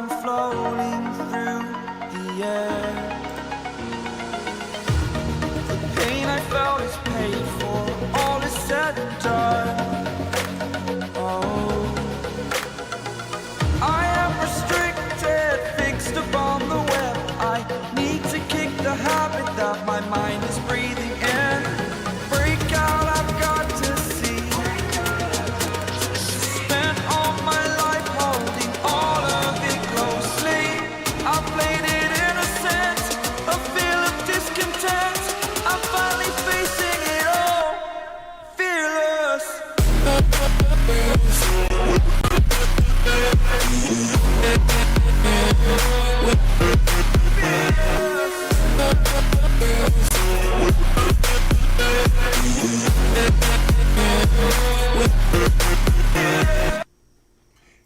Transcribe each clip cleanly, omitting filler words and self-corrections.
I'm floating through the air. The pain I felt is paid for, all is said and done. Oh, I am restricted, fixed upon the web. I need to kick the habit that my mind is breathing in. Break out, I've got to see. Spent all my life holding all of it closely. I played it innocent, a feel of discontent. I'm finally facing it all, fearless.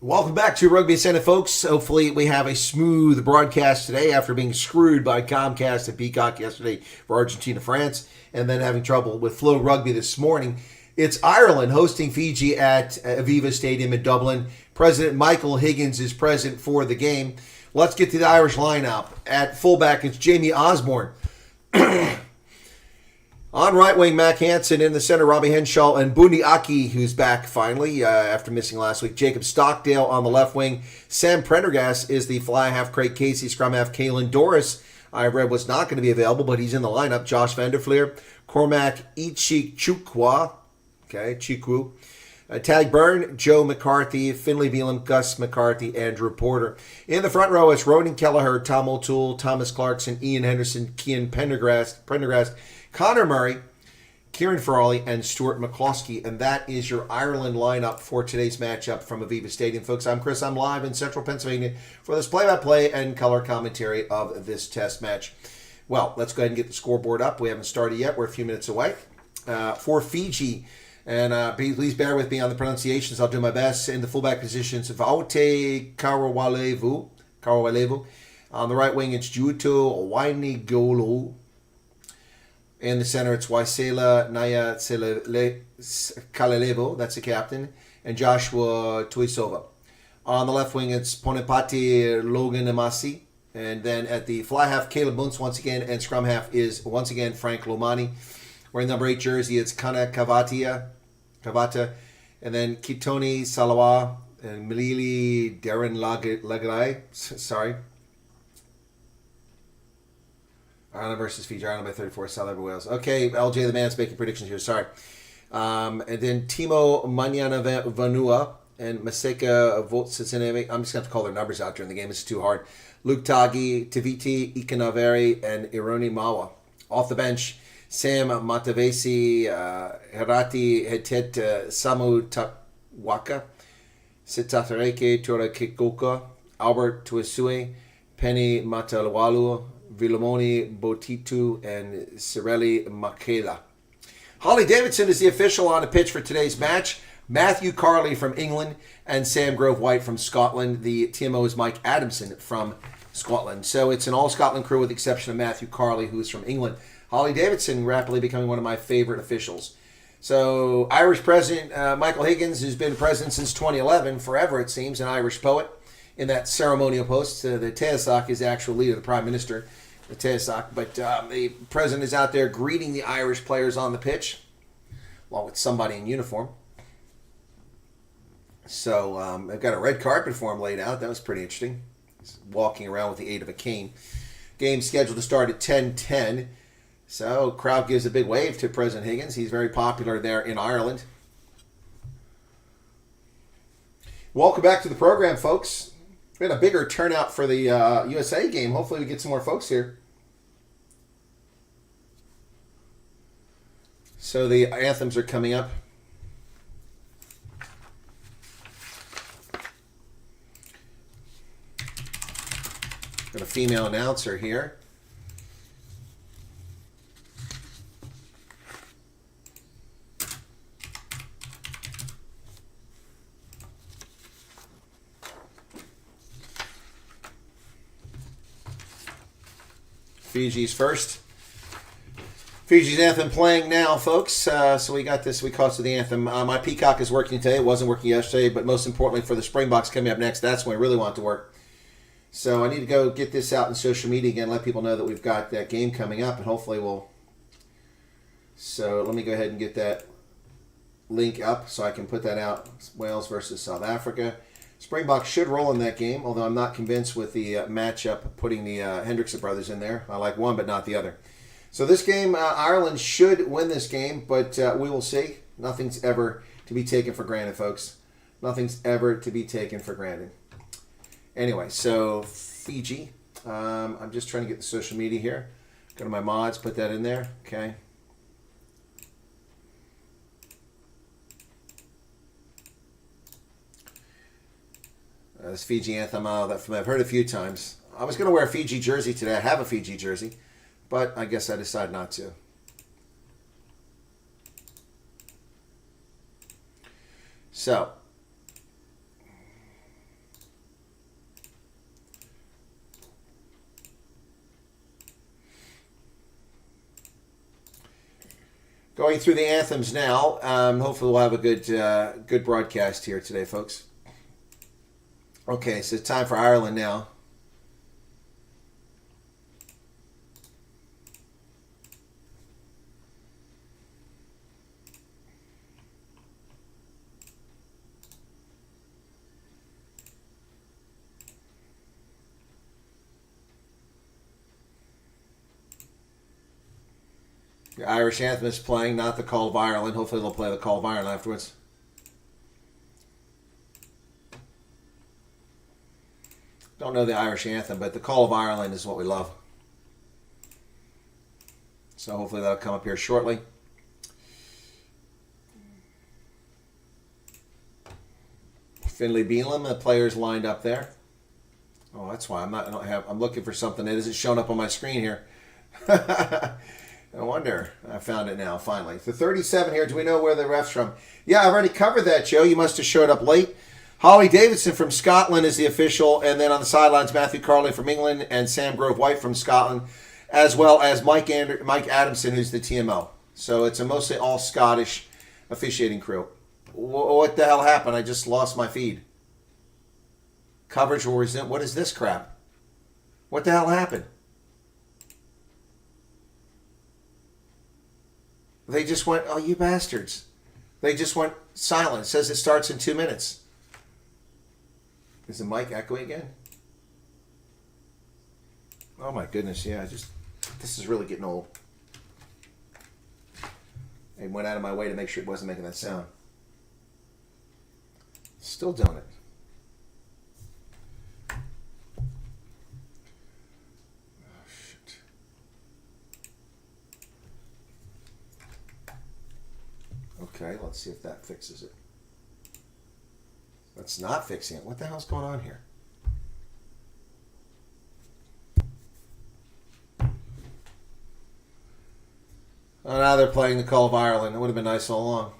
Welcome back to Rugby Center, folks. Hopefully we have a smooth broadcast today after being screwed by Comcast and Peacock yesterday for Argentina, France, and then having trouble with Flow Rugby this morning. It's Ireland hosting Fiji at Aviva Stadium in Dublin. President Michael Higgins is present for the game. Let's get to the Irish lineup. At fullback, it's Jamie Osborne. On right wing, Mac Hansen. In the center, Robbie Henshaw and Bundi Aki, who's back finally after missing last week. Jacob Stockdale on the left wing. Sam Prendergast is the fly half. Craig Casey, scrum half. Kalen Doris, I read, was not going to be available, but he's in the lineup. Josh Vanderfleer. Cormac Ichikwa. Okay, Chikwu. Tag Byrne, Joe McCarthy, Finlay Beelum, Gus McCarthy, Andrew Porter. In the front row, it's Ronan Kelleher, Tom O'Toole, Thomas Clarkson, Ian Henderson, Cian Prendergast, Connor Murray, Kieran Farley, and Stuart McCloskey. And that is your Ireland lineup for today's matchup from Aviva Stadium. Folks, I'm Chris. I'm live in central Pennsylvania for this play-by-play and color commentary of this test match. Well, let's go ahead and get the scoreboard up. We haven't started yet. We're a few minutes away. For Fiji, and please bear with me on the pronunciations. I'll do my best. In the fullback positions, Vaute Karawalevu. On the right wing, it's Juuto Wainigolo. In the center, it's Waisela Naya Kalelevo, that's the captain, and Joshua Tuisova. On the left wing, it's Ponepati Logan Amasi. And then at the fly half, Caleb Muntz once again, and scrum half is once again Frank Lomani. Wearing number 8 jersey, it's Kana Kavata, and then Kitoni Salawa, and Milili Darren Lagarai. Sorry. Ireland versus Fiji. Ireland by 34. South Africa, Wales. Okay, LJ the man's making predictions here. Sorry. And then Timo Manana Vanua and Maseka Votsisinemi. I'm just going to have to call their numbers out during the game. It's too hard. Luke Tagi, Tiviti Ikanaveri, and Ironi Mawa. Off the bench, Sam Matavesi, Herati Hetet Samu Takwaka, Sitatareke Tora Kikoka, Albert Tuisue, Penny Matalawalu, Villamoni Botitu, and Cirelli Makela. Holly Davidson is the official on the pitch for today's match. Matthew Carley from England and Sam Grove White from Scotland. The TMO is Mike Adamson from Scotland. So it's an all-Scotland crew with the exception of Matthew Carley, who is from England. Holly Davidson rapidly becoming one of my favorite officials. So Irish President Michael Higgins, who's been president since 2011, forever it seems, an Irish poet. In that ceremonial post, the Taoiseach is the actual leader, the Prime Minister, the Taoiseach. But the president is out there greeting the Irish players on the pitch, along with somebody in uniform. So they've got a red carpet for him laid out. That was pretty interesting. He's walking around with the aid of a cane. Game scheduled to start at 10:10. So crowd gives a big wave to President Higgins. He's very popular there in Ireland. Welcome back to the program, folks. We had a bigger turnout for the USA game. Hopefully we get some more folks here. So the anthems are coming up. Got a female announcer here. Fiji's first. Fiji's anthem playing now, folks. So we got this. We caught to the anthem. My Peacock is working today. It wasn't working yesterday, but most importantly for the Springboks coming up next, that's when I really want it to work. So I need to go get this out in social media again, let people know that we've got that game coming up, and hopefully we'll... So let me go ahead and get that link up so I can put that out. Wales versus South Africa. Springboks should roll in that game, although I'm not convinced with the matchup putting the Hendrickson brothers in there. I like one, but not the other. So this game, Ireland should win this game, but we will see. Nothing's ever to be taken for granted, folks. Nothing's ever to be taken for granted. Anyway, so Fiji. I'm just trying to get the social media here. Go to my mods, put that in there. Okay. This Fiji anthem, I've heard a few times. I was going to wear a Fiji jersey today. I have a Fiji jersey, but I guess I decided not to. So, going through the anthems now. Hopefully we'll have a good broadcast here today, folks. Okay, so it's time for Ireland now. The Irish anthem is playing, not the Call of Ireland. Hopefully they'll play the Call of Ireland afterwards. Don't know the Irish anthem, but the Call of Ireland is what we love. So hopefully that'll come up here shortly. Finlay Beelum, the players lined up there. Oh, that's why I'm looking for something that isn't showing up on my screen here. No wonder. I found it now, finally. The 37 here, do we know where the ref's from? Yeah, I've already covered that, Joe. You must have showed up late. Holly Davidson from Scotland is the official, and then on the sidelines, Matthew Carley from England and Sam Grove-White from Scotland, as well as Mike Adamson, who's the TMO. So it's a mostly all Scottish officiating crew. What the hell happened? I just lost my feed. Coverage will resume. What is this crap? What the hell happened? They just went, oh, you bastards. They just went silent. It says it starts in 2 minutes. Is the mic echoing again? Oh my goodness, yeah, this is really getting old. I went out of my way to make sure it wasn't making that sound. Still doing it. Oh, shit. Okay, let's see if that fixes it. That's not fixing it. What the hell's going on here? Oh, now they're playing the Call of Ireland. It would have been nice all along.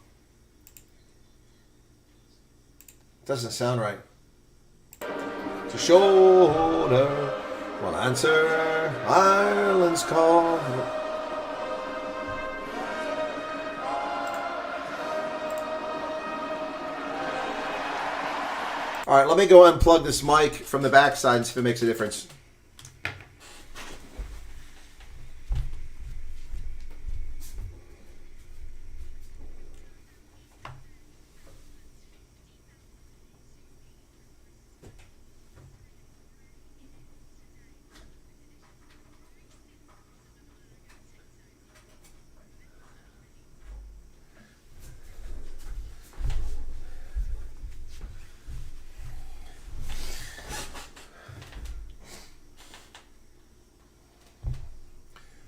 Doesn't sound right. To shoulder will answer Ireland's call. All right, let me go unplug this mic from the backside and see if it makes a difference.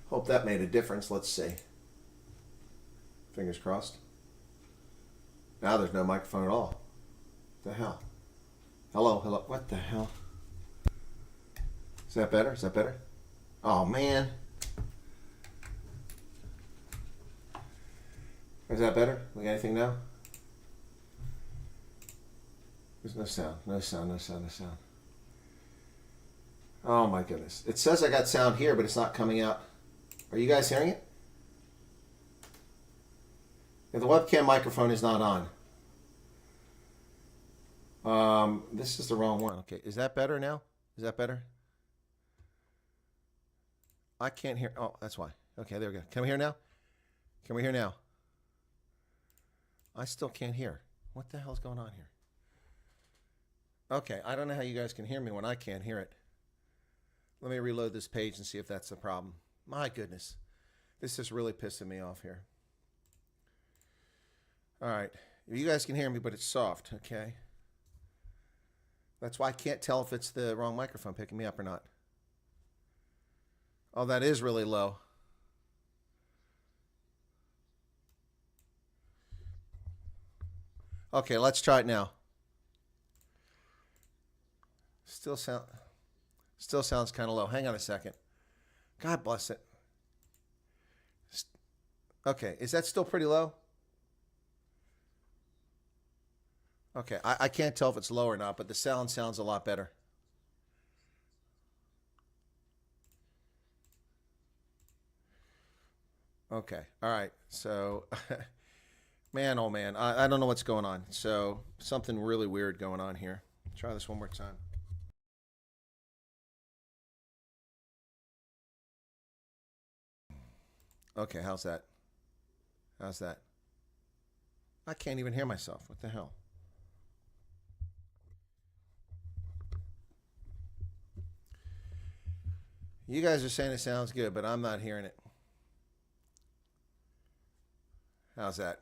Hope that made a difference. Let's see. Fingers crossed. Now there's no microphone at all. What the hell? Hello, hello. What the hell? Is that better? Is that better? Oh, man. Is that better? We got anything now? There's no sound. No sound, no sound, no sound. Oh, my goodness. It says I got sound here, but it's not coming out. Are you guys hearing it? Yeah, the webcam microphone is not on. This is the wrong one. Okay, is that better now? Is that better? I can't hear. Oh, that's why. Okay, there we go. Can we hear now? Can we hear now? I still can't hear. What the hell's going on here? Okay, I don't know how you guys can hear me when I can't hear it. Let me reload this page and see if that's the problem. My goodness. This is really pissing me off here. All right. You guys can hear me, but it's soft, okay? That's why I can't tell if it's the wrong microphone picking me up or not. Oh, that is really low. Okay, let's try it now. Still sounds kind of low. Hang on a second. God bless it. Okay, is that still pretty low? Okay, I can't tell if it's low or not, but the sound sounds a lot better. Okay, all right. So, man, oh man, I don't know what's going on. So, something really weird going on here. Try this one more time. Okay, how's that? How's that? I can't even hear myself. What the hell? You guys are saying it sounds good, but I'm not hearing it. How's that?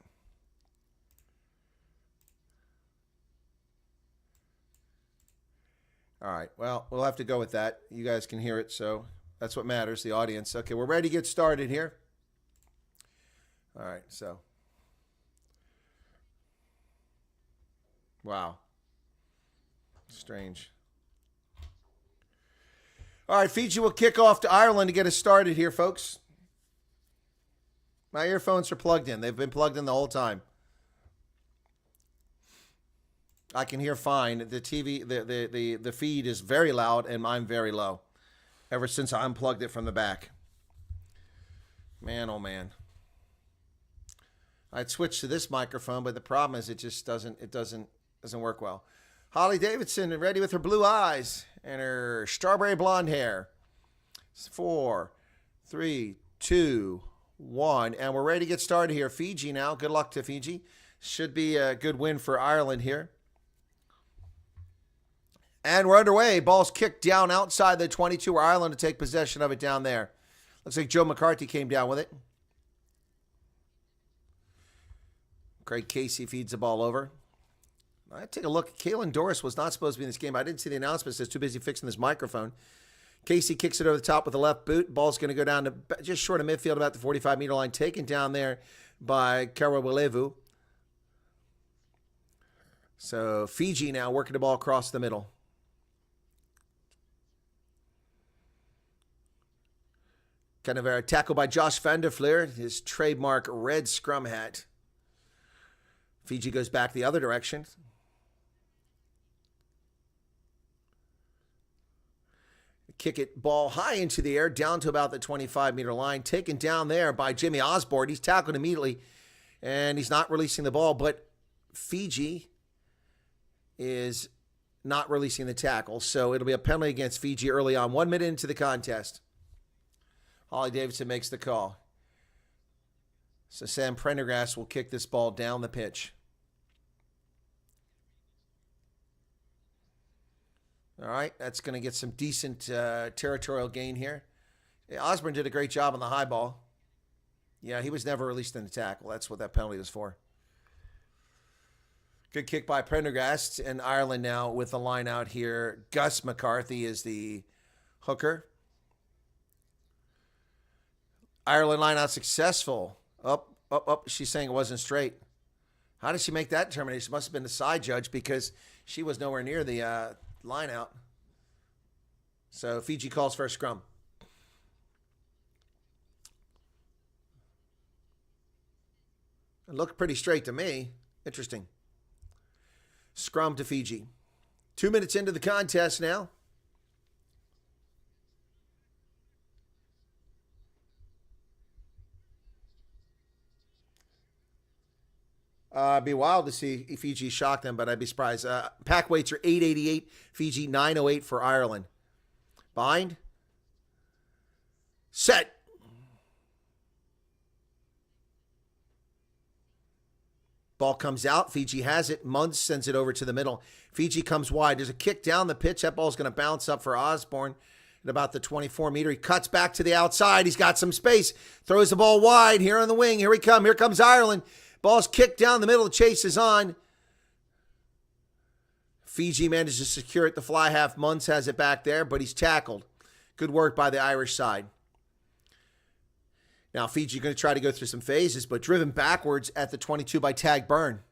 All right. Well, we'll have to go with that. You guys can hear it, so that's what matters, the audience. Okay, we're ready to get started here. All right, so. Wow. Strange. All right, Fiji will kick off to Ireland to get us started here, folks. My earphones are plugged in. They've been plugged in the whole time. I can hear fine. The TV, the feed is very loud, and I'm very low. Ever since I unplugged it from the back. Man, oh man. I'd switch to this microphone, but the problem is it just doesn't work well. Holly Davidson ready with her blue eyes and her strawberry blonde hair. 4, 3, 2, 1, and we're ready to get started here. Fiji now. Good luck to Fiji. Should be a good win for Ireland here. And we're underway. Ball's kicked down outside the 22. Ireland to take possession of it down there. Looks like Joe McCarthy came down with it. Craig Casey feeds the ball over. I take a look. Kalen Doris was not supposed to be in this game. I didn't see the announcement. Says too busy fixing this microphone. Casey kicks it over the top with the left boot. Ball's going to go down to just short of midfield, about the 45-meter line. Taken down there by Karawalevu. So Fiji now working the ball across the middle. Kind of a tackle by Josh Van der Fleer, his trademark red scrum hat. Fiji goes back the other direction. Kick it, ball high into the air, down to about the 25-meter line. Taken down there by Jimmy Osborne. He's tackled immediately, and he's not releasing the ball, but Fiji is not releasing the tackle, so it'll be a penalty against Fiji early on. 1 minute into the contest. Holly Davidson makes the call. So Sam Prendergast will kick this ball down the pitch. All right, that's going to get some decent territorial gain here. Yeah, Osborne did a great job on the high ball. Yeah, he was never released in the tackle. That's what that penalty was for. Good kick by Prendergast, and Ireland now with the line out here. Gus McCarthy is the hooker. Ireland line out successful. Up. She's saying it wasn't straight. How did she make that determination? Must have been the side judge because she was nowhere near the line out. So Fiji calls for a scrum. It looked pretty straight to me. Interesting. Scrum to Fiji. 2 minutes into the contest now. It'd be wild to see Fiji shock them, but I'd be surprised. Pack weights are 888, Fiji 908 for Ireland. Bind. Set. Ball comes out. Fiji has it. Munz sends it over to the middle. Fiji comes wide. There's a kick down the pitch. That ball's going to bounce up for Osborne at about the 24-meter. He cuts back to the outside. He's got some space. Throws the ball wide here on the wing. Here we come. Here comes Ireland. Ball's kicked down the middle. The chase is on. Fiji manages to secure it. The fly half. Munz has it back there, but he's tackled. Good work by the Irish side. Now, Fiji going to try to go through some phases, but driven backwards at the 22 by Tag Byrne.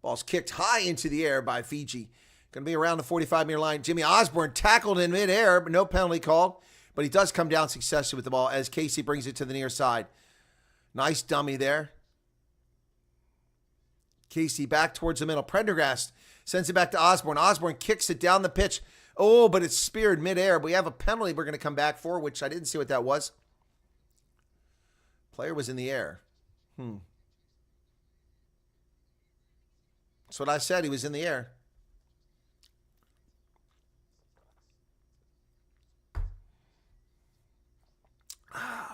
Ball's kicked high into the air by Fiji. Going to be around the 45-meter line. Jimmy Osborne tackled in midair, but no penalty called. But he does come down successfully with the ball as Casey brings it to the near side. Nice dummy there. Casey back towards the middle. Prendergast sends it back to Osborne. Osborne kicks it down the pitch. Oh, but it's speared midair. We have a penalty we're going to come back for, which I didn't see what that was. Player was in the air. That's what I said. He was in the air.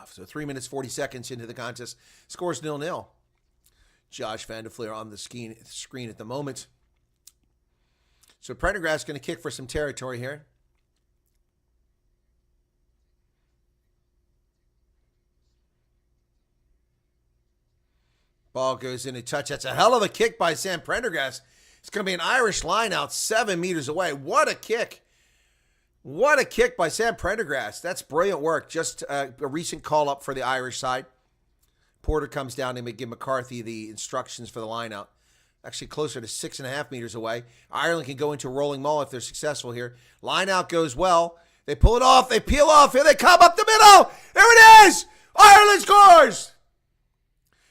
So 3 minutes, 40 seconds into the contest. Scores 0-0. Josh Van der Fleer on the screen at the moment. So Prendergast going to kick for some territory here. Ball goes in a touch. That's a hell of a kick by Sam Prendergast. It's going to be an Irish line out 7 meters away. What a kick. What a kick by Sam Prendergast. That's brilliant work. Just a recent call up for the Irish side. Porter comes down and give McCarthy the instructions for the line out. Actually closer to 6.5 meters away. Ireland can go into a rolling maul if they're successful here. Line out goes well. They pull it off. They peel off. Here they come up the middle. There it is. Ireland scores.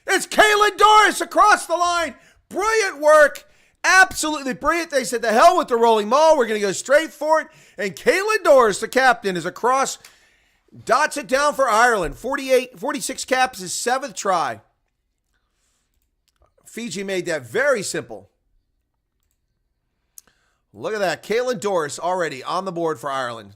It's Caelan Doris across the line. Brilliant work. Absolutely brilliant. They said, the hell with the rolling maul. We're going to go straight for it. And Caelan Doris, the captain, is across. Dots it down for Ireland. 46 caps, his 7th try. Fiji made that very simple. Look at that. Caelan Doris already on the board for Ireland.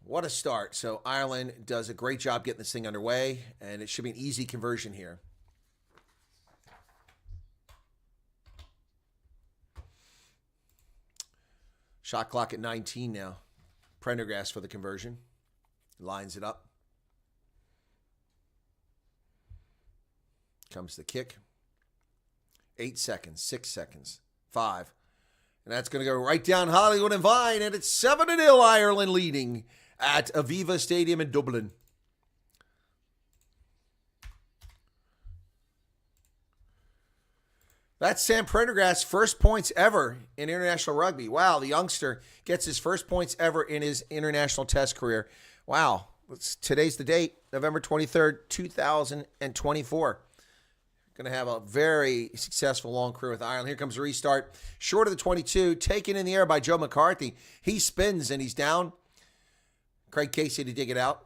What a start. So Ireland does a great job getting this thing underway, and it should be an easy conversion here. Shot clock at 19 now. Prendergast for the conversion. Lines it up. Comes the kick. 8 seconds, 6 seconds, 5. And that's going to go right down Hollywood and Vine, and it's 7-0 Ireland leading at Aviva Stadium in Dublin. That's Sam Prendergast's first points ever in international rugby. Wow, the youngster gets his first points ever in his international test career. Wow, today's the date, November 23rd, 2024. Going to have a very successful long career with Ireland. Here comes a restart. Short of the 22, taken in the air by Joe McCarthy. He spins and he's down. Craig Casey to dig it out.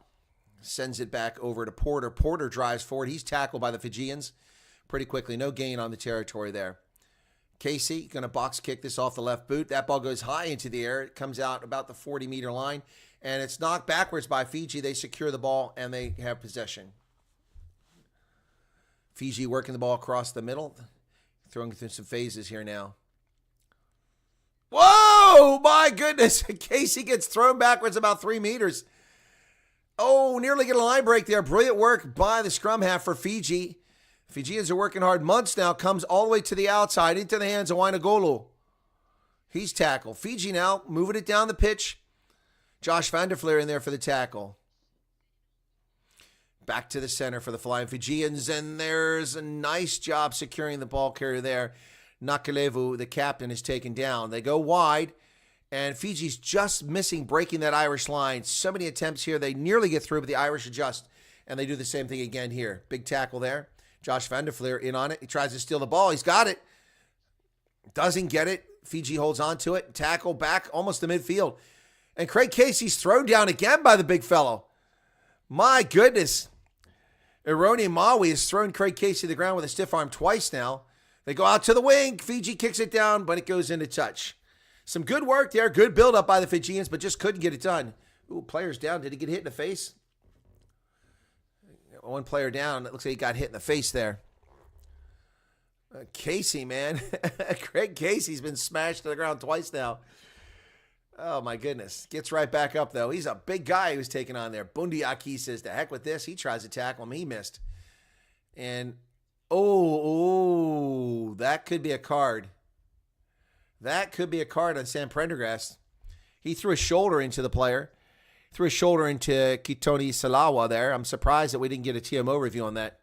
Sends it back over to Porter. Porter drives forward. He's tackled by the Fijians pretty quickly. No gain on the territory there. Casey going to box kick this off the left boot. That ball goes high into the air. It comes out about the 40-meter line. And it's knocked backwards by Fiji. They secure the ball and they have possession. Fiji working the ball across the middle. Throwing through some phases here now. Whoa! My goodness. Casey gets thrown backwards about 3 meters. Oh, nearly get a line break there. Brilliant work by the scrum half for Fiji. Fijians are working hard. Munz now comes all the way to the outside into the hands of Wainagolo. He's tackled. Fiji now moving it down the pitch. Josh Van der Fleer in there for the tackle. Back to the center for the Flying Fijians, and there's a nice job securing the ball carrier there. Nakalevu, the captain, is taken down. They go wide, and Fiji's just missing breaking that Irish line. So many attempts here. They nearly get through, but the Irish adjust, and they do the same thing again here. Big tackle there. Josh Van der Fleer in on it. He tries to steal the ball. He's got it. Doesn't get it. Fiji holds on to it. Tackle back almost to midfield. And Craig Casey's thrown down again by the big fellow. My goodness. Eroni Maui has thrown Craig Casey to the ground with a stiff arm twice now. They go out to the wing. Fiji kicks it down, but it goes into touch. Some good work there. Good build-up by the Fijians, but just couldn't get it done. Ooh, player's down. Did he get hit in the face? One player down. It looks like he got hit in the face there. Casey, man. Craig Casey's been smashed to the ground twice now. Oh, my goodness. Gets right back up, though. He's a big guy who's taking on there. Bundiaki says, to heck with this. He tries to tackle him. He missed. And, that could be a card. That could be a card on Sam Prendergast. He threw a shoulder into the player. Threw a shoulder into Kitoni Salawa there. I'm surprised that we didn't get a TMO review on that.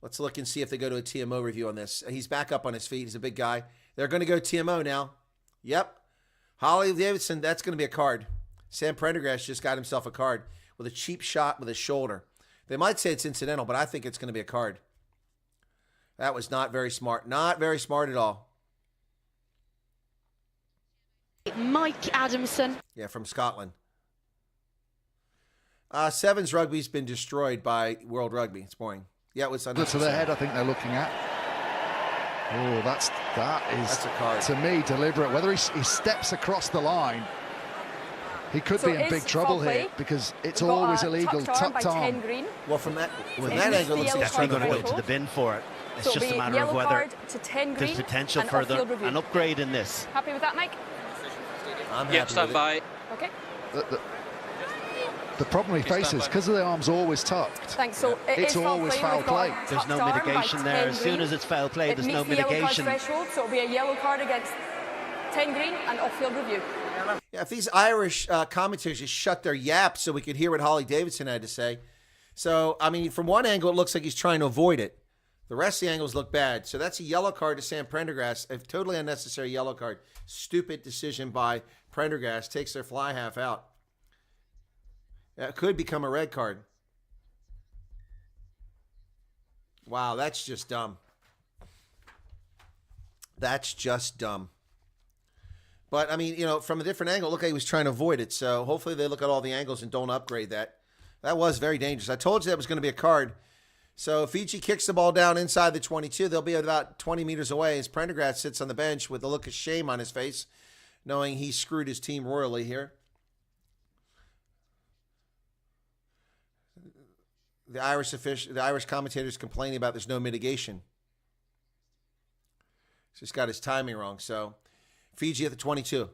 Let's look and see if they go to a TMO review on this. He's back up on his feet. He's a big guy. They're going to go TMO now. Yep. Holly Davidson, that's going to be a card. Sam Prendergast just got himself a card with a cheap shot with his shoulder. They might say it's incidental, but I think it's going to be a card. That was not very smart. Not very smart at all. Mike Adamson. Yeah, from Scotland. Sevens Rugby's been destroyed by World Rugby. It's boring. Yeah, it was to the head, I think they're looking at. Oh, that's a card. To me, deliberate. Whether he steps across the line, he could be in big trouble here because it's always illegal. Tucked arm. Well, from that angle, it looks like he's definitely trying going to to go to the bin for it. It's just a matter of whether there's potential for an upgrade in this. Happy with that, Mike? I'm happy. Yep, stand by. Okay. The problem he faces, because of the arms always tucked, Thanks. So it's always foul play. There's no mitigation there. As soon as it's foul play, there's no mitigation. Threshold, so it'll be a yellow card against 10 green and off-field review. Yeah, if these Irish commentators just shut their yaps so we could hear what Holly Davidson had to say. So, I mean, from one angle, it looks like he's trying to avoid it. The rest of the angles look bad. So that's a yellow card to Sam Prendergast. A totally unnecessary yellow card. Stupid decision by Prendergast. Takes their fly half out. That could become a red card. Wow, that's just dumb. That's just dumb. But, I mean, you know, from a different angle, look like he was trying to avoid it. So hopefully they look at all the angles and don't upgrade that. That was very dangerous. I told you that was going to be a card. So Fiji kicks the ball down inside the 22. They'll be about 20 meters away as Prendergast sits on the bench with a look of shame on his face, knowing he screwed his team royally here. The Irish commentators complaining about there's no mitigation. He's just got his timing wrong. So Fiji at the 22.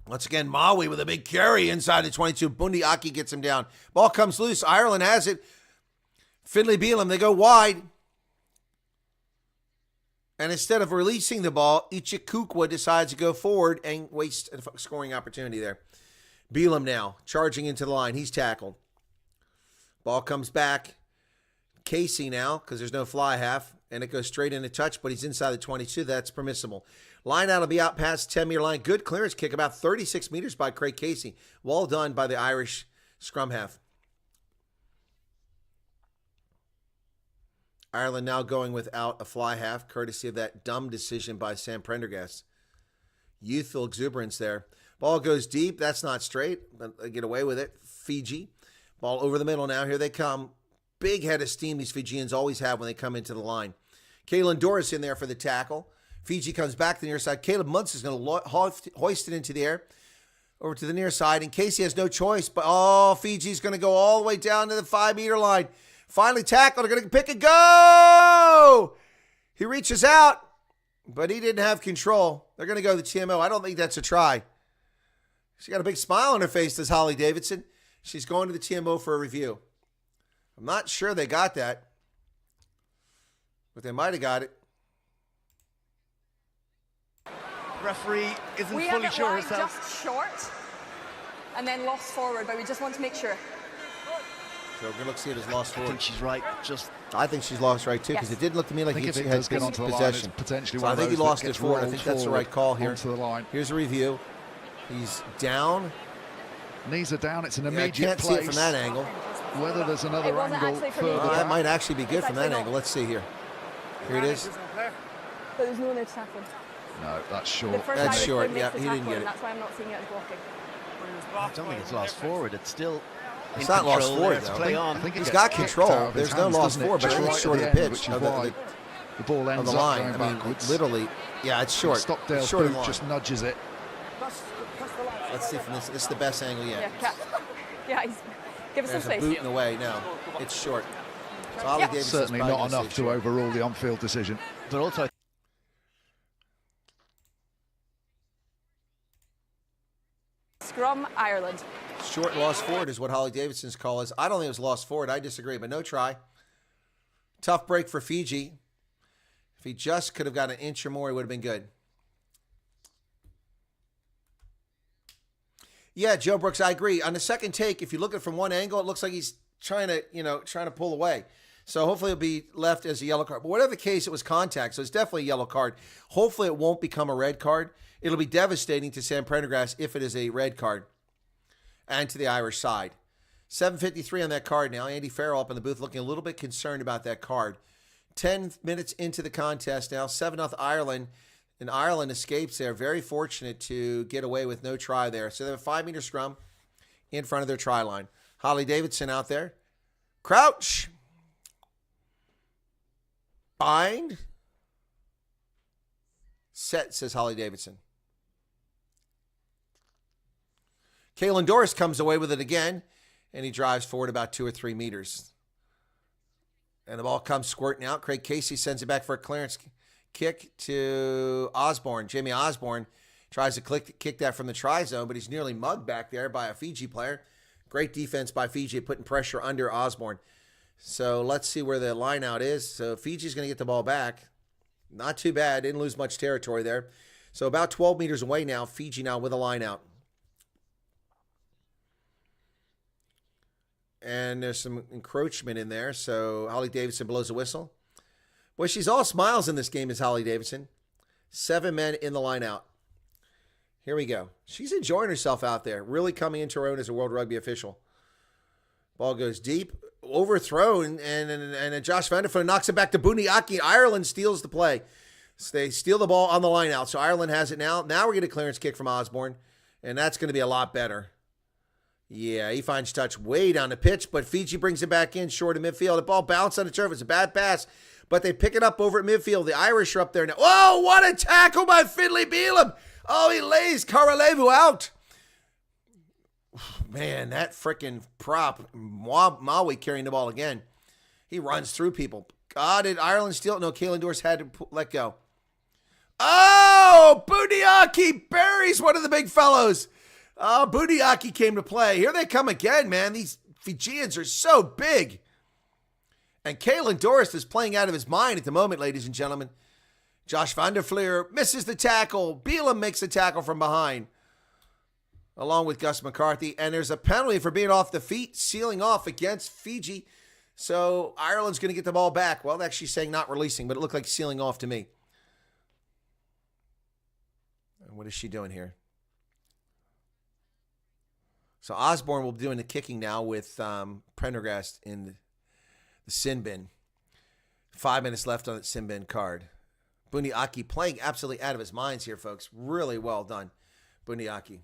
Once again, Maui with a big carry inside the 22. Bundiaki gets him down. Ball comes loose. Ireland has it. Finlay Beelum, they go wide. And instead of releasing the ball, Ichikukwa decides to go forward and waste a scoring opportunity there. Beelum now charging into the line. He's tackled. Ball comes back. Casey now, because there's no fly half, and it goes straight into touch, but he's inside the 22. That's permissible. Line out will be out past 10-meter line. Good clearance kick, about 36 meters by Craig Casey. Well done by the Irish scrum half. Ireland now going without a fly half, courtesy of that dumb decision by Sam Prendergast. Youthful exuberance there. Ball goes deep. That's not straight, but they get away with it. Fiji. Ball over the middle now. Here they come. Big head of steam these Fijians always have when they come into the line. Kalen Doris in there for the tackle. Fiji comes back to the near side. Caleb Muntz is going to hoist it into the air over to the near side. And Casey has no choice. But, Fiji's going to go all the way down to the 5-meter line. Finally tackled. They're going to pick and go. He reaches out, but he didn't have control. They're going to go to the TMO. I don't think that's a try. She got a big smile on her face, does Holly Davidson. She's going to the TMO for a review. I'm not sure they got that, but they might have got it. Referee isn't we fully have it sure wide, herself. just short, and then lost forward, but we just want to make sure. So we're going to look see it as lost I forward. think she's right. I think she's lost right too, because it didn't look to me like he had possession. Potentially so I think he lost it forward. I think that's the right call here. Onto the line. Here's a review. He's down. Knees are down. It's an immediate I can't place. see it from that angle. Whether there's another angle further that might actually be good from that angle. Let's see here. Here it is. But there's no tackling. No, that's short. That's short. Yeah, he didn't get it. That's why I'm not seeing it as blocking. I don't think it's lost forward. It's still It's not lost forward, Let's though. play on. I think He's got control. There's no lost forward, but it's short of the pitch. Which is why the ball ends the up line. going I mean, backwards. literally, yeah, it's short. Stockdale's short of boot the line. just nudges it. Let's see from this. This is the best angle yet. Yeah, give us some There's a space. boot in the way. No, it's short. So Ollie Davidson's Certainly probably not gonna enough stay to short. overrule the on-field decision. But also, Scrum, Ireland. Short lost forward is what Holly Davidson's call is. I don't think it was lost forward. I disagree, but no try. Tough break for Fiji. If he just could have got an inch or more, he would have been good. Yeah, Joe Brooks, I agree. On the second take, if you look at it from one angle, it looks like he's trying to pull away. So hopefully it'll be left as a yellow card. But whatever the case, it was contact, so it's definitely a yellow card. Hopefully it won't become a red card. It'll be devastating to Sam Prendergast if it is a red card and to the Irish side. 7:53 on that card now. Andy Farrell up in the booth looking a little bit concerned about that card. 10 minutes into the contest now, 7-0 Ireland. And Ireland escapes there. Very fortunate to get away with no try there. So they have a 5-meter scrum in front of their try line. Holly Davidson out there. Crouch. Bind. Set, says Holly Davidson. Kalen Doris comes away with it again, and he drives forward about 2 or 3 meters. And the ball comes squirting out. Craig Casey sends it back for a clearance kick to Osborne. Jamie Osborne tries to kick that from the try zone, but he's nearly mugged back there by a Fiji player. Great defense by Fiji, putting pressure under Osborne. So let's see where the line out is. So Fiji's going to get the ball back. Not too bad. Didn't lose much territory there. So about 12 meters away now. Fiji now with a line out. And there's some encroachment in there. So Holly Davidson blows a whistle. Boy, she's all smiles in this game, is Holly Davidson. 7 men in the line out. Here we go. She's enjoying herself out there. Really coming into her own as a World Rugby official. Ball goes deep. Overthrown. And Josh Van der Voort knocks it back to Buniaki. Ireland steals the play. So they steal the ball on the line out. So Ireland has it now. Now we're getting a clearance kick from Osborne. And that's going to be a lot better. Yeah, he finds touch way down the pitch. But Fiji brings it back in short of midfield. The ball bounced on the turf. It's a bad pass. But they pick it up over at midfield. The Irish are up there now. Oh, what a tackle by Finlay Beelum. Oh, he lays Karalevu out. Man, that freaking prop. Maui carrying the ball again. He runs through people. God, did Ireland steal it? No, Kalen Doris had to let go. Oh, Buniaki buries one of the big fellows. Oh, Buniaki came to play. Here they come again, man. These Fijians are so big. And Kalen Doris is playing out of his mind at the moment, ladies and gentlemen. Josh Van der Voort misses the tackle. Beelum makes the tackle from behind, along with Gus McCarthy. And there's a penalty for being off the feet, sealing off against Fiji. So Ireland's going to get the ball back. Well, actually saying not releasing, but it looked like sealing off to me. And what is she doing here? So Osborne will be doing the kicking now with Prendergast in the sin bin. 5 minutes left on the sin bin card. Buniaki playing absolutely out of his minds here, folks. Really well done, Buniaki.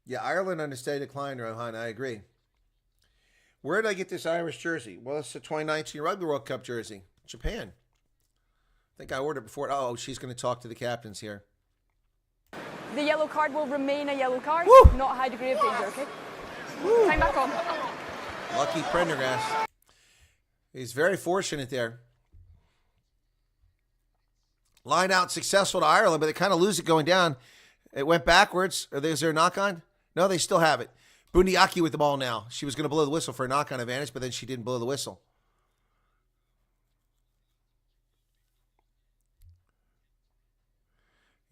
Yeah, Ireland on a steady decline, Rohan. I agree. Where did I get this Irish jersey? Well, it's the 2019 Rugby World Cup jersey. Japan. I think I ordered it before. Oh, she's going to talk to the captains here. The yellow card will remain a yellow card. Woo! Not a high degree of danger, okay? Woo! Time back on. Lucky Prendergast. He's very fortunate there. Line out successful to Ireland, but they kind of lose it going down. It went backwards. Is there a knock-on? No, they still have it. Buniaki with the ball now. She was going to blow the whistle for a knock-on advantage, but then she didn't blow the whistle.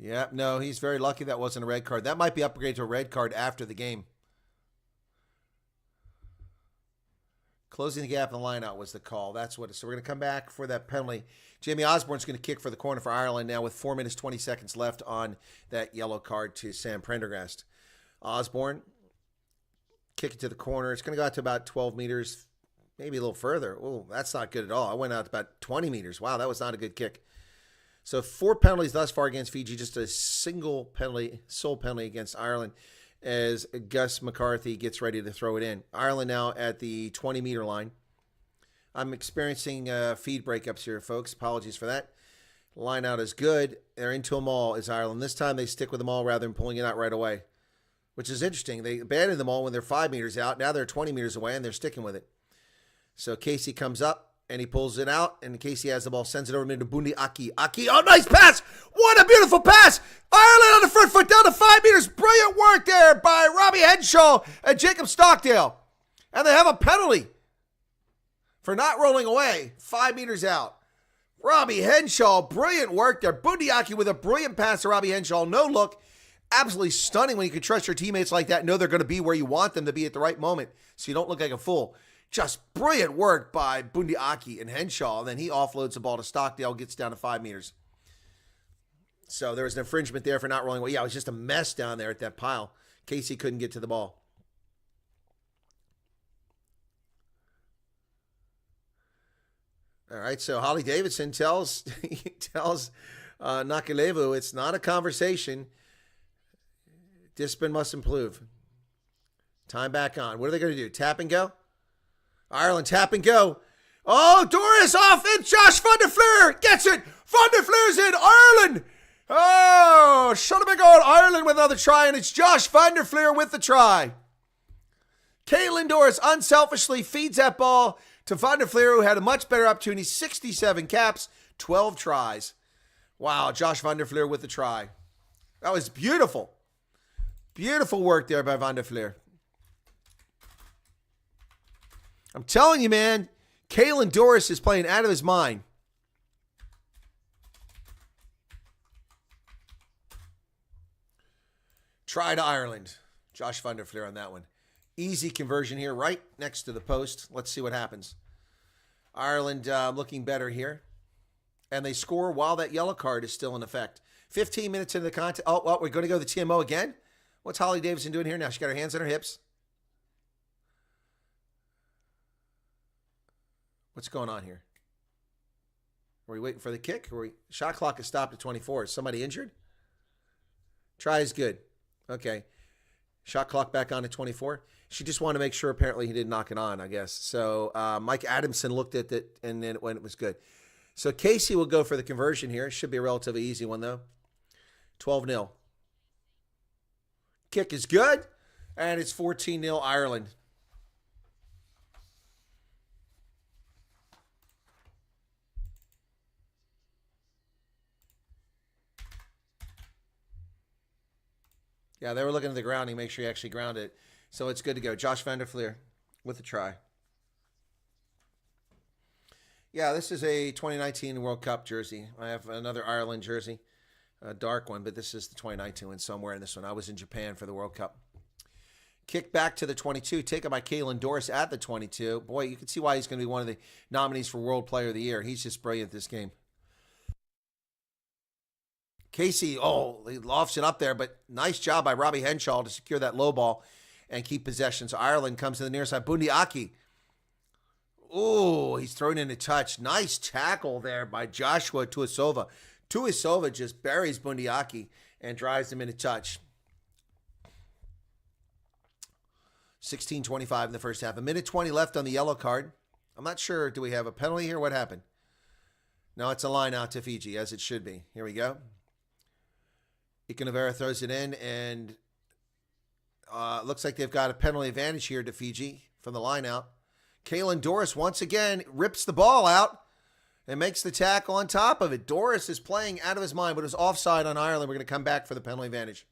Yeah, no, he's very lucky that wasn't a red card. That might be upgraded to a red card after the game. Closing the gap in the lineout was the call. That's what it is. So we're going to come back for that penalty. Jamie Osborne's going to kick for the corner for Ireland now with 4 minutes, 20 seconds left on that yellow card to Sam Prendergast. Osborne, kick it to the corner. It's going to go out to about 12 meters, maybe a little further. Oh, that's not good at all. I went out about 20 meters. Wow, that was not a good kick. So 4 penalties thus far against Fiji, just a single penalty, sole penalty against Ireland as Gus McCarthy gets ready to throw it in. Ireland now at the 20-meter line. I'm experiencing feed breakups here, folks. Apologies for that. Line out is good. They're into them all is Ireland. This time they stick with them all rather than pulling it out right away, which is interesting. They abandoned them all when they're 5 meters out. Now they're 20 meters away, and they're sticking with it. So Casey comes up, and he pulls it out, and Casey has the ball, sends it over to Bundi Aki. Aki, oh, nice pass. What a beautiful pass. Ireland on the front foot down to 5 meters. Brilliant work there by Robbie Henshaw and Jacob Stockdale. And they have a penalty for not rolling away 5 meters out. Robbie Henshaw, brilliant work there. Bundi Aki with a brilliant pass to Robbie Henshaw. No look. Absolutely stunning when you can trust your teammates like that. Know they're going to be where you want them to be at the right moment so you don't look like a fool. Just brilliant work by Bundi Aki and Henshaw. And then he offloads the ball to Stockdale, gets down to 5 meters. So there was an infringement there for not rolling away. Yeah, it was just a mess down there at that pile. Casey couldn't get to the ball. All right, so Holly Davidson tells Nakalevu it's not a conversation. Discipline must improve. Time back on. What are they going to do? Tap and go? Ireland, tap and go. Oh, Doris off it. Josh van der Fleur gets it. Van der Fleur's in. Ireland. Oh, should have been going Ireland with another try, and it's Josh van der Fleur with the try. Caitlin Doris unselfishly feeds that ball to Van der Fleur, who had a much better opportunity. 67 caps, 12 tries. Wow, Josh Van der Fleur with the try. That was beautiful. Beautiful work there by Van der Fleur. I'm telling you, man, Caitlin Doris is playing out of his mind. Try to Ireland. Josh Van der Fleur on that one. Easy conversion here, right next to the post. Let's see what happens. Ireland looking better here. And they score while that yellow card is still in effect. 15 minutes into the contest. Oh, well, we're going to go to the TMO again? What's Holly Davidson doing here now? She got her hands on her hips. What's going on here? Are we waiting for the kick? Shot clock is stopped at 24. Is somebody injured? Try is good. Okay. Shot clock back on at 24. She just wanted to make sure apparently he didn't knock it on, I guess. So Mike Adamson looked at it and then when it was good. So Casey will go for the conversion here. Should be a relatively easy one, though. 12-0. Kick is good. And it's 14-0 Ireland. Yeah, they were looking at the grounding, make sure you actually ground it. So it's good to go. Josh Van der Fleur with a try. Yeah, this is a 2019 World Cup jersey. I have another Ireland jersey, a dark one, but this is the 2019 one somewhere in this one. I was in Japan for the World Cup. Kick back to the 22, taken by Caitlin Doris at the 22. Boy, you can see why he's going to be one of the nominees for World Player of the Year. He's just brilliant this game. Casey, he lofts it up there, but nice job by Robbie Henshaw to secure that low ball and keep possession. So Ireland comes to the near side. Bundi Aki. Oh, he's thrown in a touch. Nice tackle there by Joshua Tuisova. Tuisova just buries Bundi Aki and drives him in a touch. 16:25 in the first half. 1:20 left on the yellow card. I'm not sure. Do we have a penalty here? What happened? No, it's a line out to Fiji, as it should be. Here we go. Ikanavera throws it in, and looks like they've got a penalty advantage here to Fiji from the line out. Caitlin Doris once again rips the ball out and makes the tackle on top of it. Doris is playing out of his mind, but it was offside on Ireland. We're going to come back for the penalty advantage.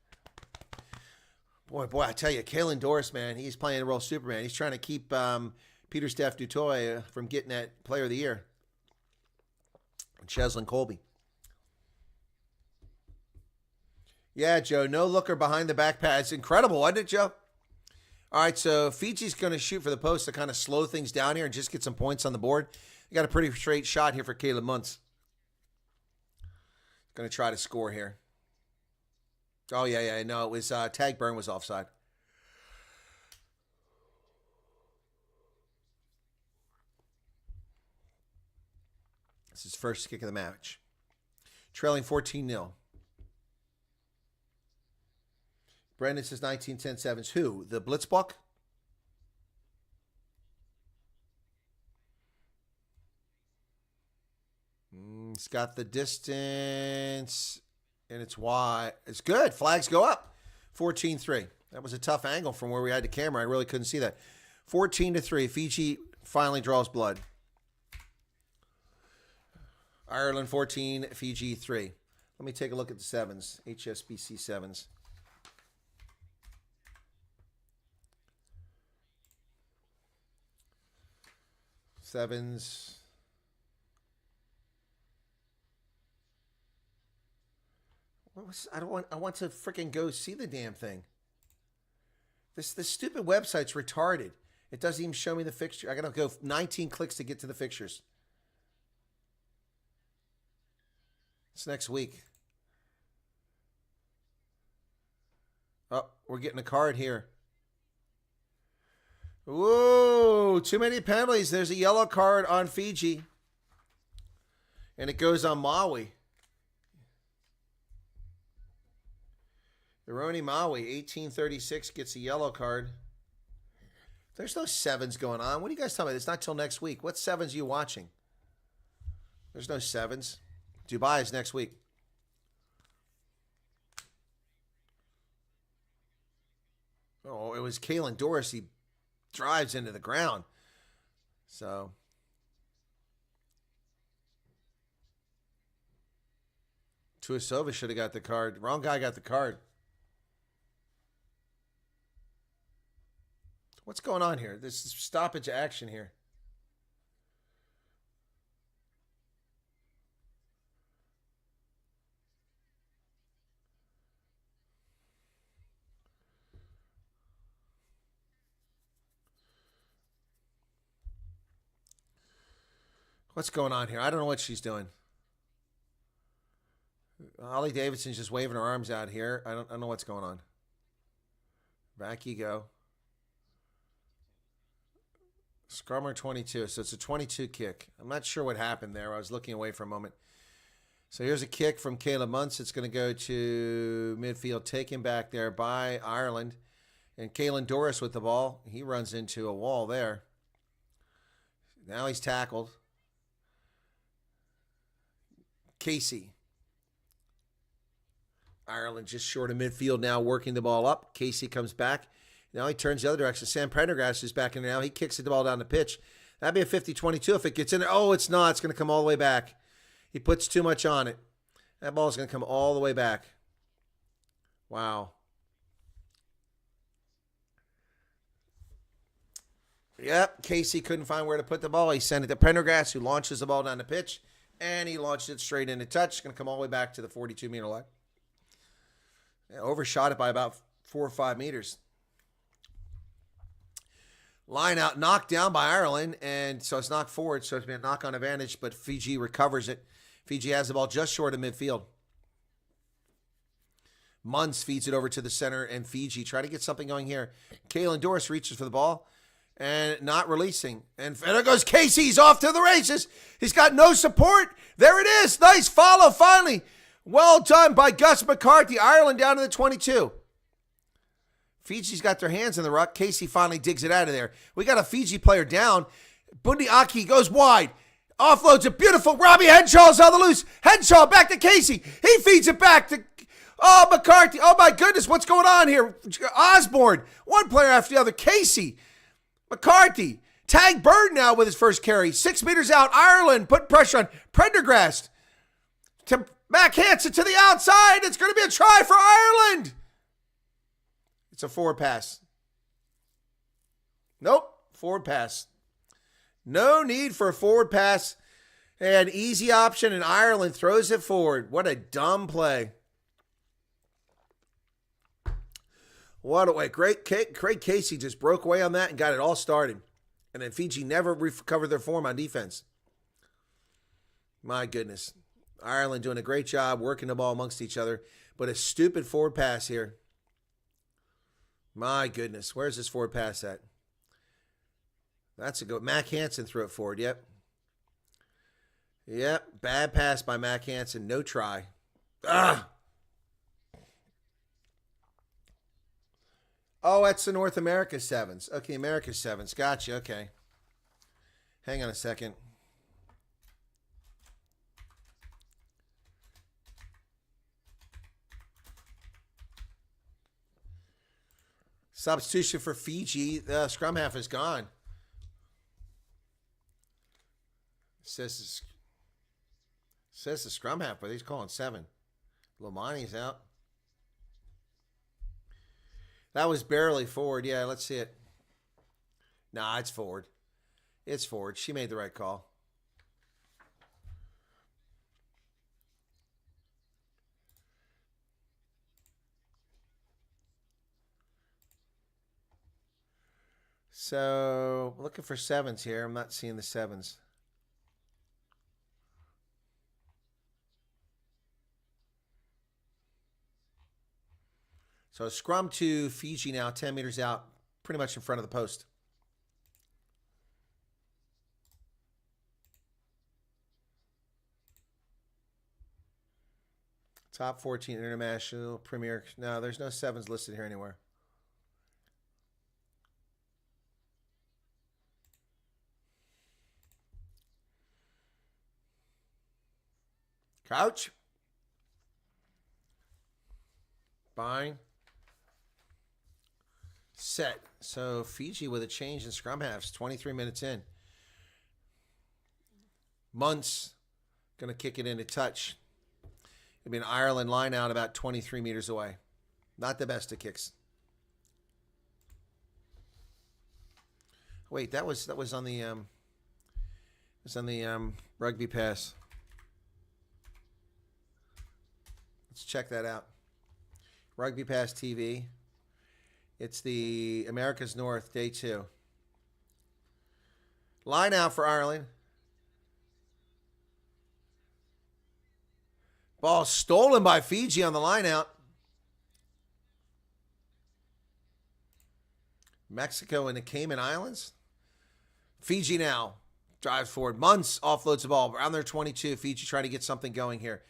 Boy, I tell you, Caitlin Doris, man, he's playing a real Superman. He's trying to keep Peter Steph Dutoy from getting that Player of the Year. Cheslin Colby. Yeah, Joe, no looker behind the back pads. Incredible, wasn't it, Joe? All right, so Fiji's going to shoot for the post to kind of slow things down here and just get some points on the board. They got a pretty straight shot here for Caleb Muntz. Going to try to score here. Oh, yeah. No, it was Tag Burn was offside. It's his first kick of the match. Trailing 14-0. Brendan says 19-10 sevens. Who? The Blitzbuck? It's got the distance, and it's wide. It's good. Flags go up. 14-3. That was a tough angle from where we had the camera. I really couldn't see that. 14-3. Fiji finally draws blood. Ireland 14, Fiji 3. Let me take a look at the sevens. HSBC sevens. Sevens. I want to freaking go see the damn thing. This stupid website's retarded. It doesn't even show me the fixture. I gotta go 19 clicks to get to the fixtures. It's next week. Oh, we're getting a card here. Whoa, too many penalties. There's a yellow card on Fiji. And it goes on Maui. Ironi Maui, 1836, gets a yellow card. There's no sevens going on. What are you guys talking about? It's not till next week. What sevens are you watching? There's no sevens. Dubai is next week. Oh, it was Kalen Doris. He drives into the ground. So. Tuisova should have got the card. Wrong guy got the card. What's going on here? This is stoppage action here. What's going on here? I don't know what she's doing. Holly Davidson's just waving her arms out here. I don't know what's going on. Back you go. Scrummer 22. So it's a 22 kick. I'm not sure what happened there. I was looking away for a moment. So here's a kick from Caleb Muntz. It's going to go to midfield, taken back there by Ireland. And Kalen Doris with the ball. He runs into a wall there. Now he's tackled. Casey. Ireland just short of midfield now, working the ball up. Casey comes back. Now he turns the other direction. Sam Prendergast is back in there now. He kicks the ball down the pitch. That'd be a 50-22 if it gets in there. Oh, it's not. It's going to come all the way back. He puts too much on it. That ball is going to come all the way back. Wow. Yep, Casey couldn't find where to put the ball. He sent it to Prendergast, who launches the ball down the pitch, and he launched it straight into touch. It's going to come all the way back to the 42-meter line. Yeah, overshot it by about 4 or 5 meters. Line out, knocked down by Ireland, and so it's knocked forward, so it's been a knock-on advantage, but Fiji recovers it. Fiji has the ball just short of midfield. Muntz feeds it over to the center, and Fiji try to get something going here. Kalen Doris reaches for the ball, and not releasing. And there goes Casey. He's off to the races. He's got no support. There it is. Nice follow, finally. Well done by Gus McCarthy. Ireland down to the 22. Fiji's got their hands in the ruck. Casey finally digs it out of there. We got a Fiji player down. Bundi Aki goes wide. Offloads it. Beautiful. Robbie Henshaw's on the loose. Henshaw back to Casey. He feeds it back to McCarthy. Oh, my goodness. What's going on here? Osborne. One player after the other. Casey. McCarthy. Tag Bird now with his first carry. 6 meters out. Ireland put pressure on Prendergast. To Mac Hansen to the outside. It's going to be a try for Ireland. It's a forward pass. Nope. Forward pass. No need for a forward pass. An easy option, and Ireland throws it forward. What a dumb play. What a way. Craig Casey just broke away on that and got it all started. And then Fiji never recovered their form on defense. My goodness. Ireland doing a great job working the ball amongst each other. But a stupid forward pass here. My goodness. Where's this forward pass at? That's a go. Mac Hansen threw it forward. Yep. Yep, bad pass by Mac Hansen. No try. Ah! Oh, that's the North America sevens. Okay, America sevens. Gotcha. Okay. Hang on a second. Substitution for Fiji. The scrum half is gone. Says the scrum half, but he's calling 7. Lomani's out. That was barely forward. Yeah, let's see it. Nah, it's forward. It's forward. She made the right call. So, looking for 7s here. I'm not seeing the 7s. So, scrum to Fiji now, 10 meters out, pretty much in front of the post. Top 14 international premier. No, there's no 7s listed here anywhere. Crouch. Bind. Set. So Fiji with a change in scrum halves, 23 minutes in. Muntz going to kick it into touch. It'll be an Ireland line out about 23 meters away. Not the best of kicks. Wait, that was on the rugby pass. Let's check that out. Rugby Pass TV. It's the America's North, day 2. Line out for Ireland. Ball stolen by Fiji on the line out. Mexico and the Cayman Islands. Fiji now drives forward. Muntz offloads the ball around their 22. Fiji trying to get something going here.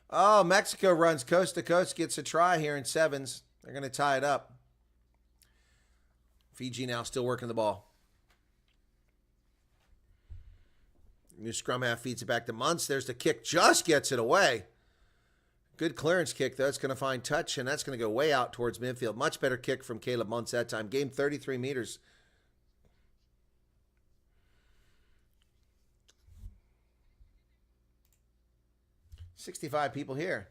Oh, Mexico runs coast to coast, gets a try here in 7s. They're going to tie it up. Fiji now still working the ball. New scrum half feeds it back to Muntz. There's the kick, just gets it away. Good clearance kick, though. It's going to find touch, and that's going to go way out towards midfield. Much better kick from Caleb Muntz that time. Game 33 meters. $65 people here.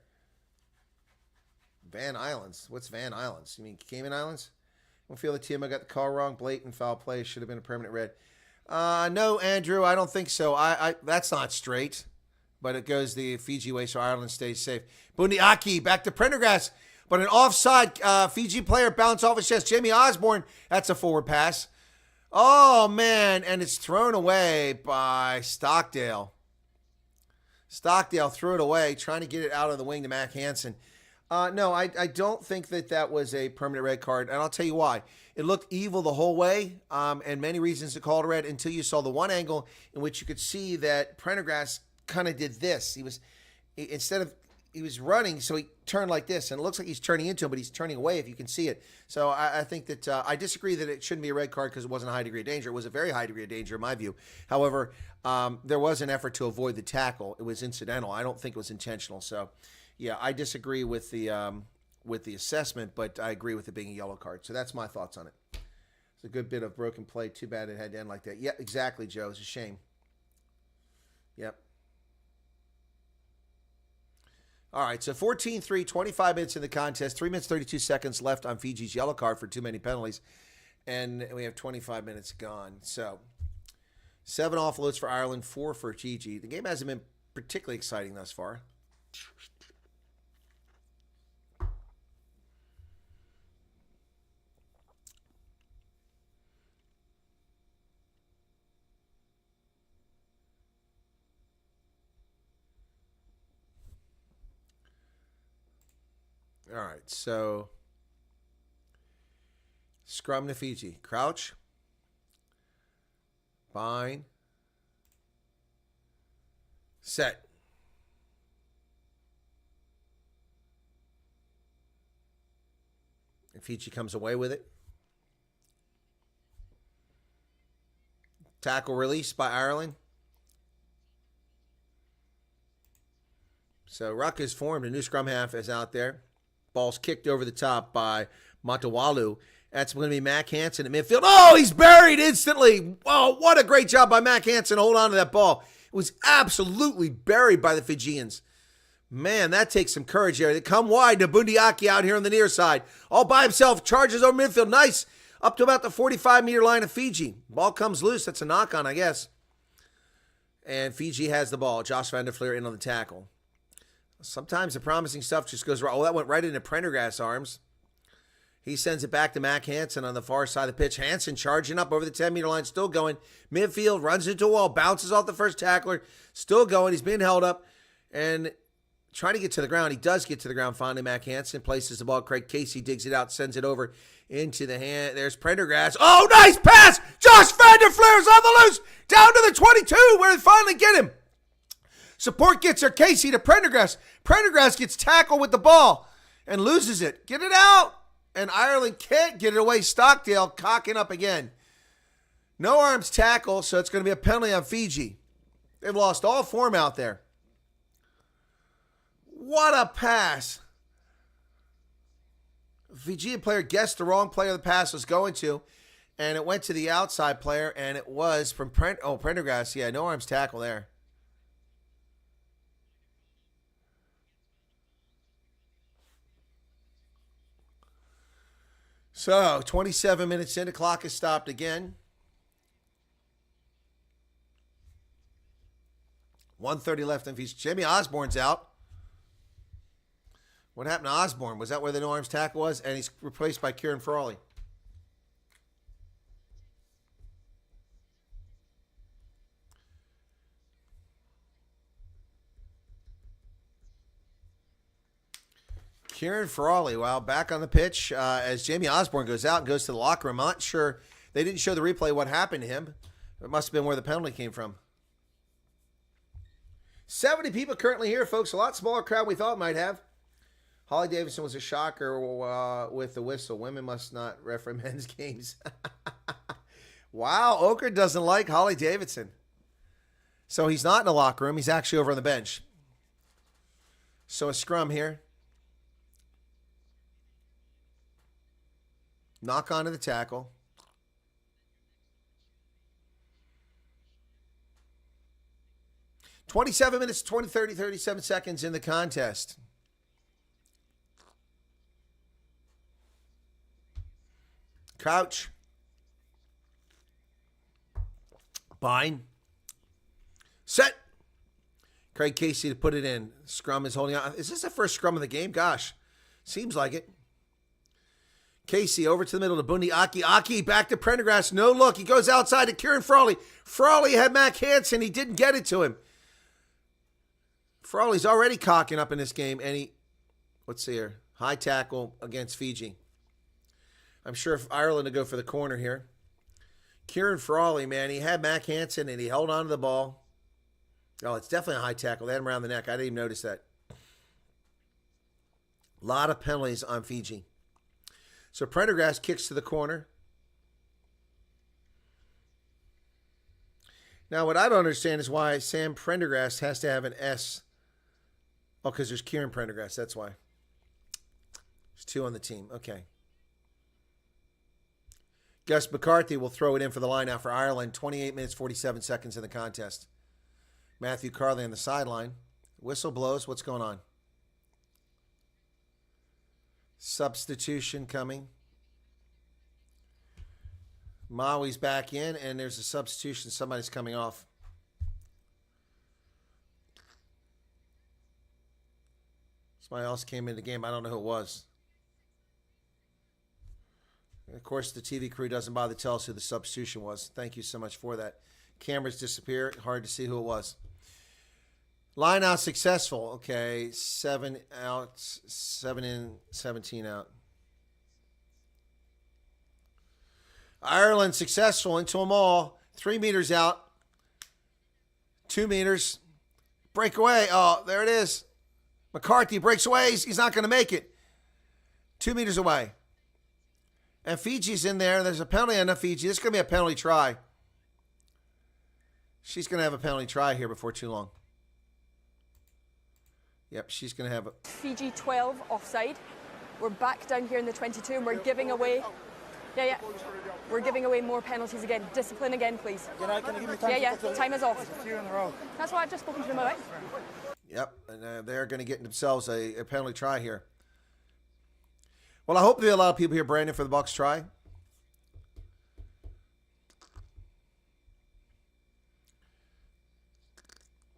Van Islands. What's Van Islands? You mean Cayman Islands? I don't feel the TMO got the call wrong. Blatant foul play. Should have been a permanent red. No, Andrew, I don't think so. That's not straight. But it goes the Fiji way, so Ireland stays safe. Bundiaki back to Prendergast. But an offside Fiji player bounced off his chest. Jamie Osborne, that's a forward pass. Oh, man. And it's thrown away by Stockdale. Stockdale threw it away, trying to get it out of the wing to Mac Hansen. No, I don't think that was a permanent red card, and I'll tell you why. It looked evil the whole way, and many reasons to call it red until you saw the one angle in which you could see that Prendergast kind of did this. He was running, so he turned like this, and it looks like he's turning into him, but he's turning away if you can see it. So I think that I disagree that it shouldn't be a red card because it wasn't a high degree of danger. It was a very high degree of danger in my view. However, there was an effort to avoid the tackle. It was incidental. I don't think it was intentional. So, yeah, I disagree with the assessment, but I agree with it being a yellow card. So that's my thoughts on it. It's a good bit of broken play. Too bad it had to end like that. Yeah, exactly, Joe. It's a shame. Yep. All right, so 14-3, 25 minutes in the contest, 3 minutes, 32 seconds left on Fiji's yellow card for too many penalties, and we have 25 minutes gone. So 7 offloads for Ireland, 4 for Fiji. The game hasn't been particularly exciting thus far. All right, so scrum to Fiji. Crouch. Bind. Set. And Fiji comes away with it. Tackle release by Ireland. So ruck is formed. A new scrum half is out there. Ball's kicked over the top by Matawalu. That's going to be Mac Hansen at midfield. Oh, he's buried instantly. Oh, what a great job by Mac Hansen. Hold on to that ball. It was absolutely buried by the Fijians. Man, that takes some courage there. They come wide to Bundiaki out here on the near side. All by himself. Charges over midfield. Nice. Up to about the 45-meter line of Fiji. Ball comes loose. That's a knock-on, I guess. And Fiji has the ball. Josh van der Fleer in on the tackle. Sometimes the promising stuff just goes wrong. Oh, that went right into Prendergast's arms. He sends it back to Mac Hansen on the far side of the pitch. Hansen charging up over the 10-meter line, still going. Midfield, runs into a wall, bounces off the first tackler. Still going. He's being held up and trying to get to the ground. He does get to the ground finally. Mac Hansen places the ball. Craig Casey digs it out, sends it over into the hand. There's Prendergast. Oh, nice pass! Josh van der Fleer's on the loose! Down to the 22 where they finally get him. Support gets her. Casey to Prendergast. Prendergast gets tackled with the ball and loses it. Get it out! And Ireland can't get it away. Stockdale cocking up again. No arms tackle, so it's going to be a penalty on Fiji. They've lost all form out there. What a pass. Fijian player guessed the wrong player the pass was going to, and it went to the outside player, and it was from Prendergast. Yeah, no arms tackle there. So, 27 minutes in, the clock is stopped again. 1:30 left in Fiji. Jamie Osborne's out. What happened to Osborne? Was that where the no arms tackle was? And he's replaced by Kieran Frawley. Kieran Frawley, wow, back on the pitch as Jamie Osborne goes out and goes to the locker room. I'm not sure. They didn't show the replay what happened to him. It must have been where the penalty came from. 70 people currently here, folks. A lot smaller crowd we thought it might have. Holly Davidson was a shocker with the whistle. Women must not referee men's games. Wow, Oker doesn't like Holly Davidson. So he's not in the locker room. He's actually over on the bench. So a scrum here. Knock onto the tackle. "27 minutes, 37 seconds in the contest. Crouch. Bind. Set. Craig Casey to put it in. Scrum is holding on. Is this the first scrum of the game? Gosh, seems like it. Casey over to the middle to Bundy Aki. Aki back to Prendergast. No look. He goes outside to Kieran Frawley. Frawley had Mac Hansen. He didn't get it to him. Frawley's already cocking up in this game. And he, let's see here. High tackle against Fiji. I'm sure if Ireland to go for the corner here. Kieran Frawley, man, he had Mac Hansen and he held on to the ball. Oh, it's definitely a high tackle. They had him around the neck. I didn't even notice that. A lot of penalties on Fiji. So Prendergast kicks to the corner. Now, what I don't understand is why Sam Prendergast has to have an S. Oh, because there's Kieran Prendergast. That's why. There's two on the team. Okay. Gus McCarthy will throw it in for the line out for Ireland. 28 minutes, 47 seconds in the contest. Matthew Carley on the sideline. Whistle blows. What's going on? Substitution coming. Maui's back in, and there's a substitution. Somebody's coming off. Somebody else came in the game. I don't know who it was. And of course, the TV crew doesn't bother to tell us who the substitution was. Thank you so much for that. Cameras disappear. Hard to see who it was. Line out successful. Okay, 7 out, 7 in, 17 out. Ireland successful into them all. 3 meters out. 2 meters. break away. Oh, there it is. McCarthy breaks away. He's not going to make it. 2 meters away. And Fiji's in there. There's a penalty on Fiji. This is going to be a penalty try. She's going to have a penalty try here before too long. Yep, she's going to have a... Fiji 12 offside. We're back down here in the 22 and we're giving away... Yeah. We're giving away more penalties again. Discipline again, please. Can you give me time? Yeah. Time is off. A few in a row. That's what I've just spoken to them about. Yep, and they're going to get themselves a penalty try here. Well, I hope there'll be a lot of people here, Brandon, for the Bucks try.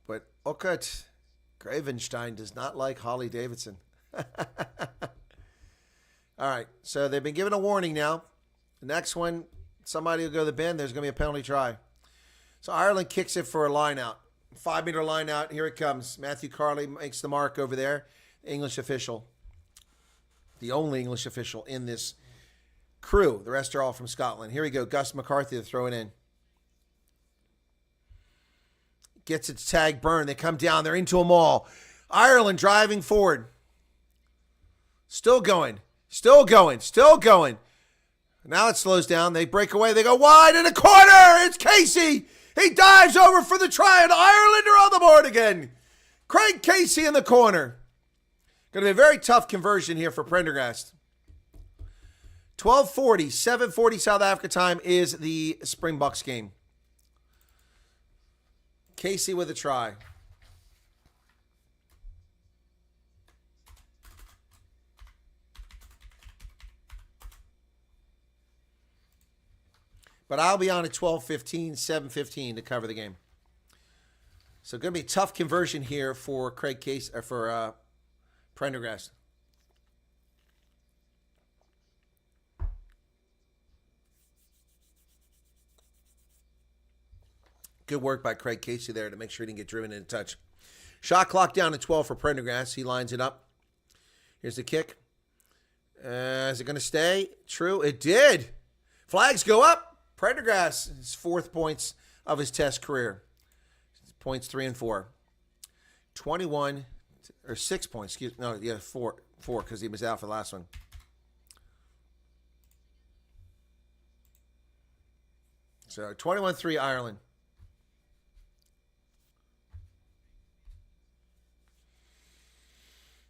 But Okut Gravenstein does not like Holly Davidson. All right, so they've been given a warning now. The next one, somebody will go to the bin. There's going to be a penalty try. So Ireland kicks it for a line out. 5 meter line out. Here it comes. Matthew Carley makes the mark over there. English official. The only English official in this crew. The rest are all from Scotland. Here we go. Gus McCarthy to throw it in. Gets its tag burned. They come down. They're into them all. Ireland driving forward. Still going. Still going. Now it slows down. They break away. They go wide in the corner. It's Casey. He dives over for the try, and Ireland are on the board again. Craig Casey in the corner. Going to be a very tough conversion here for Prendergast. 12:40, 7:40 South Africa time is the Springboks game. Casey with a try. But I'll be on at 12:15, 7:15 to cover the game. So going to be a tough conversion here for Craig Case or for Prendergast. Good work by Craig Casey there to make sure he didn't get driven into touch. Shot clock down to 12 for Prendergast. He lines it up. Here's the kick. Is it going to stay? True. It did. Flags go up. Prendergast, his 4th points of his Test career. Points 3 and 4. 21, or 6 points. Four because he was out for the last one. So 21-3 Ireland.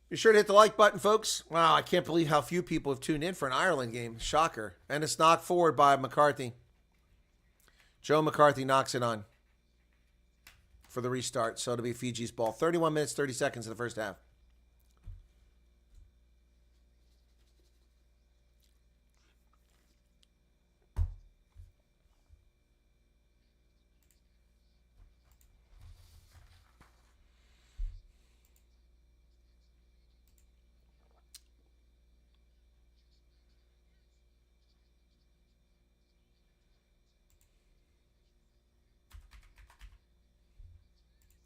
Be sure to hit the like button, folks. Wow, I can't believe how few people have tuned in for an Ireland game. Shocker. And it's knocked forward by McCarthy. Joe McCarthy knocks it on for the restart. So it'll be Fiji's ball. 31 minutes, 30 seconds in the first half.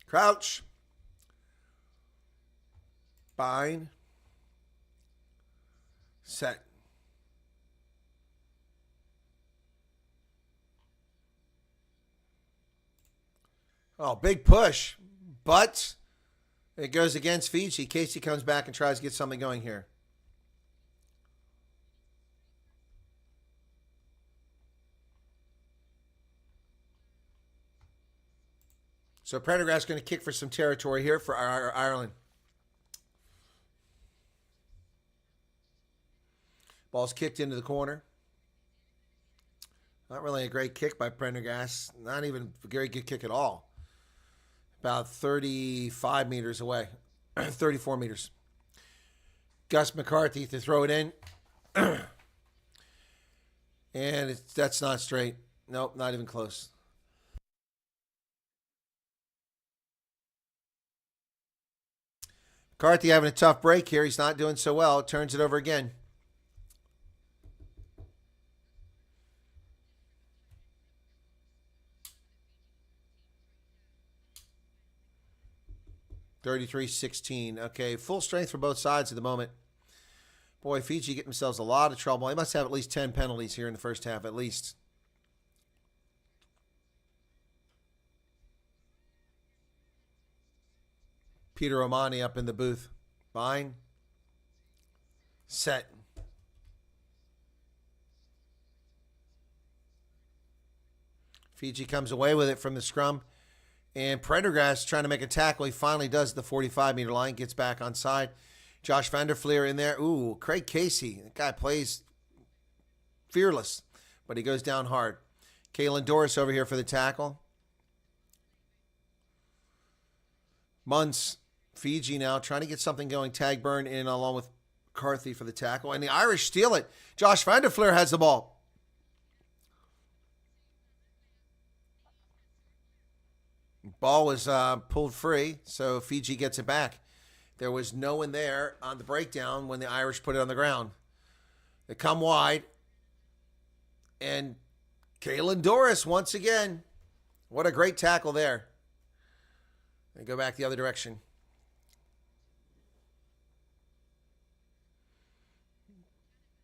Crouch. Bind. Set. Oh, big push. But it goes against Fiji. Casey comes back and tries to get something going here. So Prendergast going to kick for some territory here for Ireland. Ball's kicked into the corner. Not really a great kick by Prendergast. Not even a very good kick at all. About 35 meters away. 34 meters. Gus McCarthy to throw it in. And that's not straight. Nope, not even close. McCarthy having a tough break here. He's not doing so well. Turns it over again. (33-16). Okay, full strength for both sides at the moment. Boy, Fiji get themselves a lot of trouble. They must have at least 10 penalties here in the first half, at least. Peter Romani up in the booth. Bind. Set. Fiji comes away with it from the scrum. And Prendergast trying to make a tackle. He finally does the 45-meter line. Gets back on side. Josh van der Fleer in there. Ooh, Craig Casey. That guy plays fearless. But he goes down hard. Kalen Doris over here for the tackle. Munce, Fiji now trying to get something going. Tagburn in along with McCarthy for the tackle. And the Irish steal it. Josh van der Fleer has the ball. Ball was pulled free, so Fiji gets it back. There was no one there on the breakdown when the Irish put it on the ground. They come wide. And Kalen Doris once again. What a great tackle there. They go back the other direction.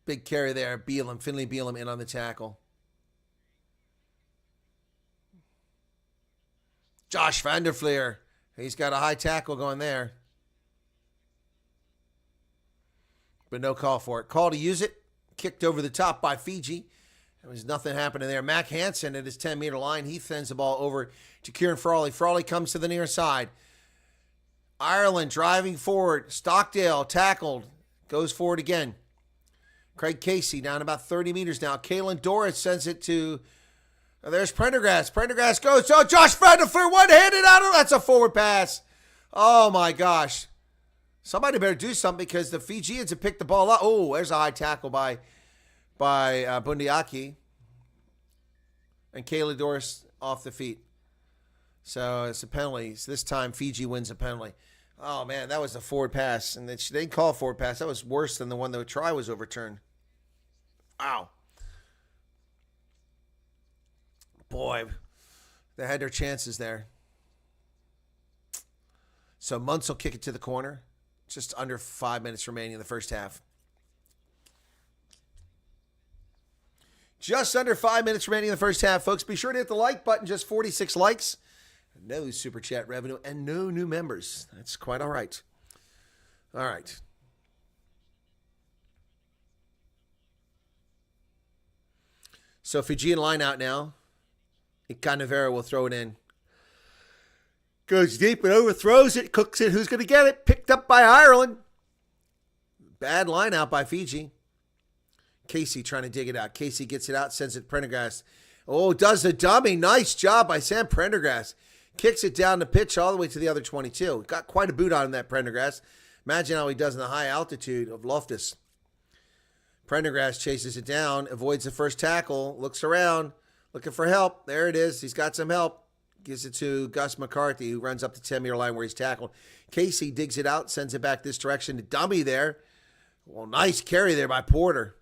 Big carry there. Finley Beelum in on the tackle. Josh van der Fleer. He's got a high tackle going there. But no call for it. Call to use it. Kicked over the top by Fiji. There was nothing happening there. Mac Hansen at his 10-meter line. He sends the ball over to Kieran Frawley. Frawley comes to the near side. Ireland driving forward. Stockdale tackled. Goes forward again. Craig Casey down about 30 meters now. Kalen Doris sends it to... There's Prendergast. Prendergast goes. Oh, Josh van der Fleer one-handed out of... That's a forward pass. Oh, my gosh. Somebody better do something because the Fijians have picked the ball up. Oh, there's a high tackle by Bundiaki. And Kayla Doris off the feet. So it's a penalty. So this time Fiji wins a penalty. Oh, man, that was a forward pass. And they didn't call a forward pass. That was worse than the one the try was overturned. Wow. Boy, they had their chances there. So Muntz will kick it to the corner. Just under 5 minutes remaining in the first half. Just under 5 minutes remaining in the first half, folks. Be sure to hit the like button. Just 46 likes. No super chat revenue and no new members. That's quite all right. All right. So Fijian line out now. Ikanavera will throw it in. Goes deep and overthrows it. Cooks it. Who's going to get it? Picked up by Ireland. Bad line out by Fiji. Casey trying to dig it out. Casey gets it out. Sends it to Prendergast. Oh, does the dummy. Nice job by Sam Prendergast. Kicks it down the pitch all the way to the other 22. Got quite a boot on him, that Prendergast. Imagine how he does in the high altitude of Loftus. Prendergast chases it down. Avoids the first tackle. Looks around. Looking for help. There it is. He's got some help. Gives it to Gus McCarthy, who runs up the 10-meter line where he's tackled. Casey digs it out, sends it back this direction to Dummy there. Well, nice carry there by Porter.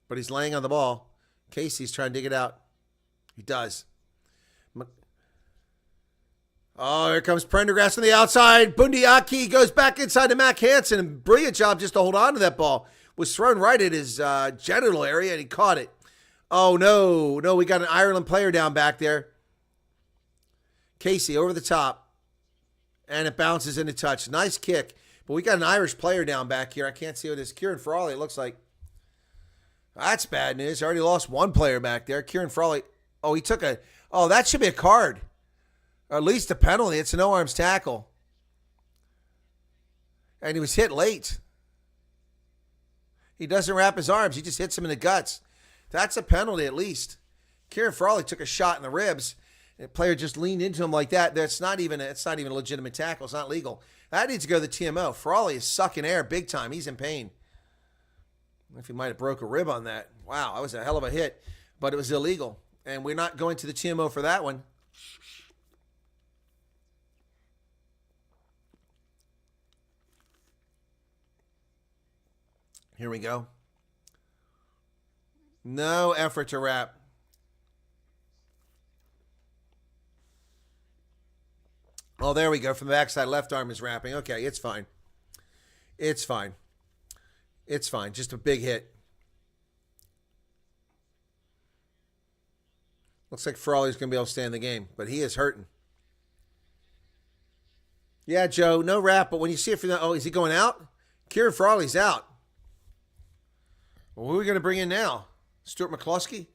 But he's laying on the ball. Casey's trying to dig it out. He does. Oh, here comes Prendergast on the outside. Bundiaki goes back inside to Mac Hansen. Brilliant job just to hold on to that ball. Was thrown right at his genital area, and he caught it. Oh, no. No, we got an Ireland player down back there. Casey over the top. And it bounces into touch. Nice kick. But we got an Irish player down back here. I can't see what it is. Kieran Frawley, it looks like. That's bad news. Already lost one player back there. Kieran Frawley. Oh, he took a... Oh, that should be a card. Or at least a penalty. It's a no-arms tackle. And he was hit late. He doesn't wrap his arms. He just hits him in the guts. That's a penalty at least. Kieran Frawley took a shot in the ribs. And the player just leaned into him like that. It's not even a legitimate tackle. It's not legal. That needs to go to the TMO. Frawley is sucking air big time. He's in pain. I don't know if he might have broke a rib on that. Wow, that was a hell of a hit. But it was illegal. And we're not going to the TMO for that one. Here we go. No effort to wrap. Oh, there we go. From the backside, left arm is wrapping. Okay, it's fine. It's fine. It's fine. Just a big hit. Looks like Frawley's going to be able to stay in the game, but he is hurting. Yeah, Joe, no wrap, but when you see it from the, oh, is he going out? Kieran Frawley's out. Well, who are we going to bring in now? Stuart McCluskey?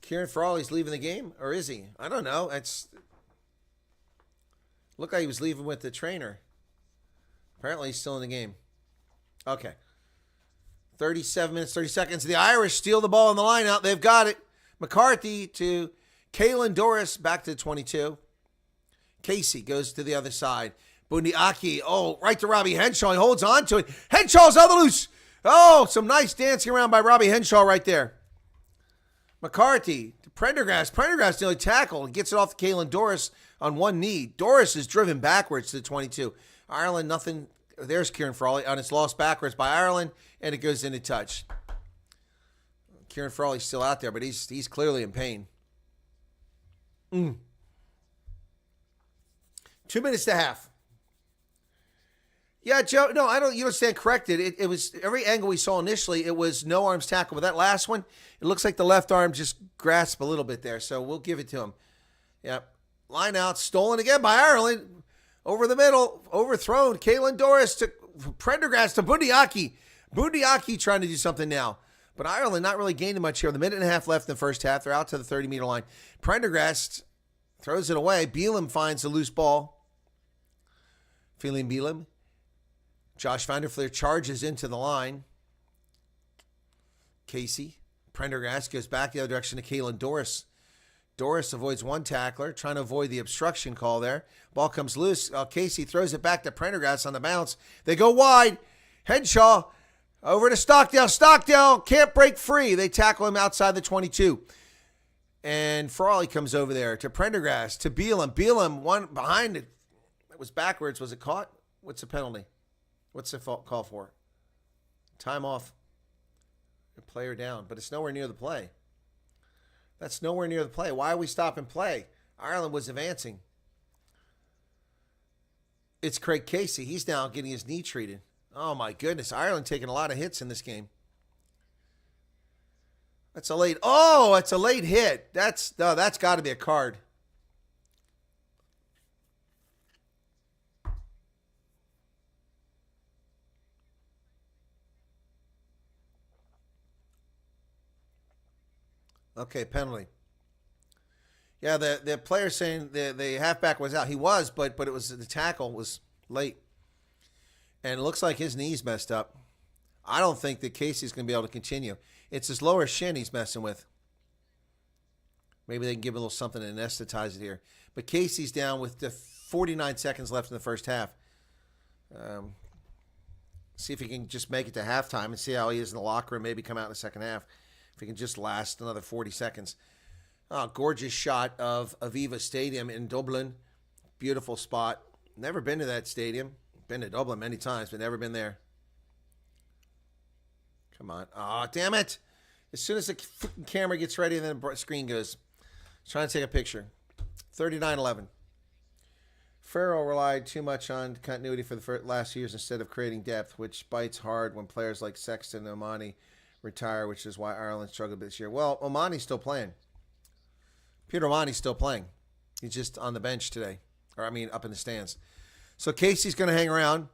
Kieran Frawley's leaving the game, or is he? I don't know. It's looked like he was leaving with the trainer. Apparently, he's still in the game. Okay. 37 minutes, 30 seconds. The Irish steal the ball in the line out. They've got it. McCarthy to Kalen Doris, back to the 22. Casey goes to the other side. Bundiaki, right to Robbie Henshaw. He holds on to it. Henshaw's on the loose. Oh, some nice dancing around by Robbie Henshaw right there. McCarthy to Prendergast. Prendergast nearly tackled. Gets it off to Kalen Doris on one knee. Doris is driven backwards to the 22. Ireland, nothing. There's Kieran Frawley, and it's lost backwards by Ireland, and it goes into touch. Kieran Frawley's still out there, but he's clearly in pain. 2 minutes to half. Yeah, Joe, no, you don't stand corrected. It was every angle we saw initially, it was no arms tackle. But that last one, it looks like the left arm just grasped a little bit there, so we'll give it to him. Yep. Line out, stolen again by Ireland. Over the middle, overthrown. Kalen Doris to Prendergast to Bundiaki. Bundiaki trying to do something now. But Ireland not really gaining much here. The minute and a half left in the first half. They're out to the 30-meter line. Prendergast throws it away. Beelum finds the loose ball. Feeling Beelum. Josh Vanderfleer charges into the line. Casey. Prendergast goes back the other direction to Kalen Doris. Doris avoids one tackler, trying to avoid the obstruction call there. Ball comes loose. Casey throws it back to Prendergast on the bounce. They go wide. Henshaw over to Stockdale. Stockdale can't break free. They tackle him outside the 22. And Frawley comes over there to Prendergast, to Beelum. Beelum, one behind it. It was backwards. Was it caught? What's the penalty? What's the call for? Time off. A player down. But it's nowhere near the play. That's nowhere near the play. Why are we stopping play? Ireland was advancing. It's Craig Casey. He's now getting his knee treated. Oh, my goodness. Ireland taking a lot of hits in this game. That's a late. Oh, it's a late hit. That's got to be a card. Okay, penalty. Yeah, the player saying the halfback was out. He was, but it was the tackle was late. And it looks like his knee's messed up. I don't think that Casey's going to be able to continue. It's his lower shin he's messing with. Maybe they can give him a little something to anesthetize it here. But Casey's down with the 49 seconds left in the first half. See if he can just make it to halftime and see how he is in the locker room. Maybe come out in the second half. If he can just last another 40 seconds. Oh, gorgeous shot of Aviva Stadium in Dublin. Beautiful spot. Never been to that stadium. Been to Dublin many times, but never been there. Come on. Oh, damn it. As soon as the camera gets ready, and then the screen goes. Trying to take a picture. 39-11. Farrell relied too much on continuity for the last years instead of creating depth, which bites hard when players like Sexton and Omani retire, which is why Ireland struggled this year. Well, Omani's still playing. Peter Omani's still playing. He's just on the bench today. Up in the stands. So Casey's going to hang around.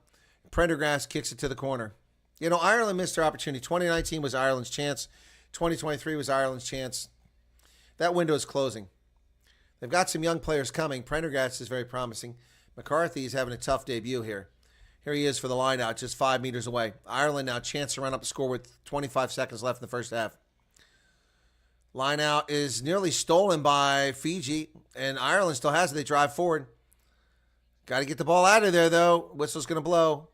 Prendergast kicks it to the corner. You know, Ireland missed their opportunity. 2019 was Ireland's chance. 2023 was Ireland's chance. That window is closing. They've got some young players coming. Prendergast is very promising. McCarthy is having a tough debut here. Here he is for the line out, just 5 meters away. Ireland now chance to run up the score with 25 seconds left in the first half. Line out is nearly stolen by Fiji, and Ireland still has it. They drive forward. Got to get the ball out of there, though. Whistle's going to blow.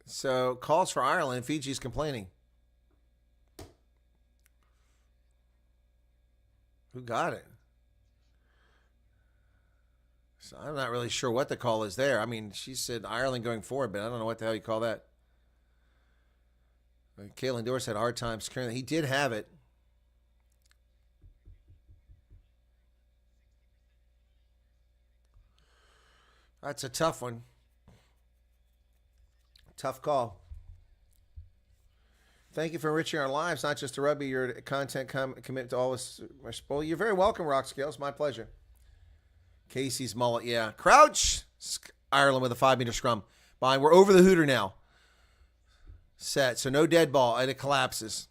So, calls for Ireland. Fiji's complaining. Who got it? So I'm not really sure what the call is there. I mean, she said Ireland going forward, but I don't know what the hell you call that. Kalen Doris had a hard time securing that. He did have it. That's a tough one. Tough call. Thank you for enriching our lives, not just to rugby. Your content commit to all this. Well, you're very welcome, Rock Scales. My pleasure. Casey's mullet, yeah. Crouch. Ireland with a 5-meter scrum. Behind. We're over the hooter now. Set. So no dead ball, and it collapses.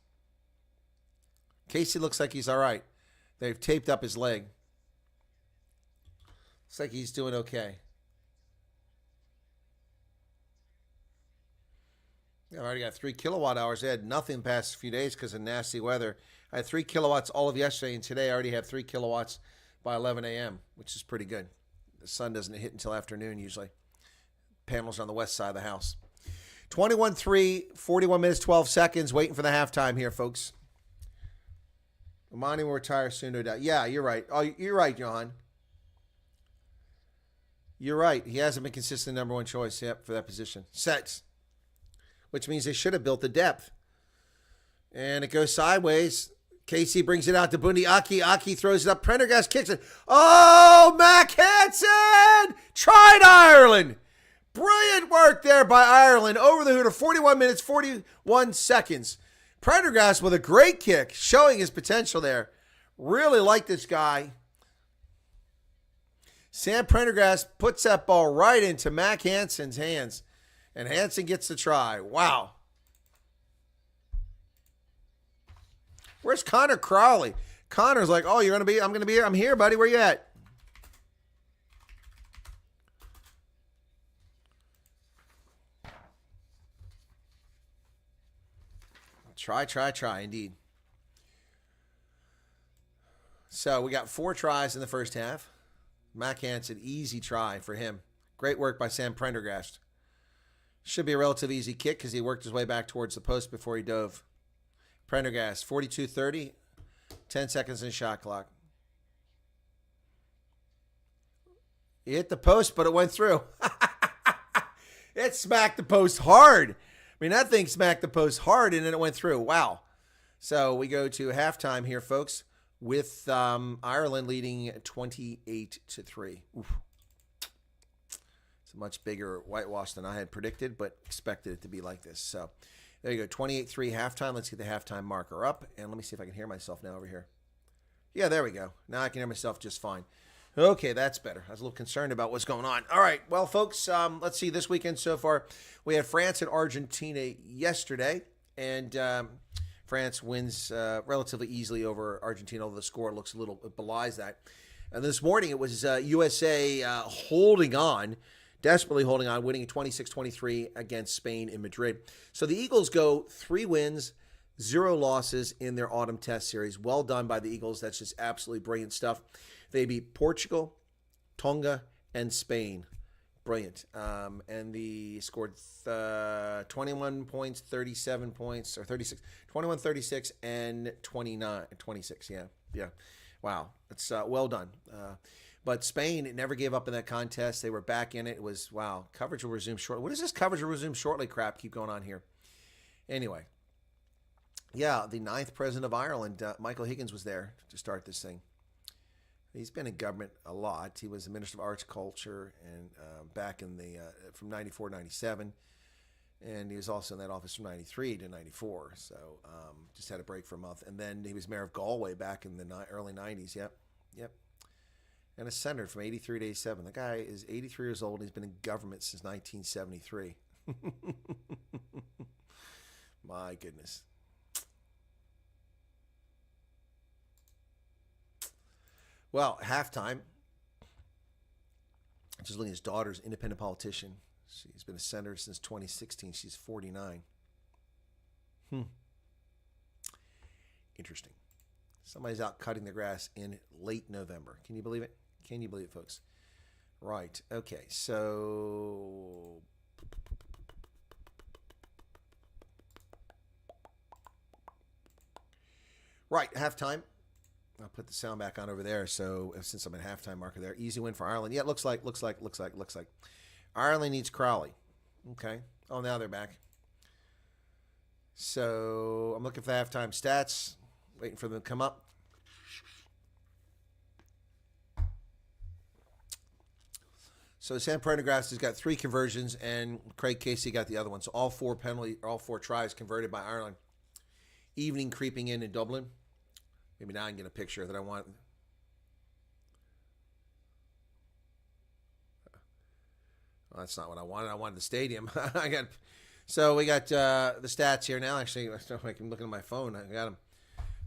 Casey looks like he's all right. They've taped up his leg. Looks like he's doing okay. Yeah, I already got 3 kilowatt hours. I had nothing past a few days because of nasty weather. I had 3 kilowatts all of yesterday, and today I already have 3 kilowatts by 11 a.m., which is pretty good. The sun doesn't hit until afternoon usually. Panels are on the west side of the house. 21-3, 41 minutes, 12 seconds. Waiting for the halftime here, folks. Amani will retire soon, no doubt. Yeah, you're right. Oh, you're right, Johan. You're right. He hasn't been consistent number one choice yet for that position. Sets. Which means they should have built the depth. And it goes sideways. Casey brings it out to Bundy. Aki throws it up. Prendergast kicks it. Oh, Mac Hansen! Tried Ireland! Brilliant work there by Ireland. Over the hooter. 41 minutes, 41 seconds. Prendergast with a great kick, showing his potential there. Really like this guy. Sam Prendergast puts that ball right into Mac Hansen's hands. And Hansen gets the try. Wow. Where's Connor Crowley? Connor's like, oh, you're going to be, I'm going to be here. I'm here, buddy. Where you at? Try, indeed. So we got 4 tries in the first half. Mac Hansen, easy try for him. Great work by Sam Prendergast. Should be a relatively easy kick because he worked his way back towards the post before he dove. Prendergast, 42-30, 10 seconds in shot clock. He hit the post, but it went through. It smacked the post hard. I mean, that thing smacked the post hard, and then it went through. Wow. So we go to halftime here, folks, with Ireland leading 28-3. Oof. It's a much bigger whitewash than I had predicted, but expected it to be like this. So there you go, 28-3 halftime. Let's get the halftime marker up, and let me see if I can hear myself now over here. Yeah, there we go. Now I can hear myself just fine. Okay, that's better. I was a little concerned about what's going on. All right, well, folks, let's see. This weekend so far, we had France and Argentina yesterday, and France wins relatively easily over Argentina, although the score looks a little belies that. And this morning, it was USA holding on, desperately holding on, winning 26-23 against Spain in Madrid. So the Eagles go 3 wins, 0 losses in their autumn test series. Well done by the Eagles. That's just absolutely brilliant stuff. They beat Portugal, Tonga, and Spain. Brilliant. And they scored 21 points, 37 points, or 36. 21, 36, and 26. Yeah. Wow. That's well done. But Spain never gave up in that contest. They were back in it. It was, wow, coverage will resume shortly. What is this coverage will resume shortly crap keep going on here? Anyway. Yeah, the 9th president of Ireland, Michael Higgins, was there to start this thing. He's been in government a lot. He was the Minister of Arts, Culture, and back in the from 94 to 97. And he was also in that office from 93 to 94. So just had a break for a month. And then he was mayor of Galway back in the early 90s. Yep. And a senator from 83 to 87. The guy is 83 years old. He's been in government since 1973. My goodness. Well, halftime. Just looking at his daughter's independent politician. She's been a senator since 2016. She's 49. Interesting. Somebody's out cutting the grass in late November. Can you believe it? Can you believe it, folks? Right. Okay. So right, halftime. I'll put the sound back on over there. So since I'm at halftime marker there, easy win for Ireland. Yeah, looks like. Ireland needs Crowley. Okay. Oh, now they're back. So I'm looking for the halftime stats, waiting for them to come up. So Sam Prendergast has got 3 conversions, and Craig Casey got the other one. So all 4 tries converted by Ireland. evening creeping in Dublin. Maybe now I can get a picture that I want. Well, that's not what I wanted. I wanted the stadium. So we got the stats here now. Actually, I can look at my phone. I got them.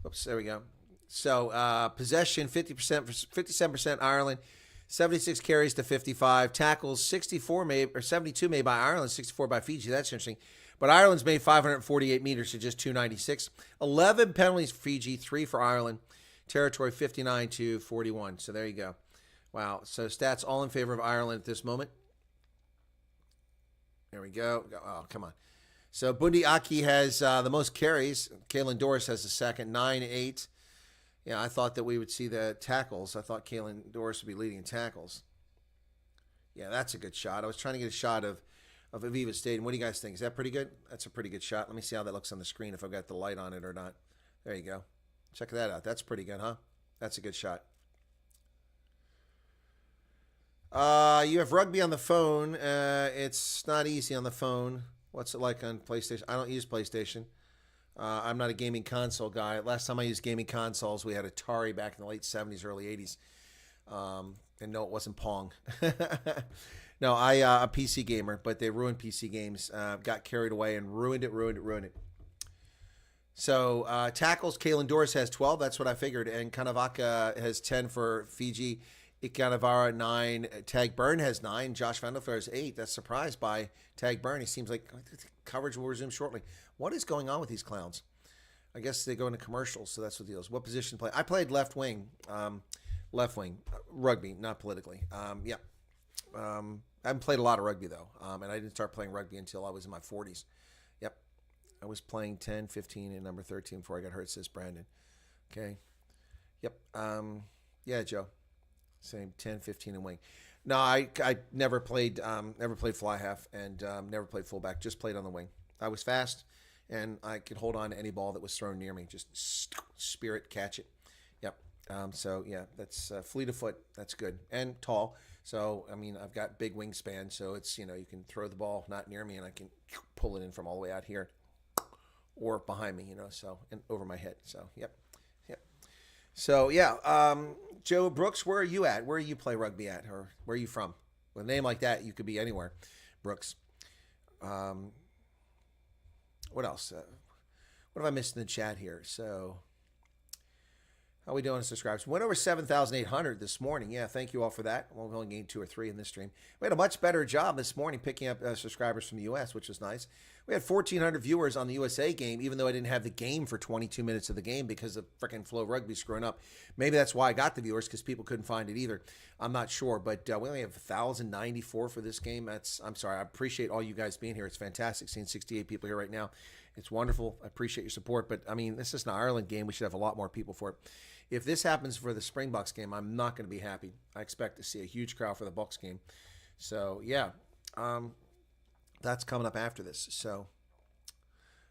Oops, there we go. So possession 50%, 57% Ireland, 76 carries to 55. Tackles 64 made or 72 made by Ireland, 64 by Fiji. That's interesting. But Ireland's made 548 meters to just 296. 11 penalties for Fiji, 3 for Ireland. Territory 59 to 41. So there you go. Wow. So stats all in favor of Ireland at this moment. There we go. Oh, come on. So Bundi Aki has the most carries. Kaylin Doris has the second, 9-8. Yeah, I thought that we would see the tackles. I thought Kaylin Doris would be leading in tackles. Yeah, that's a good shot. I was trying to get a shot of Aviva Stadium. What do you guys think? Is that pretty good? That's a pretty good shot. Let me see how that looks on the screen, if I've got the light on it or not. There you go. Check that out. That's pretty good, huh? That's a good shot. You have rugby on the phone. It's not easy on the phone. What's it like on PlayStation? I don't use PlayStation. I'm not a gaming console guy. Last time I used gaming consoles, we had Atari back in the late 70s, early 80s. And no, it wasn't Pong. No, a PC gamer, but they ruined PC games. Got carried away and ruined it. So tackles, Kaylin Doris has 12. That's what I figured. And Kanavaka has 10 for Fiji. Ikanavara 9. Tag Byrne has 9. Josh Vanderflair has 8. That's surprised by Tag Byrne. He seems like coverage will resume shortly. What is going on with these clowns? I guess they go into commercials, so that's what the deal is. What position play? I played left wing, rugby, not politically. Yeah. I haven't played a lot of rugby, though, and I didn't start playing rugby until I was in my 40s. Yep. I was playing 10, 15, and number 13 before I got hurt, says Brandon. Okay. Yep. Yeah, Joe. Same 10, 15, and wing. No, I never played fly half and never played fullback. Just played on the wing. I was fast, and I could hold on to any ball that was thrown near me. Just spirit catch it. Yep. So yeah, that's fleet of foot. That's good and tall. So I mean, I've got big wingspan. So it's you can throw the ball not near me, and I can pull it in from all the way out here, or behind me. So and over my head. So yep. So, yeah, Joe Brooks, where are you at? Where do you play rugby at? Or where are you from? With a name like that, you could be anywhere, Brooks. What else? What have I missed in the chat here? So, how are we doing on subscribers? Went over 7,800 this morning. Yeah, thank you all for that. Well, we only gained 2 or 3 in this stream. We had a much better job this morning picking up subscribers from the U.S., which was nice. We had 1,400 viewers on the USA game, even though I didn't have the game for 22 minutes of the game because of frickin' Flow Rugby screwing up. Maybe that's why I got the viewers, because people couldn't find it either. I'm not sure, but we only have 1,094 for this game. I'm sorry. I appreciate all you guys being here. It's fantastic seeing 68 people here right now. It's wonderful. I appreciate your support. But, I mean, this is an Ireland game. We should have a lot more people for it. If this happens for the Springboks game, I'm not going to be happy. I expect to see a huge crowd for the Bucks game. So, yeah. That's coming up after this. So,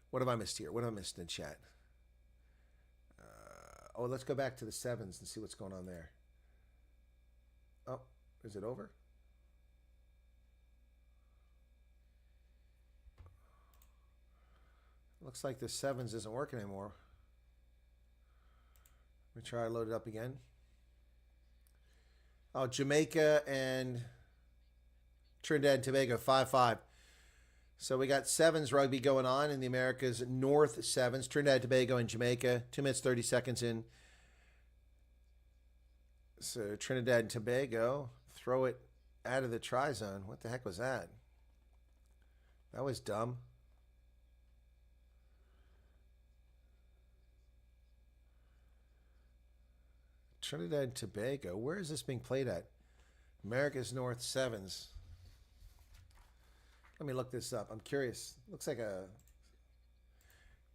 what have I missed here? What have I missed in chat? Let's go back to the sevens and see what's going on there. Oh, is it over? Looks like the sevens isn't working anymore. Let me try to load it up again. Oh, Jamaica and Trinidad and Tobago, 5-5. So we got sevens rugby going on in the Americas North sevens. Trinidad, Tobago, and Jamaica. 2 minutes, 30 seconds in. So Trinidad and Tobago throw it out of the try zone. What the heck was that? That was dumb. Trinidad and Tobago. Where is this being played at? America's North Sevens. Let me look this up. I'm curious. Looks like a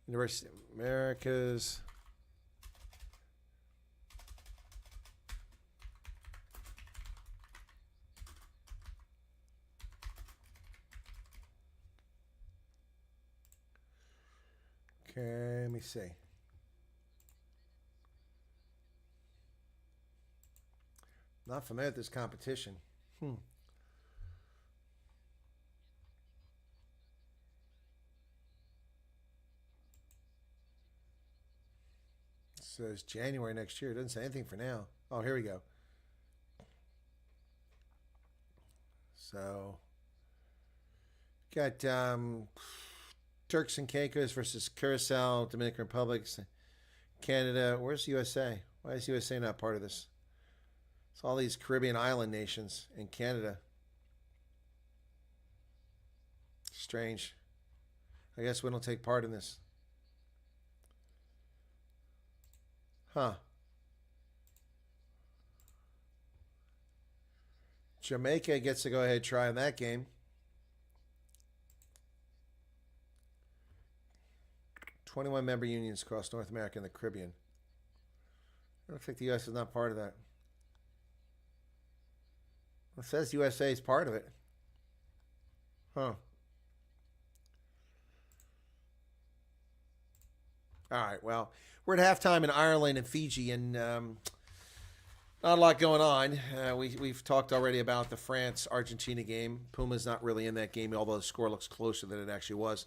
University of Americas. Okay, let me see. Not familiar with this competition. says January next year. It doesn't say anything for now. Oh, here we go. So, got Turks and Caicos versus Curacao, Dominican Republic, Canada. Where's USA? Why is USA not part of this? It's all these Caribbean island nations and Canada. Strange. I guess we don't take part in this. Huh. Jamaica gets to go ahead and try in that game. 21 member unions across North America and the Caribbean. It looks like the U.S. is not part of that. It says USA is part of it. Huh. All right, well, we're at halftime in Ireland and Fiji, and not a lot going on. We've talked already about the France-Argentina game. Puma's not really in that game, although the score looks closer than it actually was.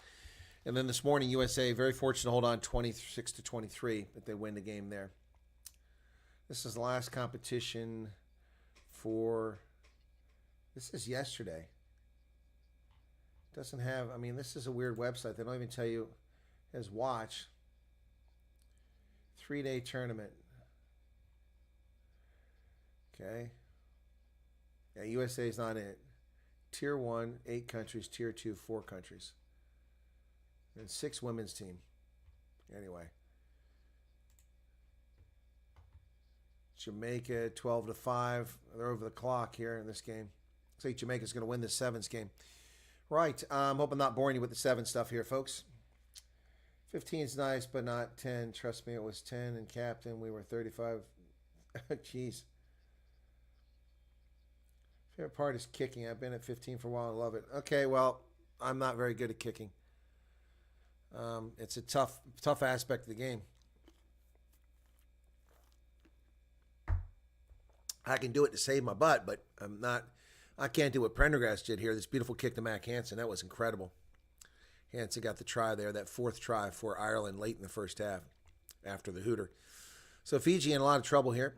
And then this morning, USA, very fortunate to hold on 26-23, but they win the game there. This is the last competition for... This is yesterday. Doesn't have... I mean, this is a weird website. They don't even tell you as watch. 3-day tournament. Okay. Yeah, USA is not in it. Tier 1, 8 countries. Tier 2, 4 countries. And 6 women's team. Anyway. Jamaica, 12-5. They're over the clock here in this game. Looks like Jamaica's going to win this sevens game. Right. I'm hoping I'm not boring you with the 7 stuff here, folks. 15 is nice, but not 10. Trust me, it was 10. And captain, we were 35. Jeez. Favorite part is kicking. I've been at 15 for a while. I love it. Okay, well, I'm not very good at kicking. It's a tough aspect of the game. I can do it to save my butt, but I can't do what Prendergast did here. This beautiful kick to Mac Hansen. That was incredible. Hansen got the try there, that 4th try for Ireland late in the first half after the hooter. So Fiji in a lot of trouble here.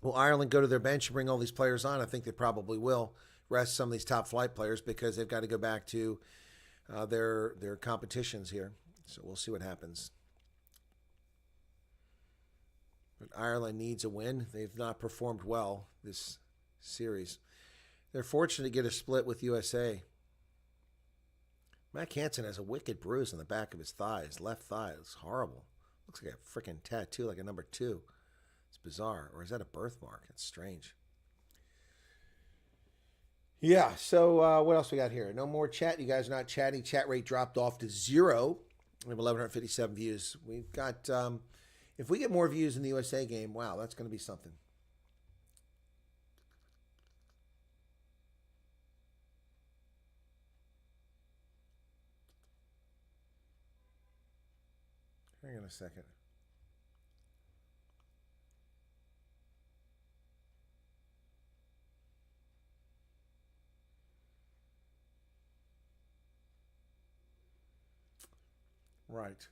Will Ireland go to their bench and bring all these players on? I think they probably will. Rest some of these top flight players because they've got to go back to their competitions here. So we'll see what happens. But Ireland needs a win. They've not performed well this series. They're fortunate to get a split with USA. Mac Hansen has a wicked bruise on the back of his thigh, his left thigh. It's horrible. Looks like a freaking tattoo, like a number 2. It's bizarre. Or is that a birthmark? It's strange. Yeah, so what else we got here? No more chat. You guys are not chatting. Chat rate dropped off to 0. We have 1,157 views. We've got, if we get more views in the USA game, wow, that's going to be something. Hang on a second. Right.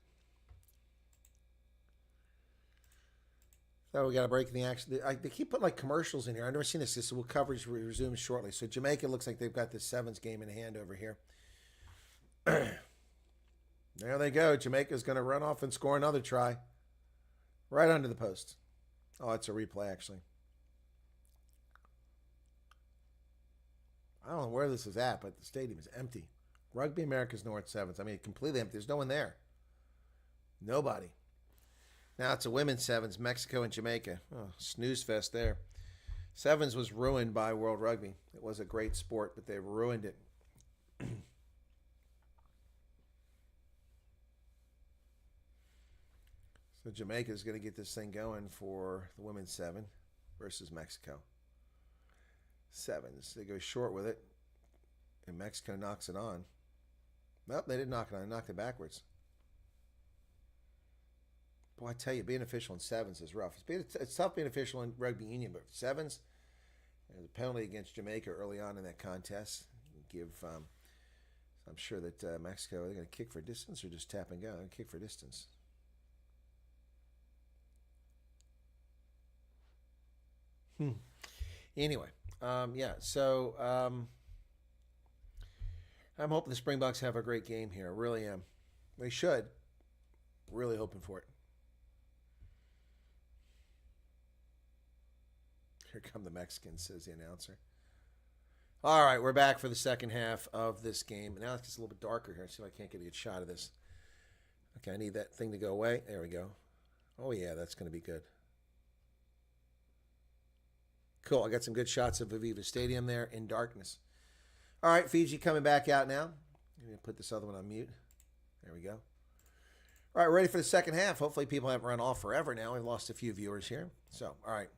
So we got a break in the action. They keep putting like commercials in here. I've never seen this. This will coverage resumes shortly. So Jamaica looks like they've got this sevens game in hand over here. There they go. Jamaica's going to run off and score another try. Right under the post. Oh, it's a replay, actually. I don't know where this is at, but the stadium is empty. Rugby America's North Sevens. I mean, completely empty. There's no one there. Nobody. Now it's a women's sevens, Mexico and Jamaica. Oh, snooze fest there. Sevens was ruined by World Rugby. It was a great sport, but they ruined it. So Jamaica is going to get this thing going for the women's 7 versus Mexico. Sevens. They go short with it, and Mexico knocks it on. Nope, they didn't knock it on. They knocked it backwards. Boy, I tell you, being official in sevens is rough. It's tough being official in rugby union, but sevens, there's a penalty against Jamaica early on in that contest. I'm sure that Mexico, are they going to kick for distance or just tap and go? They're going to kick for distance. Anyway, yeah, so I'm hoping the Springboks have a great game here. I really am. They should. Really hoping for it. Here come the Mexicans, says the announcer. All right, we're back for the second half of this game. Now it's just a little bit darker here. See if I can't get a good shot of this. Okay, I need that thing to go away. There we go. Oh, yeah, that's going to be good. Cool. I got some good shots of Aviva Stadium there in darkness. All right, Fiji coming back out now. I'm going to put this other one on mute. There we go. All right, we're ready for the second half. Hopefully people haven't run off forever now. We've lost a few viewers here. So, all right.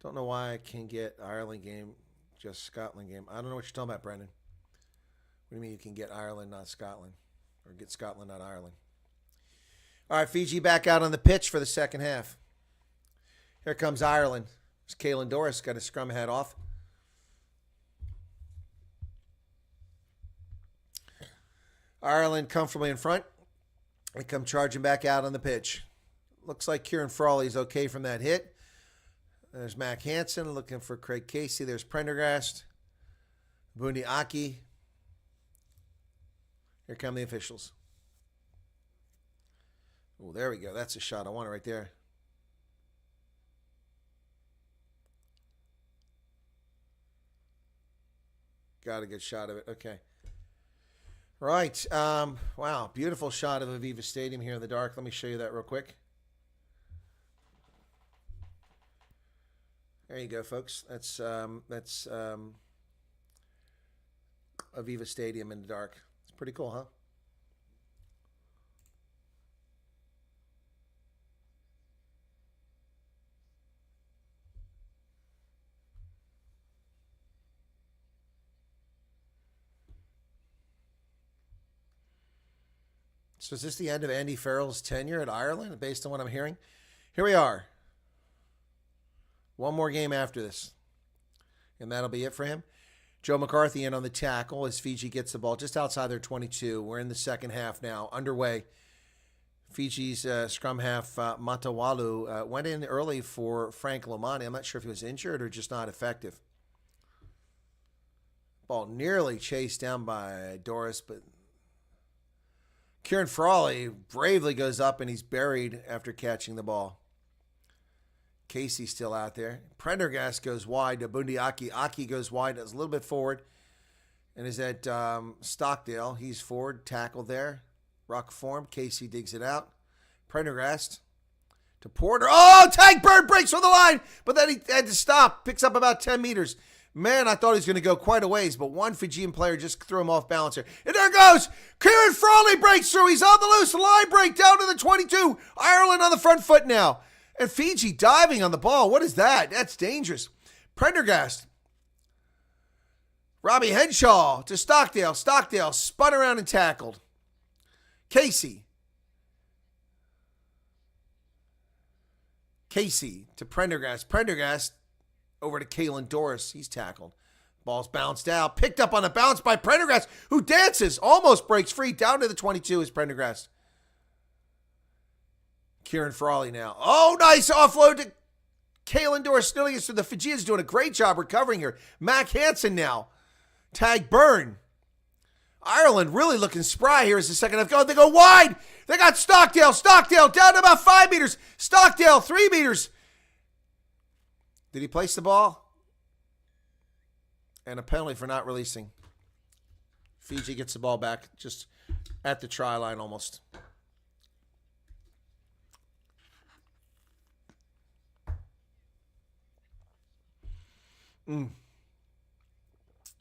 Don't know why I can get Ireland game, just Scotland game. I don't know what you're talking about, Brendan. What do you mean you can get Ireland, not Scotland? Or get Scotland, not Ireland? All right, Fiji back out on the pitch for the second half. Here comes Ireland. It's Caelan Doris, got his scrum head off. Ireland comfortably in front. They come charging back out on the pitch. Looks like Kieran Frawley's okay from that hit. There's Mac Hansen looking for Craig Casey. There's Prendergast. Bundi Aki. Here come the officials. Oh, there we go. That's a shot. I want it right there. Got a good shot of it. Okay. Right. Wow. Beautiful shot of Aviva Stadium here in the dark. Let me show you that real quick. There you go, folks. That's Aviva Stadium in the dark. It's pretty cool, huh? So is this the end of Andy Farrell's tenure at Ireland, based on what I'm hearing? Here we are. One more game after this, and that'll be it for him. Joe McCarthy in on the tackle as Fiji gets the ball just outside their 22. We're in the second half now, underway. Fiji's scrum half, Matawalu, went in early for Frank Lomani. I'm not sure if he was injured or just not effective. Ball nearly chased down by Doris, but Kieran Frawley bravely goes up and he's buried after catching the ball. Casey's still out there. Prendergast goes wide to Bundi Aki. Aki goes wide, does a little bit forward, and is at Stockdale. He's forward, tackle there. Rock form. Casey digs it out. Prendergast to Porter. Oh, Tagbird breaks from the line, but then he had to stop. Picks up about 10 meters. Man, I thought he was going to go quite a ways, but one Fijian player just threw him off balance here. And there goes! Kieran Frawley breaks through. He's on the loose. Line break down to the 22. Ireland on the front foot now. And Fiji diving on the ball. What is that? That's dangerous. Prendergast. Robbie Henshaw to Stockdale. Stockdale spun around and tackled. Casey. Casey to Prendergast. Prendergast over to Caelan Doris. He's tackled. Ball's bounced out. Picked up on the bounce by Prendergast, who dances. Almost breaks free. Down to the 22 is Prendergast. Kieran Frawley now. Oh, nice offload to Caelan Doris. So the Fijians doing a great job recovering here. Mac Hansen now. Tag burn. Ireland really looking spry here as the second half goes. They go wide. They got Stockdale. Stockdale down to about 5 meters. Stockdale 3 meters. Did he place the ball? And a penalty for not releasing. Fiji gets the ball back just at the try line almost.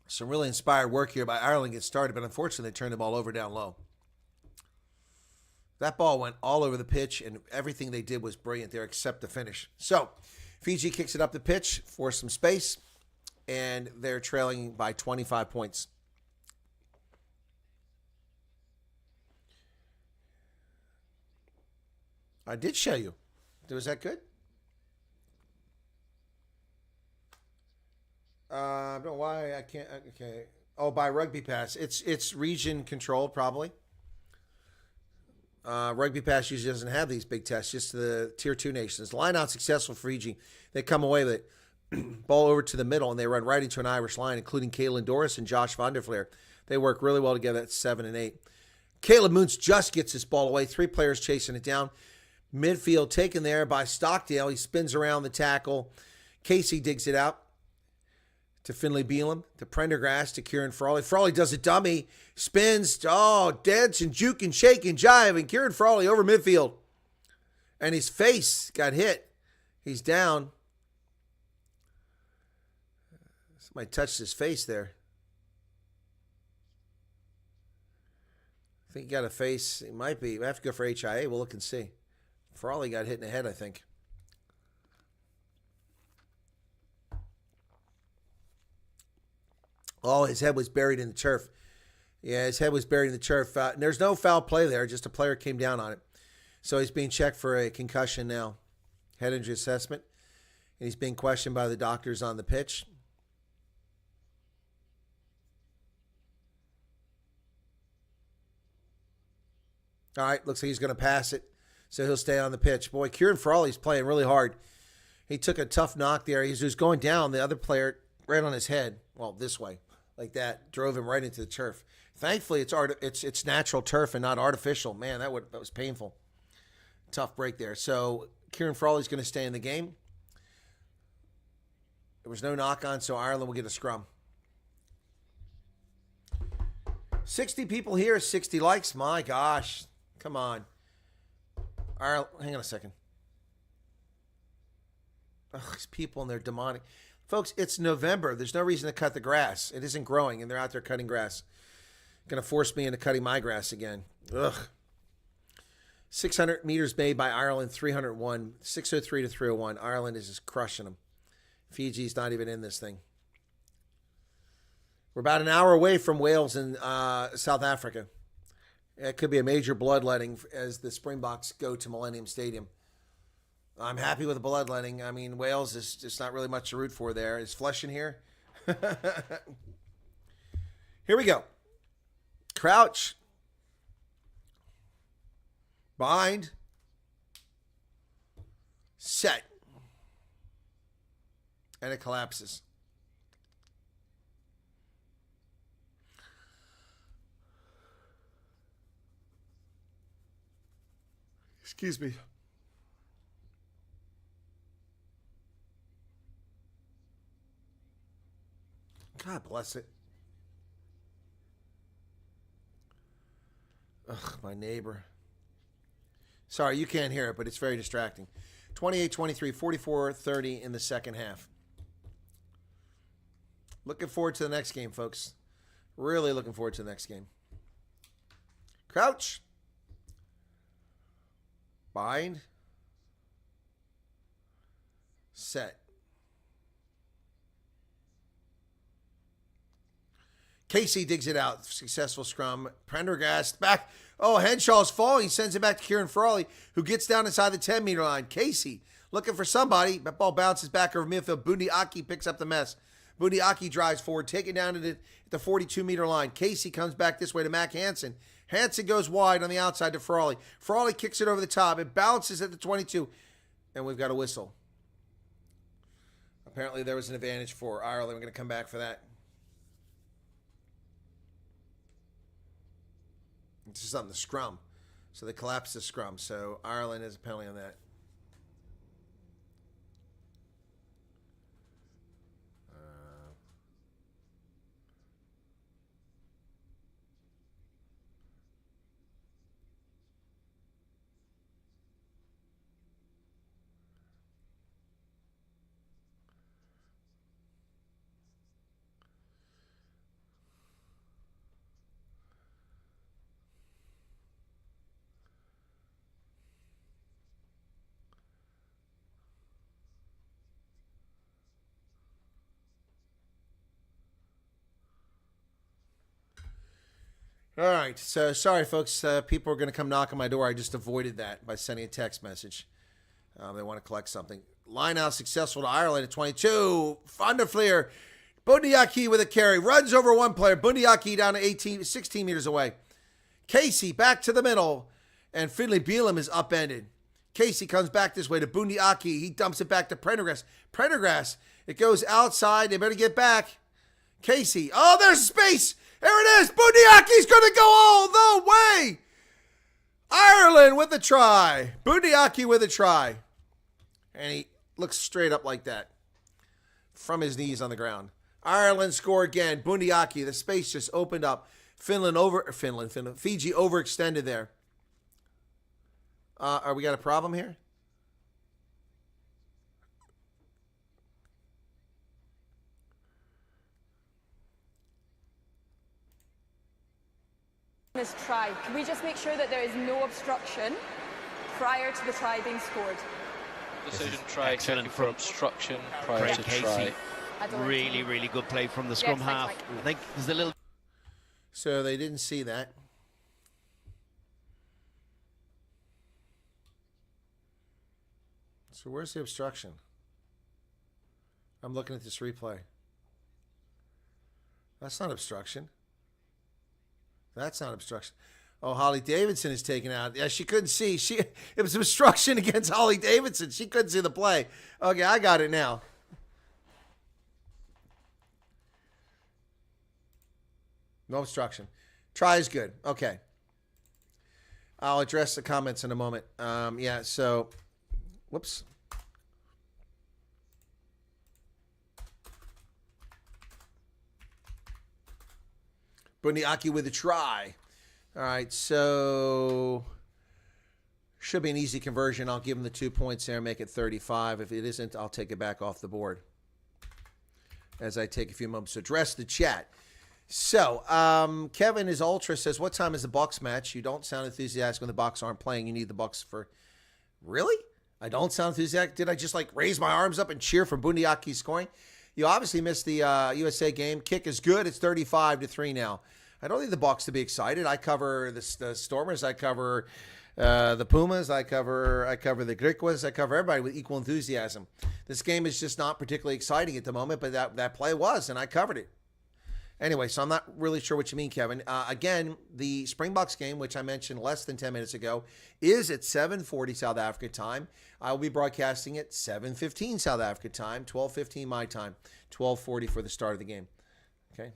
Some really inspired work here by Ireland gets started, but unfortunately they turned the ball over down low. That ball went all over the pitch, and everything they did was brilliant there except the finish. So Fiji kicks it up the pitch for some space, and they're trailing by 25 points. I did show you. Was that good? I don't know why I can't. Okay. Oh, by Rugby Pass. It's region controlled, probably. Rugby Pass usually doesn't have these big tests, just the Tier 2 nations. Line out successful for Fiji. They come away with it. Ball over to the middle, and they run right into an Irish line, including Caelan Doris and Josh van der Fleer. They work really well together at 7 and 8. Caleb Moons just gets this ball away. 3 players chasing it down. Midfield taken there by Stockdale. He spins around the tackle. Casey digs it out to Finlay Beelum, to Prendergast, to Kieran Frawley. Frawley does a dummy, spins, deads and juke and shake and jive, and Kieran Frawley over midfield. And his face got hit. He's down. Somebody touched his face there. I think he got a face. It might be. We have to go for HIA. We'll look and see. Frawley got hit in the head, I think. Oh, his head was buried in the turf. Yeah, his head was buried in the turf. There's no foul play there. Just a player came down on it. So he's being checked for a concussion now. Head injury assessment. And he's being questioned by the doctors on the pitch. All right, looks like he's going to pass it. So he'll stay on the pitch. Boy, Kieran Frawley's playing really hard. He took a tough knock there. He was going down. The other player right on his head. Well, this way. Like that, drove him right into the turf. Thankfully, it's natural turf and not artificial. Man, that was painful. Tough break there. So Kieran Frawley's going to stay in the game. There was no knock on, so Ireland will get a scrum. 60 people here, 60 likes. My gosh, come on. Ireland, hang on a second. Ugh, these people and they're demonic. Folks, it's November. There's no reason to cut the grass. It isn't growing, and they're out there cutting grass. Going to force me into cutting my grass again. Ugh. 600 meters made by Ireland, 301. 603 to 301. Ireland is just crushing them. Fiji's not even in this thing. We're about an hour away from Wales and South Africa. It could be a major bloodletting as the Springboks go to Millennium Stadium. I'm happy with the bloodletting. I mean, Wales is just not really much to root for there. Is Flesh in here? Here we go. Crouch. Bind. Set. And it collapses. Excuse me. God bless it. Ugh, my neighbor. Sorry, you can't hear it, but it's very distracting. 28-23, 44-30 in the second half. Looking forward to the next game, folks. Really looking forward to the next game. Crouch. Bind. Set. Casey digs it out. Successful scrum. Prendergast back. Oh, Henshaw's falling. He sends it back to Kieran Frawley, who gets down inside the 10-meter line. Casey looking for somebody. That ball bounces back over midfield. Bundi Aki picks up the mess. Bundi Aki drives forward, take it down to the 42-meter line. Casey comes back this way to Mac Hansen. Hansen goes wide on the outside to Frawley. Frawley kicks it over the top. It bounces at the 22, and we've got a whistle. Apparently there was an advantage for Ireland. We're going to come back for that. This is on the scrum. So they collapse the scrum. So Ireland has a penalty on that. All right, so sorry, folks. People are going to come knock on my door. I just avoided that by sending a text message. They want to collect something. Line out successful to Ireland at 22. Van der Fleer. Bundiaki with a carry. Runs over one player. Bundiaki down to 16 meters away. Casey back to the middle. And Finlay Beelum is upended. Casey comes back this way to Bundiaki. He dumps it back to Prendergast. Prendergast, it goes outside. They better get back. Casey. Oh, there's space. There it is. Bundiaki's going to go all the way. Ireland with a try. Bundiaki with a try. And he looks straight up like that from his knees on the ground. Ireland score again. Bundiaki. The space just opened up. Fiji overextended there. Are we got a problem here? This try. Can we just make sure that there is no obstruction prior to the try being scored? Decision try taken for obstruction prior to try. Really, really good play from the scrum half. I think there's a little... So they didn't see that. So where's the obstruction? I'm looking at this replay. That's not obstruction. That's not obstruction. Oh, Holly Davidson is taken out. Yeah, she couldn't see. It was obstruction against Holly Davidson. She couldn't see the play. Okay, I got it now. No obstruction. Try is good. Okay. I'll address the comments in a moment. Yeah, so, whoops. Bundiaki with a try. All right, so should be an easy conversion. I'll give him the 2 points there and make it 35. If it isn't, I'll take it back off the board as I take a few moments to address the chat. So, Kevin is Ultra says, what time is the Bucks match? You don't sound enthusiastic when the Bucks aren't playing. You need the Bucks for... Really? I don't sound enthusiastic? Did I just like raise my arms up and cheer for Bundiaki scoring? You obviously missed the USA game. Kick is good. It's 35-3 now. I don't need the Bucks to be excited. I cover the Stormers. I cover the Pumas. I cover the Griquas. I cover everybody with equal enthusiasm. This game is just not particularly exciting at the moment, but that play was, and I covered it. Anyway, so I'm not really sure what you mean, Kevin. Again, the Springboks game, which I mentioned less than 10 minutes ago, is at 7:40 South Africa time. I will be broadcasting at 7:15 South Africa time, 12:15 my time, 12:40 for the start of the game. Okay.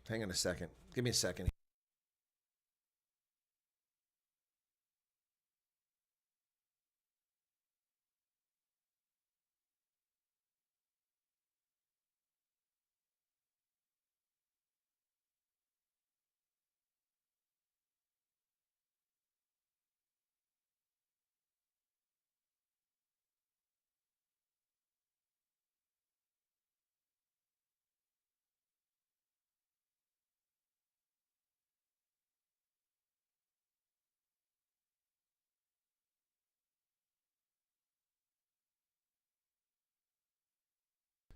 Hang on a second. Give me a second.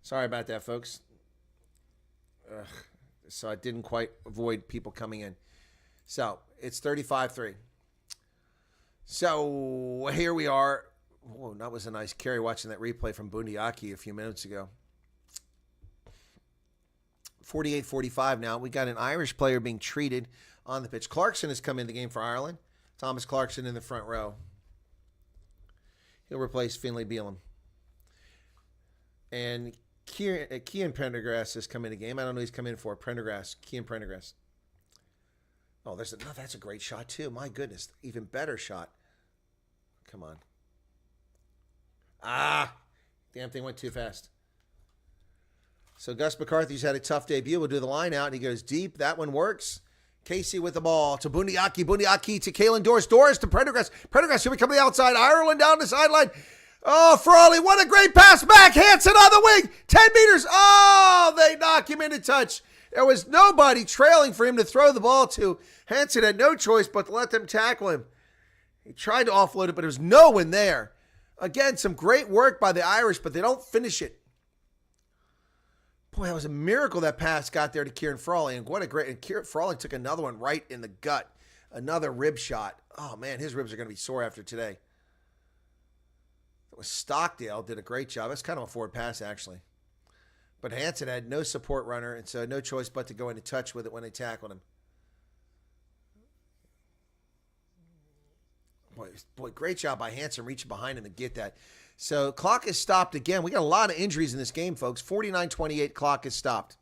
Sorry about that, folks. So I didn't quite avoid people coming in. So it's 35-3. So here we are. Whoa, that was a nice carry watching that replay from Bundiaki a few minutes ago. 48-45 now. We got an Irish player being treated on the pitch. Clarkson has come in the game for Ireland. Thomas Clarkson in the front row. He'll replace Finlay Beelum. And Cian Prendergast has come in the game. I don't know who he's come in for. Cian Prendergast. Oh, that's a great shot too. My goodness, even better shot. Come on. Damn thing went too fast. So Gus McCarthy's had a tough debut. We'll do the line out, and he goes deep. That one works. Casey with the ball to Bundiaki. Bundiaki to Caelan Doris. Doris to Prendergast. Prendergast should be coming outside. Ireland down the sideline. Oh, Frawley, what a great pass back. Hansen on the wing. 10 meters. Oh, they knock him into touch. There was nobody trailing for him to throw the ball to. Hansen had no choice but to let them tackle him. He tried to offload it, but there was no one there. Again, some great work by the Irish, but they don't finish it. Boy, that was a miracle that pass got there to Kieran Frawley. And what a great, and Kieran Frawley took another one right in the gut. Another rib shot. Oh, man, his ribs are going to be sore after today. Stockdale did a great job. That's kind of a forward pass, actually. But Hansen had no support runner, and so no choice but to go into touch with it when they tackled him. Boy, great job by Hansen reaching behind him to get that. So clock is stopped again. We got a lot of injuries in this game, folks. 49-28, clock is stopped.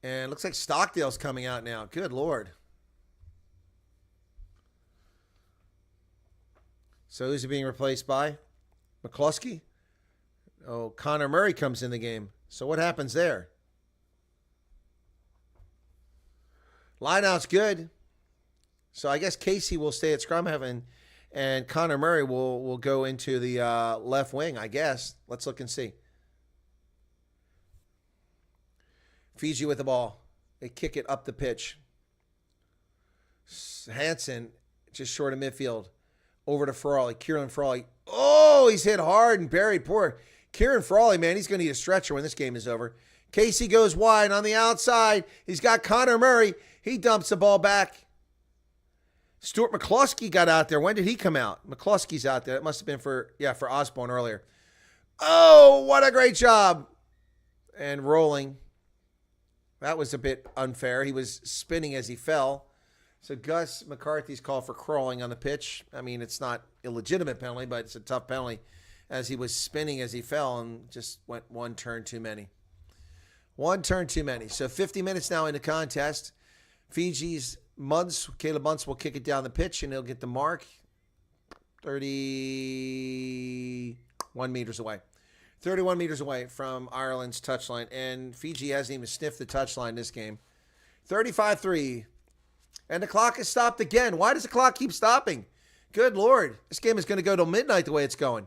And it looks like Stockdale's coming out now. Good Lord. So who's he being replaced by? McCluskey? Oh, Connor Murray comes in the game. So what happens there? Lineout's good. So I guess Casey will stay at scrum half, and Connor Murray will go into the left wing, I guess. Let's look and see. Fiji with the ball. They kick it up the pitch. Hansen just short of midfield. Over to Frawley. Kieran Frawley. Oh, he's hit hard and buried. Poor Kieran Frawley, man. He's going to need a stretcher when this game is over. Casey goes wide on the outside. He's got Connor Murray. He dumps the ball back. Stuart McCluskey got out there. When did he come out? McCluskey's out there. It must have been for Osborne earlier. Oh, what a great job. And rolling. That was a bit unfair. He was spinning as he fell. So Gus McCarthy's called for crawling on the pitch. I mean, it's not illegitimate penalty, but it's a tough penalty as he was spinning as he fell and just went one turn too many. One turn too many. So 50 minutes now in the contest. Fiji's Caleb Muntz will kick it down the pitch and he'll get the mark 31 meters away. 31 meters away from Ireland's touchline. And Fiji hasn't even sniffed the touchline this game. 35-3. And the clock is stopped again. Why does the clock keep stopping? Good Lord. This game is going to go till midnight the way it's going.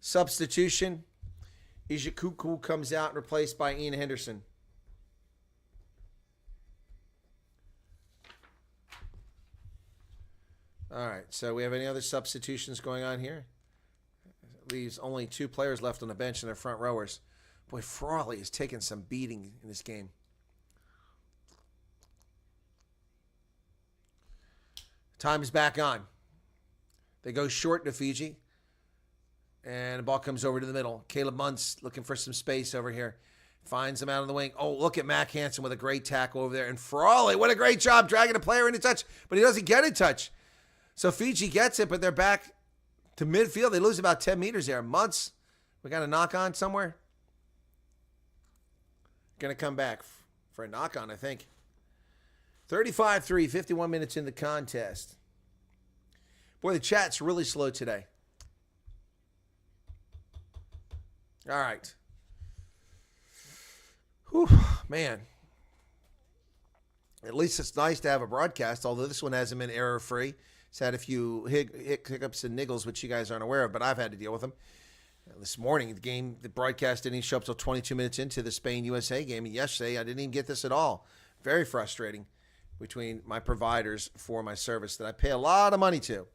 Substitution. Ijakuku comes out and replaced by Ian Henderson. All right. So we have any other substitutions going on here? Leaves only 2 players left on the bench and their front rowers. Boy, Frawley is taking some beating in this game. Time is back on. They go short to Fiji. And the ball comes over to the middle. Caleb Muntz looking for some space over here. Finds him out on the wing. Oh, look at Mac Hansen with a great tackle over there. And Frawley, what a great job dragging a player into touch. But he doesn't get in touch. So Fiji gets it, but they're back to midfield. They lose about 10 meters there. Muntz, we got a knock on somewhere. Going to come back for a knock on, I think. 35-3, 51 minutes in the contest. Boy, the chat's really slow today. All right. Whew, man. At least it's nice to have a broadcast, although this one hasn't been error-free. It's had a few hiccups and niggles, which you guys aren't aware of, but I've had to deal with them. This morning, the broadcast didn't even show up until 22 minutes into the Spain-USA game. And yesterday, I didn't even get this at all. Very frustrating between my providers for my service that I pay a lot of money to.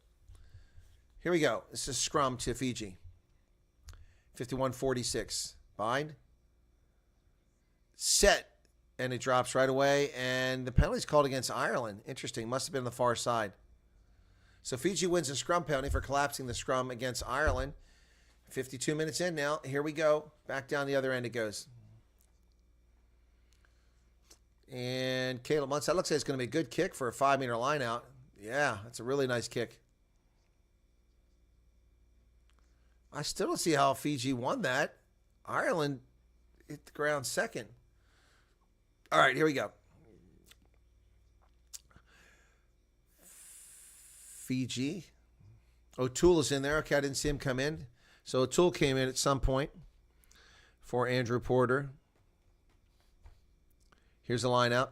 Here we go. This is scrum to Fiji. 51-46. Bind. Set. And it drops right away. And the penalty's called against Ireland. Interesting. Must have been on the far side. So Fiji wins a scrum penalty for collapsing the scrum against Ireland. 52 minutes in now. Here we go. Back down the other end it goes. And Caleb Muntz, that looks like it's going to be a good kick for a 5-meter line out. Yeah, that's a really nice kick. I still don't see how Fiji won that. Ireland hit the ground second. All right, here we go. Fiji. O'Toole is in there. Okay, I didn't see him come in. So O'Toole came in at some point for Andrew Porter. Here's the line out.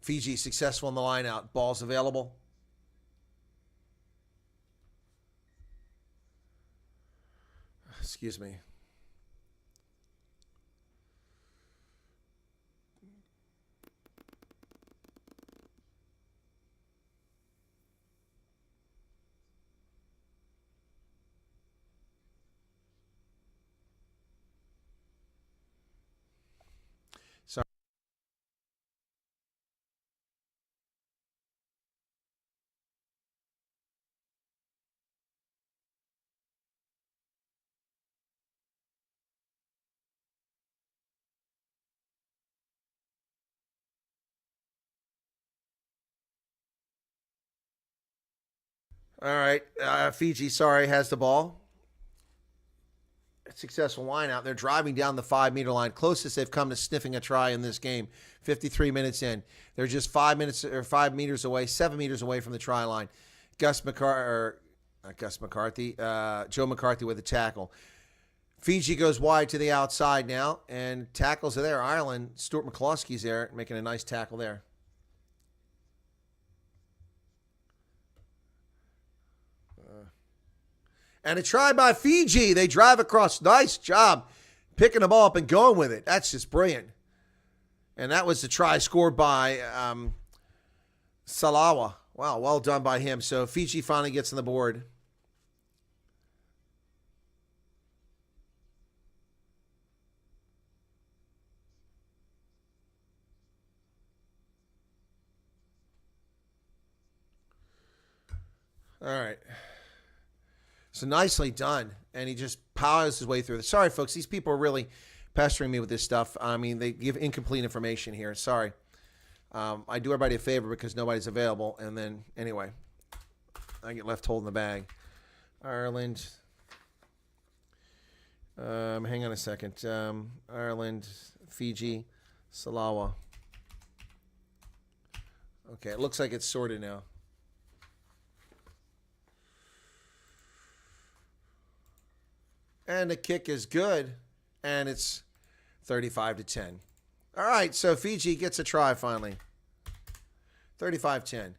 Fiji successful in the line out. Ball's available. Excuse me. All right. Fiji, sorry, has the ball. Successful line out. They're driving down the 5-meter line. Closest they've come to sniffing a try in this game. 53 minutes in. They're just 5 meters away, 7 meters away from the try line. Joe McCarthy with a tackle. Fiji goes wide to the outside now, and tackles are there. Ireland, Stuart McCloskey's there, making a nice tackle there. And a try by Fiji. They drive across. Nice job picking the ball up and going with it. That's just brilliant. And that was the try scored by Salawa. Wow, well done by him. So Fiji finally gets on the board. All right. So nicely done. And he just powers his way through. Sorry, folks. These people are really pestering me with this stuff. I mean, they give incomplete information here. Sorry. I do everybody a favor because nobody's available. And then, anyway, I get left holding the bag. Ireland. Hang on a second. Ireland, Fiji, Salawa. Okay, it looks like it's sorted now. And the kick is good, and it's 35-10. All right, so Fiji gets a try finally. 35-10.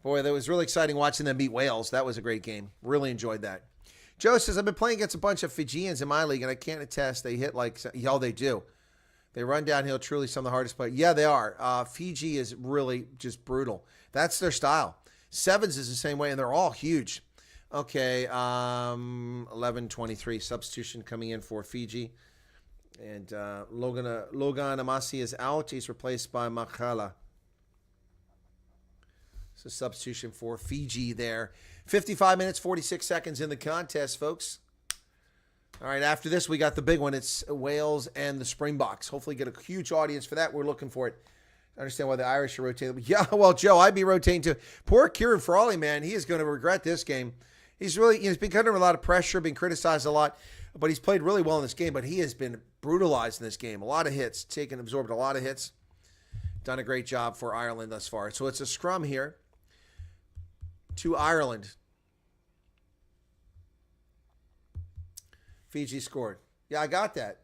Boy, that was really exciting watching them beat Wales. That was a great game. Really enjoyed that. Joe says, I've been playing against a bunch of Fijians in my league, and I can't attest they hit like, y'all, they do. They run downhill, truly some of the hardest players. Yeah, they are. Fiji is really just brutal. That's their style. Sevens is the same way, and they're all huge. Okay, 11:23 substitution coming in for Fiji. And Logan Amasi is out. He's replaced by Makala. So substitution for Fiji there. 55 minutes, 46 seconds in the contest, folks. All right, after this, we got the big one. It's Wales and the Springboks. Hopefully get a huge audience for that. We're looking for it. I understand why the Irish are rotating. Yeah, well, Joe, I'd be rotating too. Poor Kieran Frawley, man. He is going to regret this game. He's been under a lot of pressure, been criticized a lot, but he's played really well in this game. But he has been brutalized in this game. A lot of hits, absorbed a lot of hits. Done a great job for Ireland thus far. So it's a scrum here to Ireland. Fiji scored. Yeah, I got that.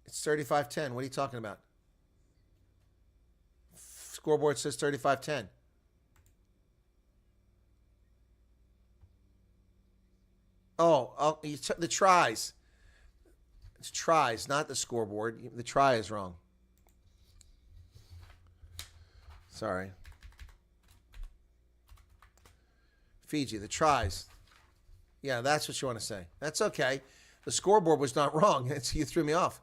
It's 35-10. What are you talking about? Scoreboard says 35-10. Oh, the tries. It's tries, not the scoreboard. The try is wrong. Sorry. Fiji, the tries. Yeah, that's what you want to say. That's okay. The scoreboard was not wrong. You threw me off.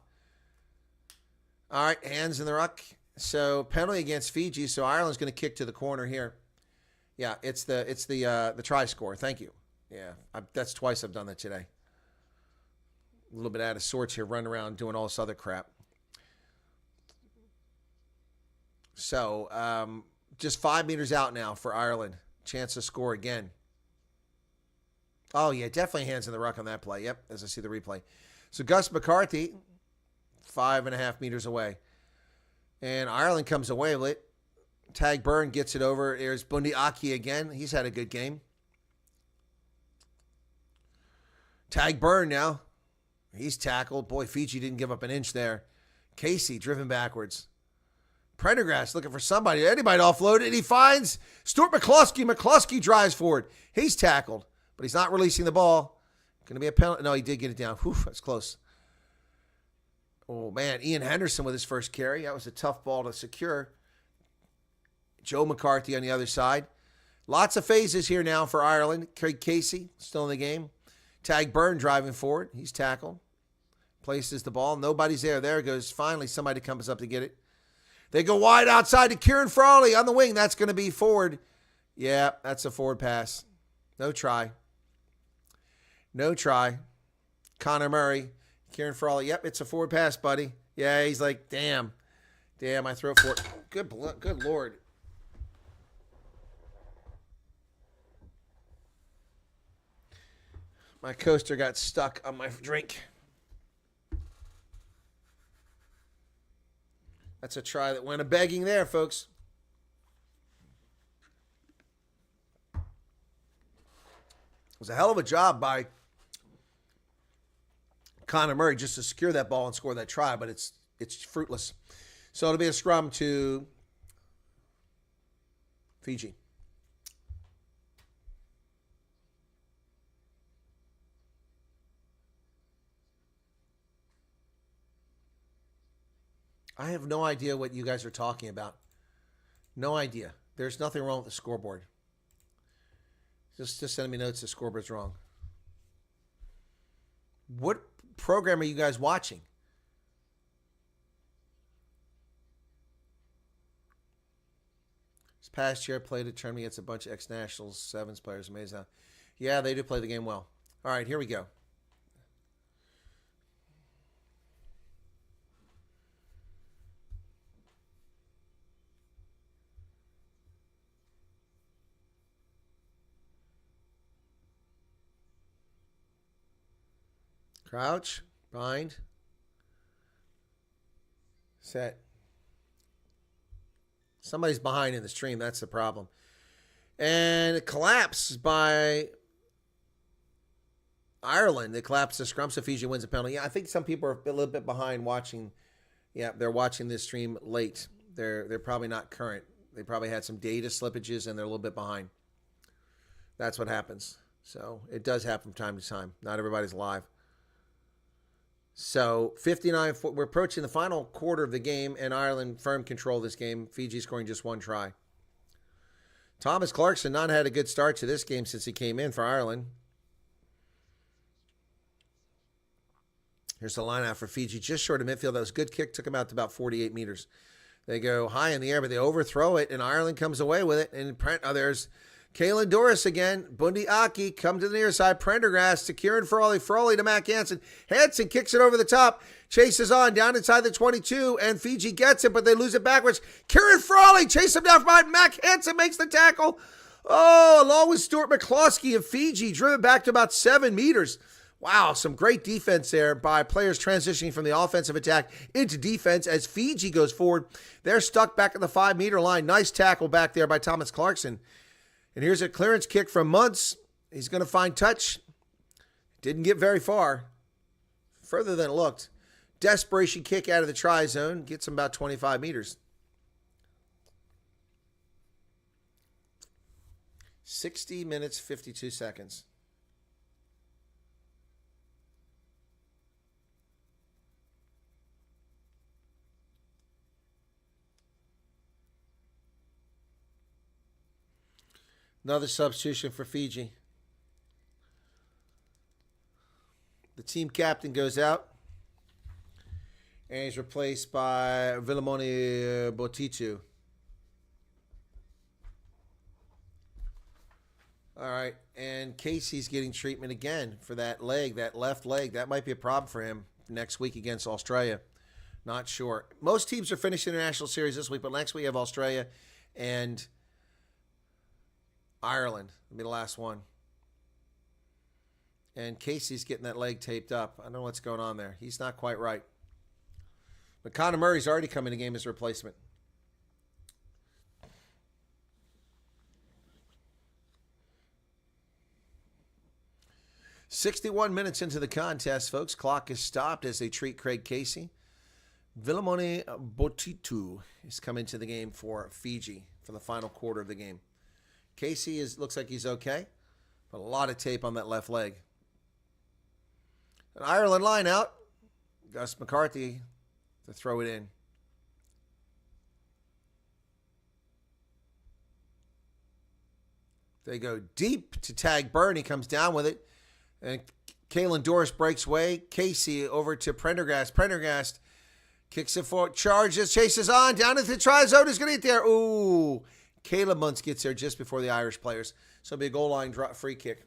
All right, hands in the ruck. So penalty against Fiji. So Ireland's going to kick to the corner here. Yeah, it's the try score. Thank you. Yeah, that's twice I've done that today. A little bit out of sorts here, running around doing all this other crap. So just 5 meters out now for Ireland. Chance to score again. Oh, yeah, definitely hands in the ruck on that play. Yep, as I see the replay. So Gus McCarthy, 5.5 meters away. And Ireland comes away with it. Tag Byrne gets it over. There's Bundy Aki again. He's had a good game. Tag Byrne now. He's tackled. Boy, Fiji didn't give up an inch there. Casey driven backwards. Prendergast looking for somebody. Anybody offload it. And he finds Stuart McCloskey. McCloskey drives forward. He's tackled, but he's not releasing the ball. Going to be a penalty. No, he did get it down. Whew, that's close. Oh, man. Ian Henderson with his first carry. That was a tough ball to secure. Joe McCarthy on the other side. Lots of phases here now for Ireland. Craig Casey still in the game. Tag Byrne driving forward. He's tackled. Places the ball. Nobody's there. There goes. Finally, somebody comes up to get it. They go wide outside to Kieran Frawley on the wing. That's going to be forward. Yeah, that's a forward pass. No try. No try. Connor Murray. Kieran Frawley. Yep, it's a forward pass, buddy. Yeah, he's like, damn. Damn, I throw it for it. Good Lord. My coaster got stuck on my drink. That's a try that went a begging there, folks. It was a hell of a job by Conor Murray just to secure that ball and score that try, but it's fruitless. So it'll be a scrum to Fiji. I have no idea what you guys are talking about. No idea. There's nothing wrong with the scoreboard. Just send me notes the scoreboard's wrong. What program are you guys watching? This past year I played a tournament against a bunch of ex-nationals, sevens players. Amazing. Yeah, they do play the game well. All right, here we go. Crouch, bind, set. Somebody's behind in the stream. That's the problem. And it collapses by Ireland. They collapse the scrum, so Fiji wins a penalty. Yeah, I think some people are a little bit behind watching. Yeah, they're watching this stream late. They're probably not current. They probably had some data slippages, and they're a little bit behind. That's what happens. So it does happen from time to time. Not everybody's live. So 59, we're approaching the final quarter of the game, and Ireland firm control of this game. Fiji scoring just one try. Thomas Clarkson not had a good start to this game since he came in for Ireland. Here's the line out for Fiji, just short of midfield. That was a good kick, took him out to about 48 meters. They go high in the air, but they overthrow it, and Ireland comes away with it. And there's Kalen Doris again. Bundi Aki come to the near side. Prendergast to Kieran Frawley. Frawley to Mac Hansen. Hansen kicks it over the top. Chases on down inside the 22. And Fiji gets it, but they lose it backwards. Kieran Frawley chase him down from behind. Mac Hansen makes the tackle. Oh, along with Stuart McCloskey of Fiji. Driven back to about 7 meters. Wow, some great defense there by players transitioning from the offensive attack into defense as Fiji goes forward. They're stuck back at the 5-meter line. Nice tackle back there by Thomas Clarkson. And here's a clearance kick from Muntz. He's going to find touch. Didn't get very far. Further than it looked. Desperation kick out of the try zone. Gets him about 25 meters. 60 minutes, 52 seconds. Another substitution for Fiji. The team captain goes out. And he's replaced by Vilimoni Botitu. All right. And Casey's getting treatment again for that leg, that left leg. That might be a problem for him next week against Australia. Not sure. Most teams are finishing international series this week, but next week we have Australia and Ireland will be the last one. And Casey's getting that leg taped up. I don't know what's going on there. He's not quite right. But Conor Murray's already come in the game as a replacement. "61 minutes into the contest, folks. Clock is stopped as they treat Craig Casey. Vilimoni Botitu is coming to the game for Fiji for the final quarter of the game. Casey looks like he's okay, but a lot of tape on that left leg. An Ireland line out. Gus McCarthy to throw it in. They go deep to tag Byrne. He comes down with it. And Kalen Doris breaks away. Casey over to Prendergast. Prendergast kicks it forward. Charges, chases on. Down into the try zone. Is going to get there. Ooh. Caleb Muntz gets there just before the Irish players. So it'll be a goal line drop kick.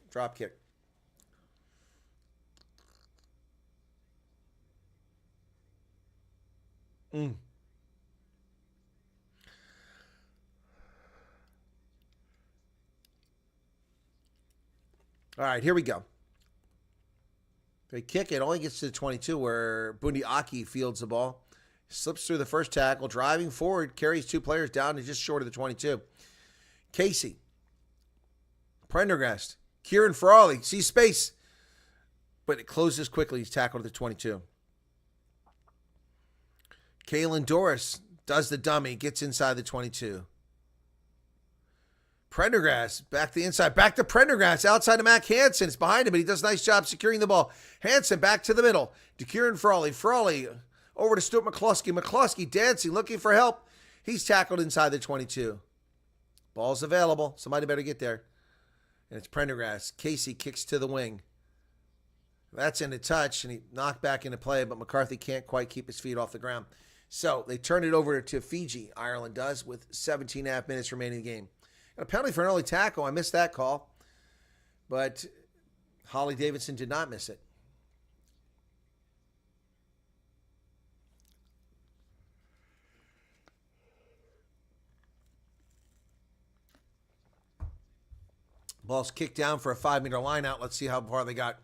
All right, here we go. They kick it, only gets to the 22 where Bundi Aki fields the ball. Slips through the first tackle, driving forward, carries 2 players down to just short of the 22. Casey. Prendergast. Kieran Frawley. Sees space. But it closes quickly. He's tackled at the 22. Kalen Doris does the dummy. Gets inside the 22. Prendergast back to the inside. Back to Prendergast. Outside to Mac Hansen. It's behind him, but he does a nice job securing the ball. Hansen back to the middle. To Kieran Frawley. Frawley over to Stuart McCluskey. McCluskey dancing, looking for help. He's tackled inside the 22. Ball's available. Somebody better get there. And it's Prendergast. Casey kicks to the wing. That's into touch, and he knocked back into play, but McCarthy can't quite keep his feet off the ground. So they turn it over to Fiji, Ireland does, with 17 and a half minutes remaining in the game. And a penalty for an early tackle. I missed that call. But Holly Davidson did not miss it. Ball's kicked down for a 5-meter line out. Let's see how far they got.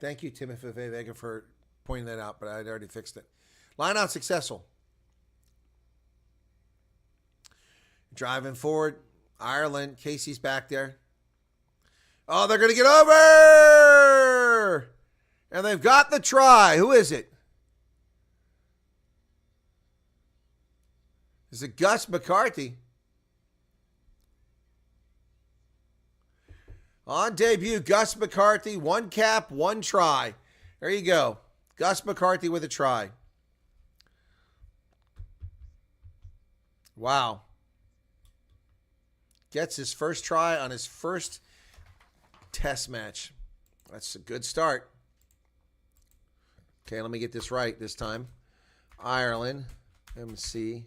Thank you, Timothy Vega, for pointing that out, but I'd already fixed it. Line out successful. Driving forward. Ireland. Casey's back there. Oh, they're going to get over! And they've got the try. Who is it? Is it Gus McCarthy? On debut, Gus McCarthy, 1 cap, 1 try. There you go. Gus McCarthy with a try. Wow. Gets his first try on his first test match. That's a good start. Okay, let me get this right this time. Ireland, MC.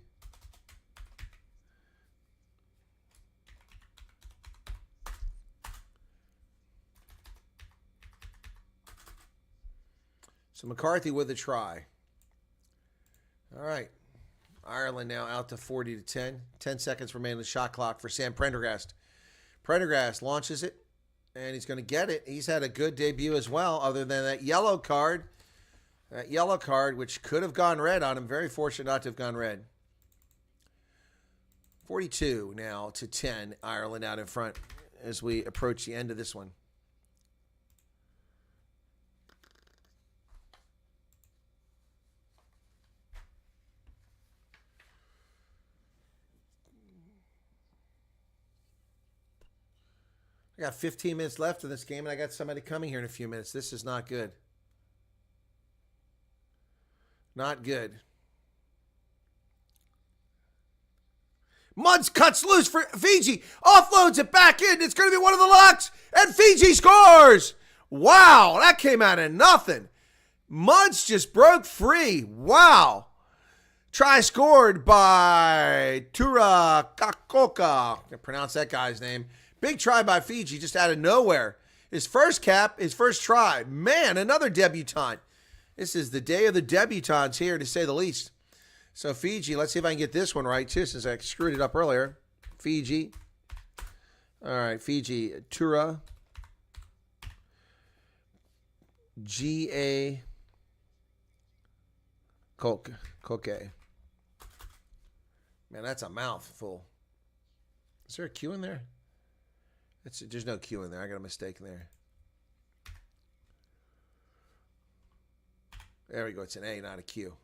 So McCarthy with a try. All right. Ireland now out to 40-10. 10 seconds remain on the shot clock for Sam Prendergast. Prendergast launches it, and he's going to get it. He's had a good debut as well, other than that yellow card. That yellow card, which could have gone red on him. Very fortunate not to have gone red. 42 now to 10. Ireland out in front as we approach the end of this one. I got 15 minutes left in this game, and I got somebody coming here in a few minutes. This is not good. Not good. Muds cuts loose for Fiji. Offloads it back in. It's going to be one of the locks, and Fiji scores. Wow, that came out of nothing. Muds just broke free. Wow. Try scored by Tura Kakoka. I pronounce that guy's name. Big try by Fiji just out of nowhere. His first cap, his first try. Man, another debutant. This is the day of the debutantes here, to say the least. So Fiji, let's see if I can get this one right, too, since I screwed it up earlier. Fiji. All right, Fiji. Tura. G-A. Koke. Man, that's a mouthful. Is there a Q in there? There's no Q in there. I got a mistake in there. There we go. It's an A, not a Q.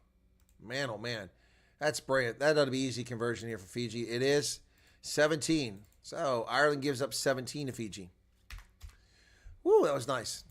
Man, oh, man. That's brilliant. That ought to be easy conversion here for Fiji. It is 17. So Ireland gives up 17 to Fiji. Woo, that was nice.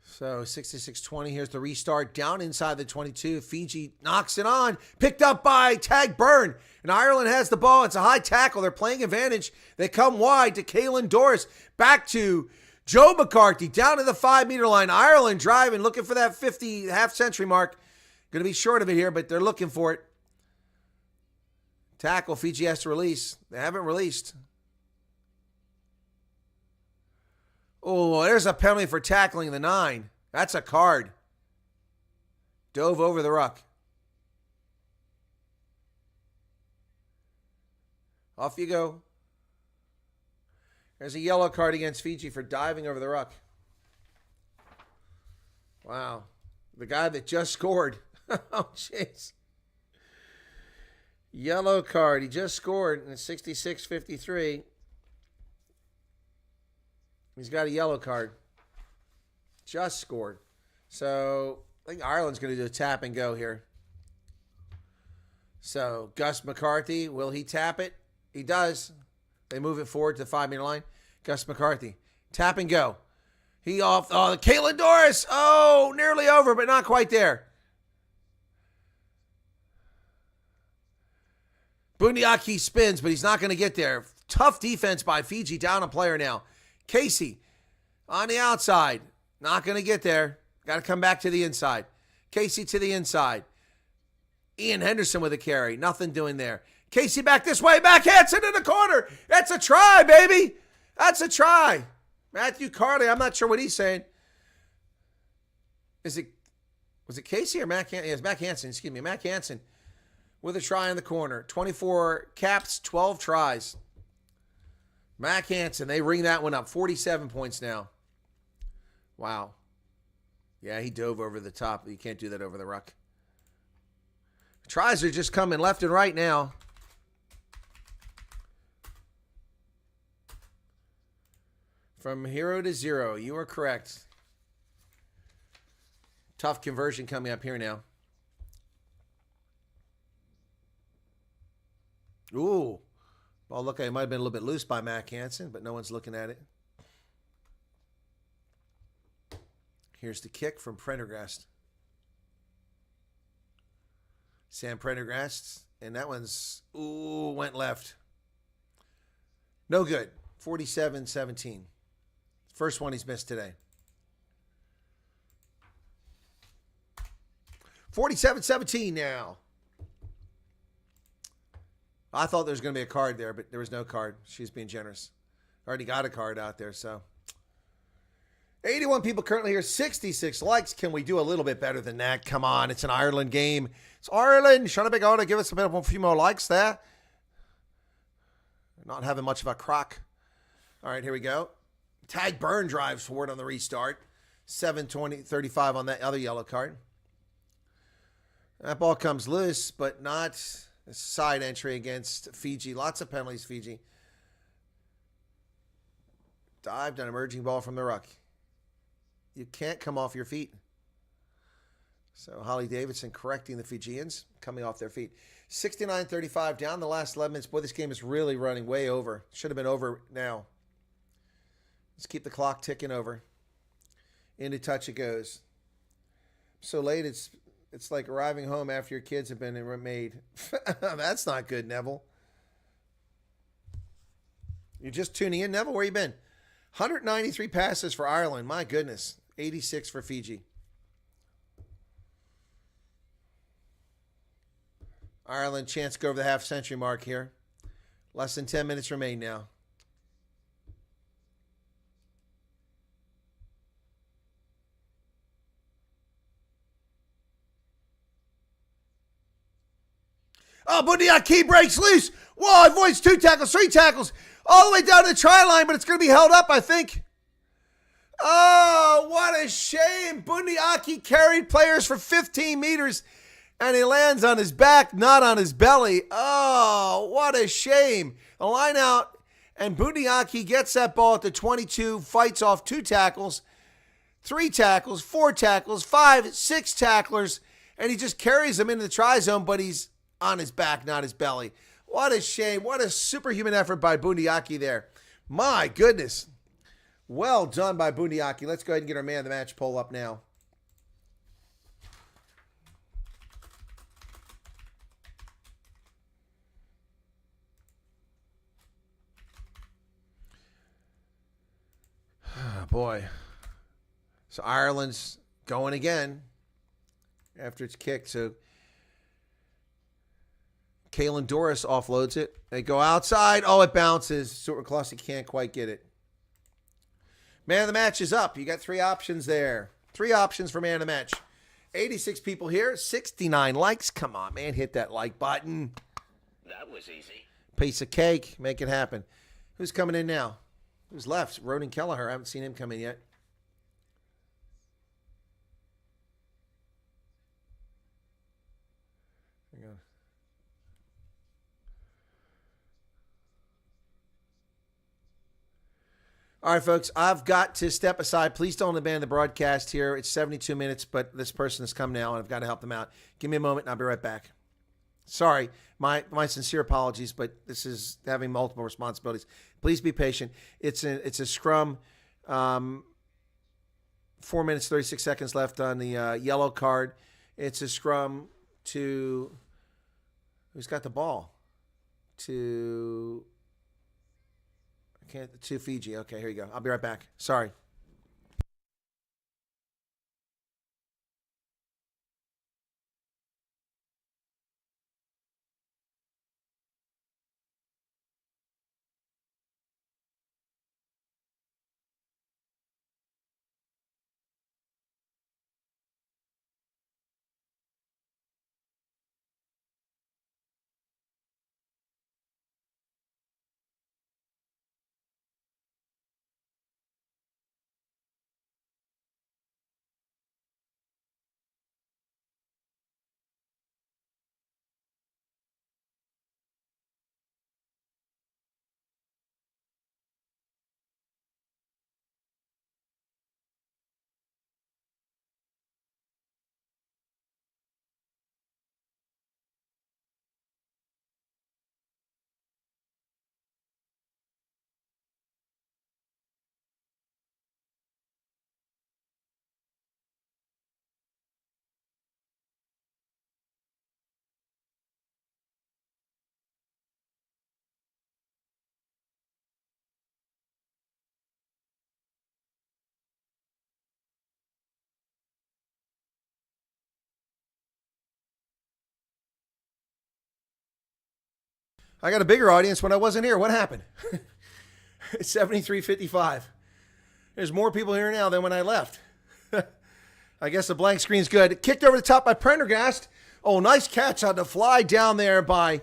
So 66-20, here's the restart. Down inside the 22. Fiji knocks it on. Picked up by Tag Byrne. And Ireland has the ball. It's a high tackle. They're playing advantage. They come wide to Kalen Doris. Back to Joe McCarthy. Down to the 5-meter line. Ireland driving, looking for that 50 half-century mark. Going to be short of it here, but they're looking for it. Tackle. Fiji has to release. They haven't released. Oh, there's a penalty for tackling the 9. That's a card. Dove over the ruck. Off you go. There's a yellow card against Fiji for diving over the ruck. Wow. The guy that just scored. Oh, jeez. Yellow card. He just scored in 66-53. He's got a yellow card. Just scored. So I think Ireland's going to do a tap and go here. So Gus McCarthy, will he tap it? He does. They move it forward to the 5-meter line. Gus McCarthy. Tap and go. He off. Oh, Caitlin Doris. Oh, nearly over, but not quite there. Bundiaki spins, but he's not going to get there. Tough defense by Fiji. Down a player now. Casey on the outside. Not going to get there. Got to come back to the inside. Casey to the inside. Ian Henderson with a carry. Nothing doing there. Casey back this way. Back Hansen in the corner. That's a try, baby. That's a try. Matthew Carley. I'm not sure what he's saying. Was it Casey or Mac Hansen? Yes, Mac Hansen. Excuse me. Mac Hansen with a try in the corner. 24 caps, 12 tries. Mac Hansen. They ring that one up. 47 points now. Wow. Yeah, he dove over the top. You can't do that over the ruck. Tries are just coming left and right now. From 0 to 0. You are correct. Tough conversion coming up here now. Ooh. Well, look, it might have been a little bit loose by Mac Hansen, but no one's looking at it. Here's the kick from Prendergast. Sam Prendergast. And that one's, went left. No good. 47-17. First one he's missed today. 47-17 now. I thought there was going to be a card there, but there was no card. She's being generous. Already got a card out there, so. 81 people currently here, 66 likes. Can we do a little bit better than that? Come on, it's an Ireland game. It's Ireland. Shana to give us a few more likes there. Not having much of a crock. All right, here we go. Tag Burn drives forward on the restart. 7:20-35 on that other yellow card. That ball comes loose, but not a side entry against Fiji. Lots of penalties, Fiji. Dived an emerging ball from the ruck. You can't come off your feet. So Holly Davidson correcting the Fijians, coming off their feet. 69-35 down the last 11 minutes. Boy, this game is really running way over. Should have been over now. Let's keep the clock ticking over. Into touch it goes. So late, it's like arriving home after your kids have been made. That's not good, Neville. You're just tuning in, Neville? Where you been? 193 passes for Ireland. My goodness. 86 for Fiji. Ireland chance to go over the half-century mark here. Less than 10 minutes remain now. Oh, Bundiaki breaks loose. Whoa, avoids 2 tackles, 3 tackles. All the way down to the try line, but it's going to be held up, I think. Oh, what a shame. Bundiaki carried players for 15 meters, and he lands on his back, not on his belly. Oh, what a shame. A line out, and Bundiaki gets that ball at the 22, fights off 2 tackles, 3 tackles, 4 tackles, 5, 6 tacklers, and he just carries them into the try zone, but he's on his back, not his belly. What a shame. What a superhuman effort by Bundiaki there. My goodness. Well done by Bundiaki. Let's go ahead and get our man of the match poll up now. Oh, boy. So Ireland's going again after it's kicked. So Kalen Doris offloads it. They go outside. Oh, it bounces. Stuart McCloskey can't quite get it. Man of the match is up. You got 3 options there. 3 options for man of the match. 86 people here. 69 likes. Come on, man. Hit that like button. That was easy. Piece of cake. Make it happen. Who's coming in now? Who's left? Ronan Kelleher. I haven't seen him come in yet. Hang on. All right, folks, I've got to step aside. Please don't abandon the broadcast here. It's 72 minutes, but this person has come now, and I've got to help them out. Give me a moment, and I'll be right back. Sorry, my sincere apologies, but this is having multiple responsibilities. Please be patient. It's a scrum. 4 minutes, 36 seconds left on the yellow card. It's a scrum to who's got the ball? To Fiji. Okay, here you go. I'll be right back. Sorry. I got a bigger audience when I wasn't here. What happened? It's 73:55. There's more people here now than when I left. I guess the blank screen's good. Kicked over the top by Prendergast. Oh, nice catch on the fly down there by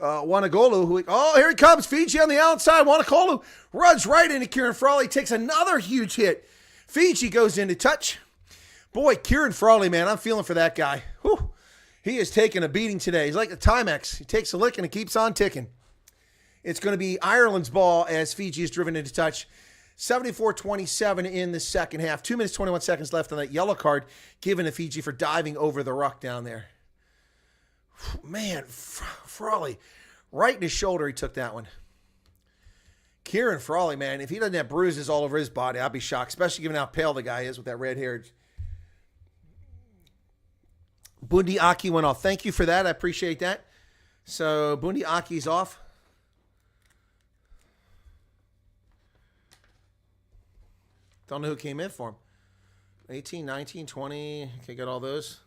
Wanagolu. Here he comes. Fiji on the outside. Wanagolu runs right into Kieran Frawley. Takes another huge hit. Fiji goes into touch. Boy, Kieran Frawley, man, I'm feeling for that guy. Whew. He is taking a beating today. He's like the Timex. He takes a lick and it keeps on ticking. It's going to be Ireland's ball as Fiji is driven into touch. 74-27 in the second half. 2 minutes, 21 seconds left on that yellow card given to Fiji for diving over the ruck down there. Man, Frawley, right in his shoulder, he took that one. Kieran Frawley, man, if he doesn't have bruises all over his body, I'd be shocked, especially given how pale the guy is with that red hair. Bundi Aki went off. Thank you for that. I appreciate that. So Bundi Aki's off. Don't know who came in for him. 18, 19, 20. Okay, got all those.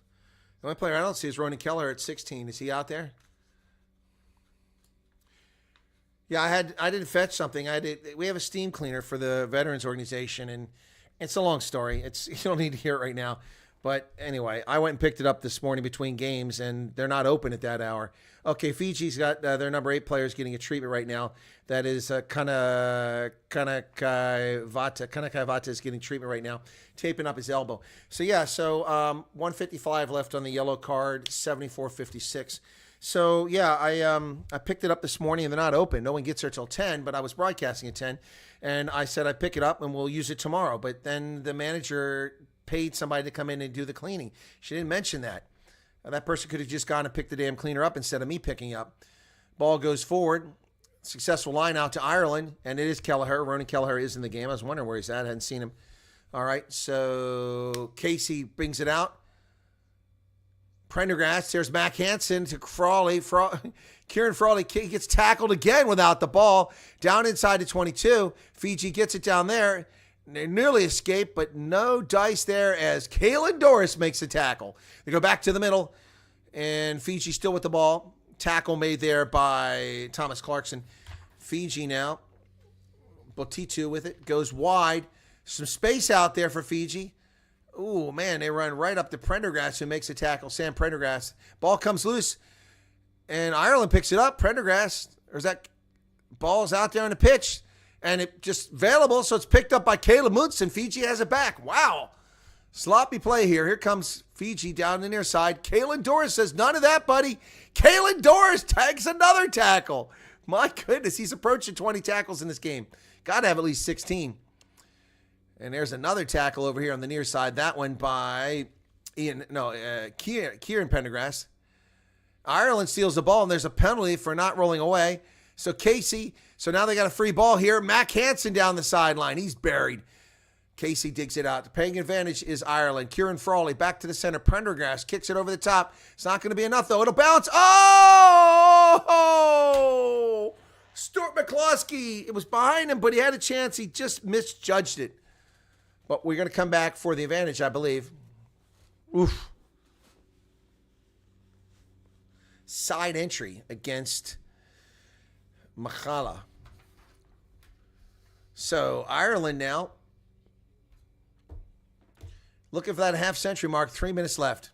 The only player I don't see is Ronan Kelleher at 16. Is he out there? Yeah, I did fetch something. We have a steam cleaner for the veterans organization, and it's a long story. You don't need to hear it right now. But anyway, I went and picked it up this morning between games, and they're not open at that hour. Okay, Fiji's got their number 8 players getting a treatment right now. That is Kanakai Vata. Kanakai Vata is getting treatment right now, taping up his elbow. So, 155 left on the yellow card, 74-56. So, I picked it up this morning, and they're not open. No one gets there till 10, but I was broadcasting at 10, and I said I'd pick it up, and we'll use it tomorrow. But then the manager paid somebody to come in and do the cleaning. She didn't mention that. That person could have just gone and picked the damn cleaner up instead of me picking up. Ball goes forward. Successful line out to Ireland, and it is Kelleher. Ronan Kelleher is in the game. I was wondering where he's at. I hadn't seen him. All right, so Casey brings it out. Prendergast, there's Mac Hansen to Frawley. Kieran Frawley gets tackled again without the ball. Down inside the 22. Fiji gets it down there. They nearly escaped, but no dice there as Kalen Doris makes the tackle. They go back to the middle, and Fiji still with the ball. Tackle made there by Thomas Clarkson. Fiji now. Botitu with it. Goes wide. Some space out there for Fiji. Ooh, man, they run right up to Prendergast, who makes a tackle. Sam Prendergast. Ball comes loose, and Ireland picks it up. Prendergast, or is that ball's out there on the pitch, and it just available, so it's picked up by Caleb Muntz, and Fiji has it back. Wow. Sloppy play here. Here comes Fiji down the near side. Kalen Doris says, none of that, buddy. Kalen Doris tags another tackle. My goodness, he's approaching 20 tackles in this game. Got to have at least 16. And there's another tackle over here on the near side. That one by Kieran Pendergrass. Ireland steals the ball, and there's a penalty for not rolling away. So Casey, so now they got a free ball here. Mac Hansen down the sideline. He's buried. Casey digs it out. The paying advantage is Ireland. Kieran Frawley back to the center. Prendergast kicks it over the top. It's not going to be enough, though. It'll bounce. Oh! Stuart McCloskey. It was behind him, but he had a chance. He just misjudged it. But we're going to come back for the advantage, I believe. Oof. Side entry against Machala. So Ireland now looking for that half-century mark. 3 minutes left.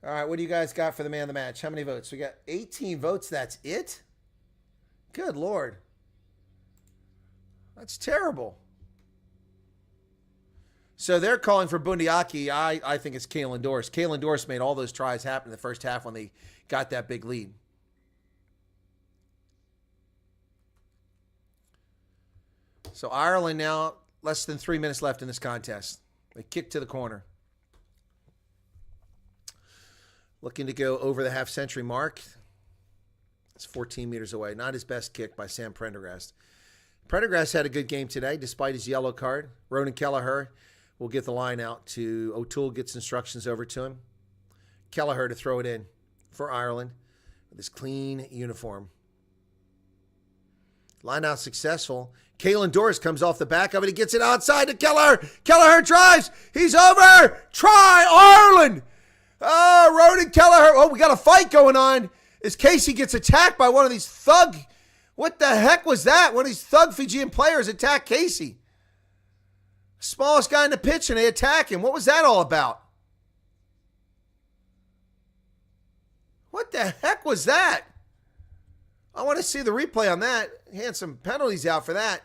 All right, what do you guys got for the man of the match? How many votes? We got 18 votes. That's it? Good Lord. That's terrible. So they're calling for Bundiaki. I think it's Kalen Doris. Kalen Doris made all those tries happen in the first half when they got that big lead. So Ireland now, less than 3 minutes left in this contest. They kick to the corner. Looking to go over the half-century mark. It's 14 meters away. Not his best kick by Sam Prendergast. Prendergast had a good game today, despite his yellow card. Ronan Kelleher will get the line out to O'Toole, gets instructions over to him. Kelleher to throw it in for Ireland with his clean uniform. Line out successful. Kalen Doris comes off the back of it. He gets it outside to Kelleher. Kelleher drives. He's over. Try Ireland. Oh, Ronan Kelleher. Oh, we got a fight going on as Casey gets attacked by one of these thug. What the heck was that? One of these thug Fijian players attacked Casey. Smallest guy in the pitch, and they attack him. What was that all about? What the heck was that? I want to see the replay on that. Hand some penalties out for that.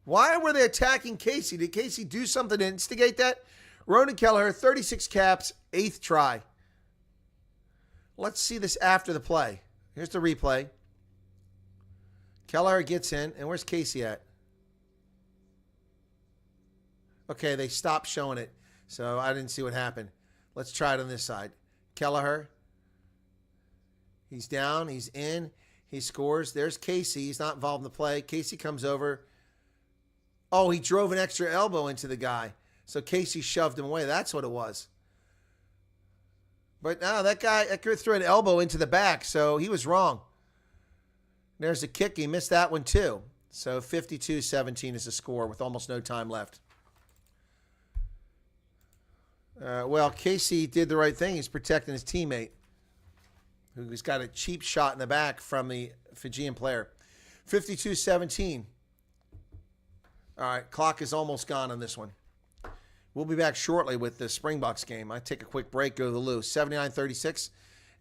Why were they attacking Casey? Did Casey do something to instigate that? Ronan Kelleher, 36 caps, 8th try. Let's see this after the play. Here's the replay. Kelleher gets in, and where's Casey at? Okay, they stopped showing it, so I didn't see what happened. Let's try it on this side. Kelleher. He's down. He's in. He scores. There's Casey. He's not involved in the play. Casey comes over. Oh, he drove an extra elbow into the guy. So Casey shoved him away. That's what it was. But no, that guy threw an elbow into the back, so he was wrong. There's a kick. He missed that one too. So 52-17 is the score with almost no time left. Well, Casey did the right thing. He's protecting his teammate, who's got a cheap shot in the back from the Fijian player. 52-17. All right, clock is almost gone on this one. We'll be back shortly with the Springboks game. I take a quick break, go to the loo. 79-36,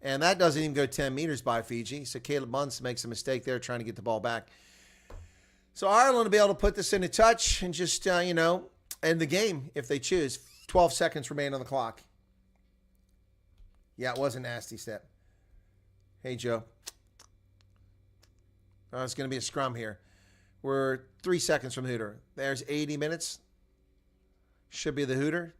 and that doesn't even go 10 meters by Fiji. So Caleb Muntz makes a mistake there trying to get the ball back. So Ireland will be able to put this into touch and just, end the game if they choose. 12 seconds remain on the clock. Yeah, it was a nasty step. Hey, Joe. Oh, it's going to be a scrum here. We're 3 seconds from Hooter. There's 80 minutes. Should be the Hooter.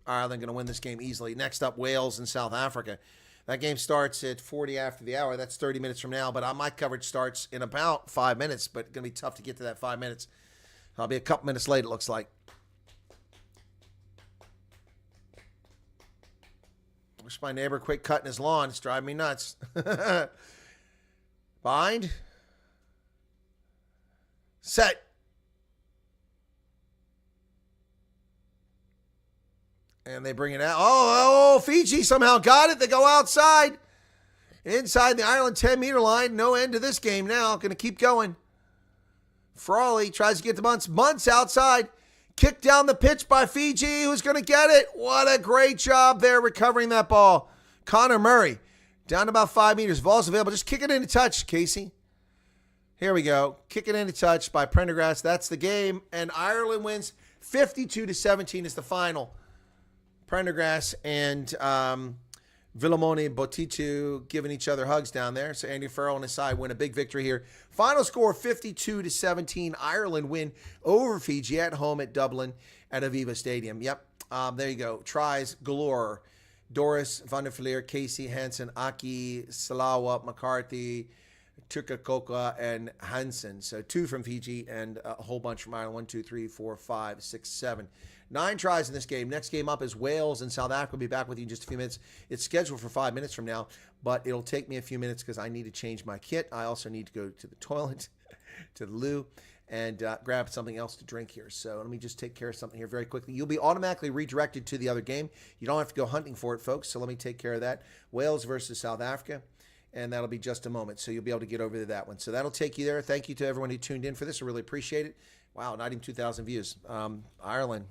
Ireland going to win this game easily. Next up, Wales and South Africa. That game starts at 40 after the hour. That's 30 minutes from now. But my coverage starts in about 5 minutes. But it's going to be tough to get to that 5 minutes. I'll be a couple minutes late, it looks like. Wish my neighbor quit cutting his lawn. It's driving me nuts. Bind. Set. And they bring it out. Oh, Fiji somehow got it. They go outside. Inside the Ireland 10-meter line. No end to this game now. Going to keep going. Frawley tries to get to Muntz. Muntz outside. Kicked down the pitch by Fiji. Who's going to get it? What a great job there recovering that ball. Connor Murray down to about 5 meters. Ball's available. Just kick it into touch, Casey. Here we go. Kick it into touch by Prendergast. That's the game. And Ireland wins 52-17 is the final. Prendergast and Villamone Botitu giving each other hugs down there. So Andy Farrell on his side win a big victory here. Final score 52-17. Ireland win over Fiji at home at Dublin at Aviva Stadium. Yep. There you go. Tries galore. Doris, Van der Fleer, Casey, Hansen, Aki, Salawa, McCarthy, Tukakoka, and Hansen. So 2 from Fiji and a whole bunch from Ireland. 1, 2, 3, 4, 5, 6, 7. 9 tries in this game. Next game up is Wales and South Africa. We'll be back with you in just a few minutes. It's scheduled for 5 minutes from now, but it'll take me a few minutes because I need to change my kit. I also need to go to the toilet, to the loo, and grab something else to drink here. So let me just take care of something here very quickly. You'll be automatically redirected to the other game. You don't have to go hunting for it, folks. So let me take care of that. Wales versus South Africa. And that'll be just a moment. So you'll be able to get over to that one. So that'll take you there. Thank you to everyone who tuned in for this. I really appreciate it. Wow, not even 2,000 views. Ireland,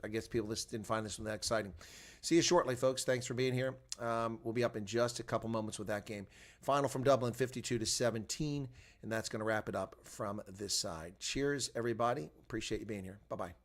I guess people just didn't find this one that exciting. See you shortly, folks. Thanks for being here. We'll be up in just a couple moments with that game. Final from Dublin, 52-17. And that's going to wrap it up from this side. Cheers, everybody. Appreciate you being here. Bye-bye.